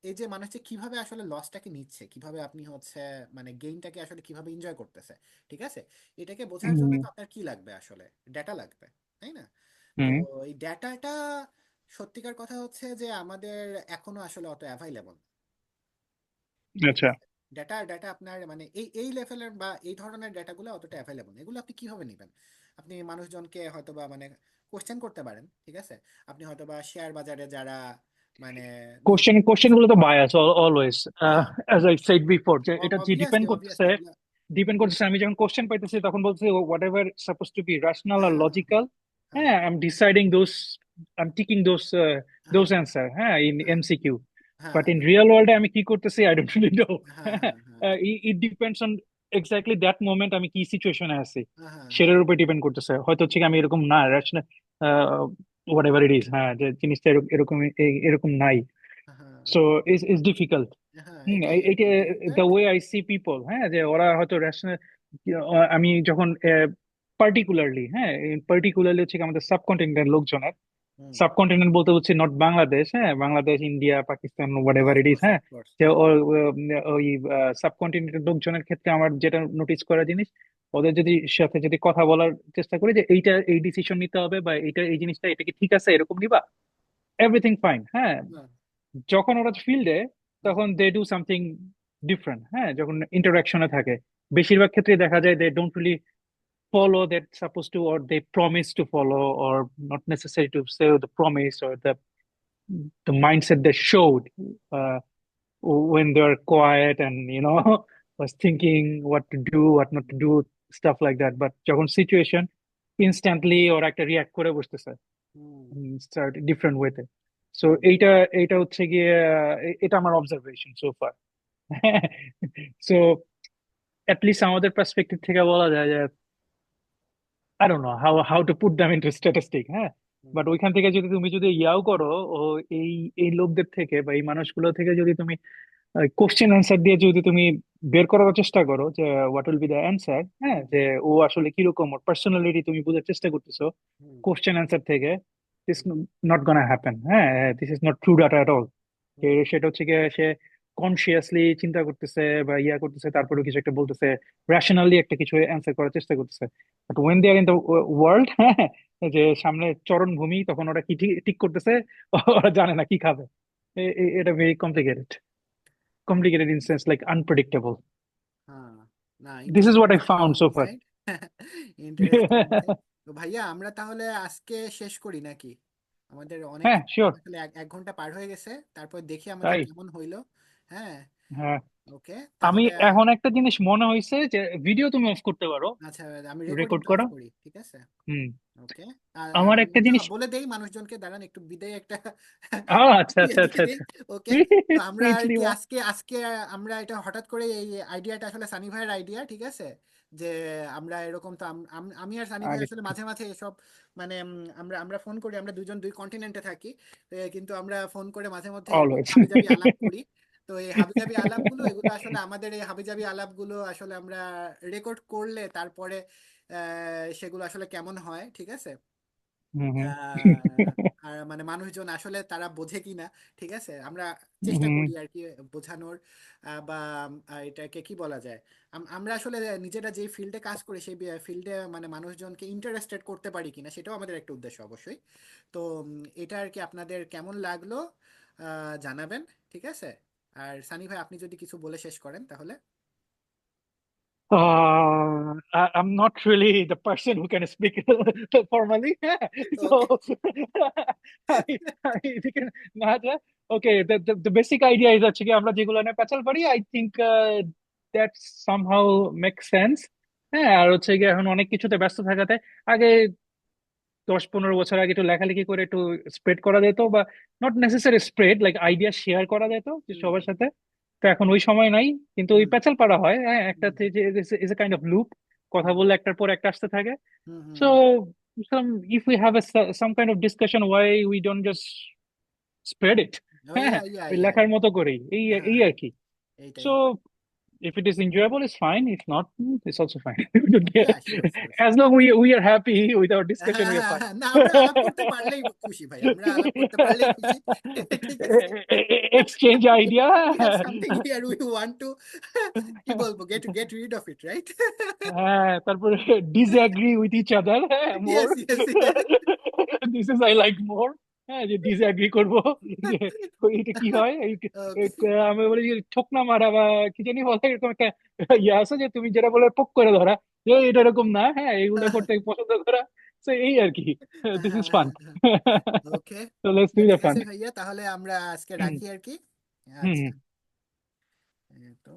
এই যে মানুষ যে কিভাবে আসলে লসটাকে নিচ্ছে, কিভাবে আপনি হচ্ছে মানে গেইনটাকে আসলে কিভাবে এনজয় করতেছে, ঠিক আছে, এটাকে বোঝার জন্য হুম তো আপনার কি লাগবে আসলে, ডেটা লাগবে, তাই না। তো হুম, এই ডেটাটা সত্যিকার কথা হচ্ছে যে আমাদের এখনো আসলে অত অ্যাভাইলেবল, ঠিক আচ্ছা। আছে। ডেটা ডেটা আপনার মানে এই এই লেভেলের বা এই ধরনের ডেটাগুলো অতটা অ্যাভেলেবল, এগুলো আপনি কিভাবে নেবেন। আপনি মানুষজনকে হয়তো বা মানে কোশ্চেন করতে পারেন, ঠিক আছে। আপনি হয়তো বা শেয়ার বাজারে যারা মানে নতুন কোশ্চেন গুলো তো বায়াস অলওয়েজ, হ্যাঁ, অ্যাজ আই সেড বিফোর, যে এটা যে অবভিয়াসলি ডিপেন্ড করতেছে, অবভিয়াসলি এগুলো আমি যখন কোশ্চেন পাইতেছি তখন বলছি whatever suppose to be rational আর হ্যাঁ হ্যাঁ লজিক্যাল, হ্যাঁ হ্যাঁ I am deciding those, I am ticking those হ্যাঁ অ্যান্সার, হ্যাঁ, ইন হ্যাঁ এমসিকিউ। হ্যাঁ বাট হ্যাঁ ইন রিয়েল ওয়ার্ল্ডে আমি কি করতেছি আই ডোন্ট রিয়েলি নো। হ্যাঁ হ্যাঁ হ্যাঁ it depends on exactly that moment আমি কি সিচুয়েশনে আছি হ্যাঁ হ্যাঁ হ্যাঁ সেটার উপর ডিপেন্ড করতেছে। হয়তো হচ্ছে কি আমি এরকম না rational, what ever it is, হ্যাঁ, যে জিনিসটা এরকম এরকম নাই। হ্যাঁ সো ইটস ডিফিকাল্ট। হ্যাঁ, হুম, এটাই আর এইটা কি the difficult. Way I C people, হ্যাঁ, যে ওরা হয়তো রেশনাল, আমি যখন পার্টিকুলারলি, হ্যাঁ, পার্টিকুলারলি হচ্ছে কি আমাদের সাবকন্টিনেন্টের লোকজনের, হুম, সাবকন্টিনেন্ট বলতে হচ্ছে নট বাংলাদেশ, হ্যাঁ, Bangladesh, India, Pakistan, what ever it is, of course হ্যাঁ, অফকোর্স, যে হ্যাঁ ওই সাবকন্টিনেন্টের লোকজনের ক্ষেত্রে আমার যেটা নোটিস করা জিনিস, ওদের যদি সাথে যদি কথা বলার চেষ্টা করি যে এইটা এই ডিসিশন নিতে হবে বা এইটা এই জিনিসটা এটা কি ঠিক আছে এরকম নিবা, এভরিথিং ফাইন, হ্যাঁ। হ্যাঁ যখন ওরা ফিল্ডে, হ্যাঁ তখন দে ডু সামথিং ডিফারেন্ট, হ্যাঁ, যখন ইন্টারাকশনে থাকে বেশিরভাগ ক্ষেত্রে দেখা যায় they don't really follow that supposed to, or they promise to follow, or not necessary to say the promise or the mindset they showed when they were quiet and was thinking what to do, what not to do, stuff like that. But যখন situation instantly ওরা একটা react করে বসতেছে হুম start different ওয়েতে। So হুম এইটা এইটা হচ্ছে গিয়ে এটা আমার observation so far. So at least আমাদের পার্সপেক্টিভ থেকে বলা যায় যে I don't know how to put them into statistic, হ্যাঁ। হুম বাট ওইখান থেকে যদি তুমি যদি ইয়াও করো, ও এই এই লোকদের থেকে বা এই মানুষগুলো থেকে যদি তুমি কোশ্চেন অ্যান্সার দিয়ে যদি তুমি বের করার চেষ্টা করো যে what will be the answer, হ্যাঁ, হুম যে ও আসলে কিরকম, ওর পার্সোনালিটি তুমি বোঝার চেষ্টা করতেছো হুম কোশ্চেন অ্যান্সার থেকে, this hmm not gonna happen, হ্যাঁ, this is not true data at all. Hmm সেটা হচ্ছে গিয়ে সে কনসিয়াসলি চিন্তা করতেছে বা ইয়া করতেছে, তারপরে কিছু একটা বলতেছে, রেশনালি একটা কিছু অ্যান্সার করার চেষ্টা করতেছে। But when they are in the world, হ্যাঁ, যে সামনে চরণভূমি, তখন ওরা কি ঠিক ঠিক করতেছে, ওরা জানে না কি খাবে। এটা very complicated, complicated in sense like unpredictable. হ্যাঁ, না This is what I interesting found so far. Insight, interesting insight. তো ভাইয়া আমরা তাহলে আজকে শেষ করি নাকি, আমাদের অনেক হ্যাঁ, শিওর। আসলে 1 ঘন্টা পার হয়ে গেছে, তারপর দেখি আমাদের তাই, কেমন হইলো। হ্যাঁ, হ্যাঁ। ওকে আমি তাহলে এখন একটা জিনিস মনে হয়েছে যে ভিডিও তুমি অফ করতে পারো, আচ্ছা, আমি রেকর্ড রেকর্ডিংটা অফ করা। করি, ঠিক আছে। হুম। ওকে, আমার একটা না জিনিস, বলে দেই মানুষজনকে, দাঁড়ান একটু বিদায় একটা আচ্ছা ইয়ে আচ্ছা দিয়ে আচ্ছা দেই। আচ্ছা। ওকে, তো আমরা আর সুইটলি কি বা। আজকে আজকে আমরা এটা হঠাৎ করে এই আইডিয়াটা আসলে সানি ভাইয়ের আইডিয়া, ঠিক আছে। যে আমরা এরকম তো আমি আর সানি ভাই আগে আসলে মাঝে মাঝে এসব মানে আমরা আমরা ফোন করি, আমরা দুজন দুই কন্টিনেন্টে থাকি, কিন্তু আমরা ফোন করে মাঝে মধ্যে এরকম অলওয়েজ। হাবিজাবি আলাপ করি। তো এই হাবিজাবি আলাপগুলো, এগুলো আসলে আমাদের এই হাবিজাবি আলাপগুলো আসলে আমরা রেকর্ড করলে তারপরে সেগুলো আসলে কেমন হয়, ঠিক আছে। হুম হুম। আহ, আর মানে মানুষজন আসলে তারা বোঝে কিনা, ঠিক আছে, আমরা চেষ্টা হুম। করি আর কি বোঝানোর, বা এটাকে কি বলা যায়, আমরা আসলে নিজেরা যে ফিল্ডে কাজ করি সেই ফিল্ডে মানে মানুষজনকে ইন্টারেস্টেড করতে পারি কিনা সেটাও আমাদের একটা উদ্দেশ্য অবশ্যই। তো এটা আর কি আপনাদের কেমন লাগলো জানাবেন, ঠিক আছে। আর সানি ভাই, আপনি যদি কিছু বলে শেষ করেন তাহলে। I'm not really the person who can speak formally. Okay. So I think not. Okay, the basic idea is হচ্ছে কি আমরা যেগুলো নিয়ে পেঁচাল পারি, I think that somehow makes sense. হ্যাঁ, আর হচ্ছে গিয়ে এখন অনেক কিছুতে ব্যস্ত থাকাতে আগে 10-15 বছর আগে একটু লেখালেখি করে একটু স্প্রেড করা যেত, বা not necessary spread, like idea share করা যেত যে হুম সবার হুম সাথে। তো এখন ওই সময় নাই, কিন্তু ওই হুম প্যাচাল পাড়া হয়, হ্যাঁ, একটা hmm is a kind of loop, কথা হুম বললে একটার পর একটা আসতে থাকে। Hmm hmm so hmm. if we have some kind of discussion, why we don't just spread it? ও হ্যাঁ, ইয়া ইয়া ওই ইয়া লেখার মতো করেই এই হ্যাঁ এই আর হ্যাঁ, কি। এইটাই। So if it is enjoyable, it's fine. If not, it's also fine. We don't care. Yeah sure sure As sure. long we are happy with our discussion, হ্যাঁ we are হ্যাঁ fine. হ্যাঁ, না আমরা আলাপ করতে পারলেই খুশি ভাই, আমরা আলাপ করতে পারলেই খুশি। ঠিক আছে। Exchange We have idea. something here we want to কি বলবো, get rid of it, right? হ্যাঁ, তারপরে disagree with each other, হ্যাঁ, more. Yes, yes, yes. This is I like more. হ্যাঁ, যে disagree করবো, যে এটা কি হয়, Okay. আমি বলি যে ঠোকনা মারা বা কি জানি বলে, এরকম একটা ইয়ে আছে যে তুমি যেটা বলে পোক করে ধরা, যে এটা এরকম না, হ্যাঁ, এগুলো করতে পছন্দ করা। তো এই আর কি, this is fun. Okay. So let's do the ঠিক fun. আছে ভাইয়া, তাহলে আমরা আজকে হুম রাখি আর কি। হুম। আচ্ছা। এই তো।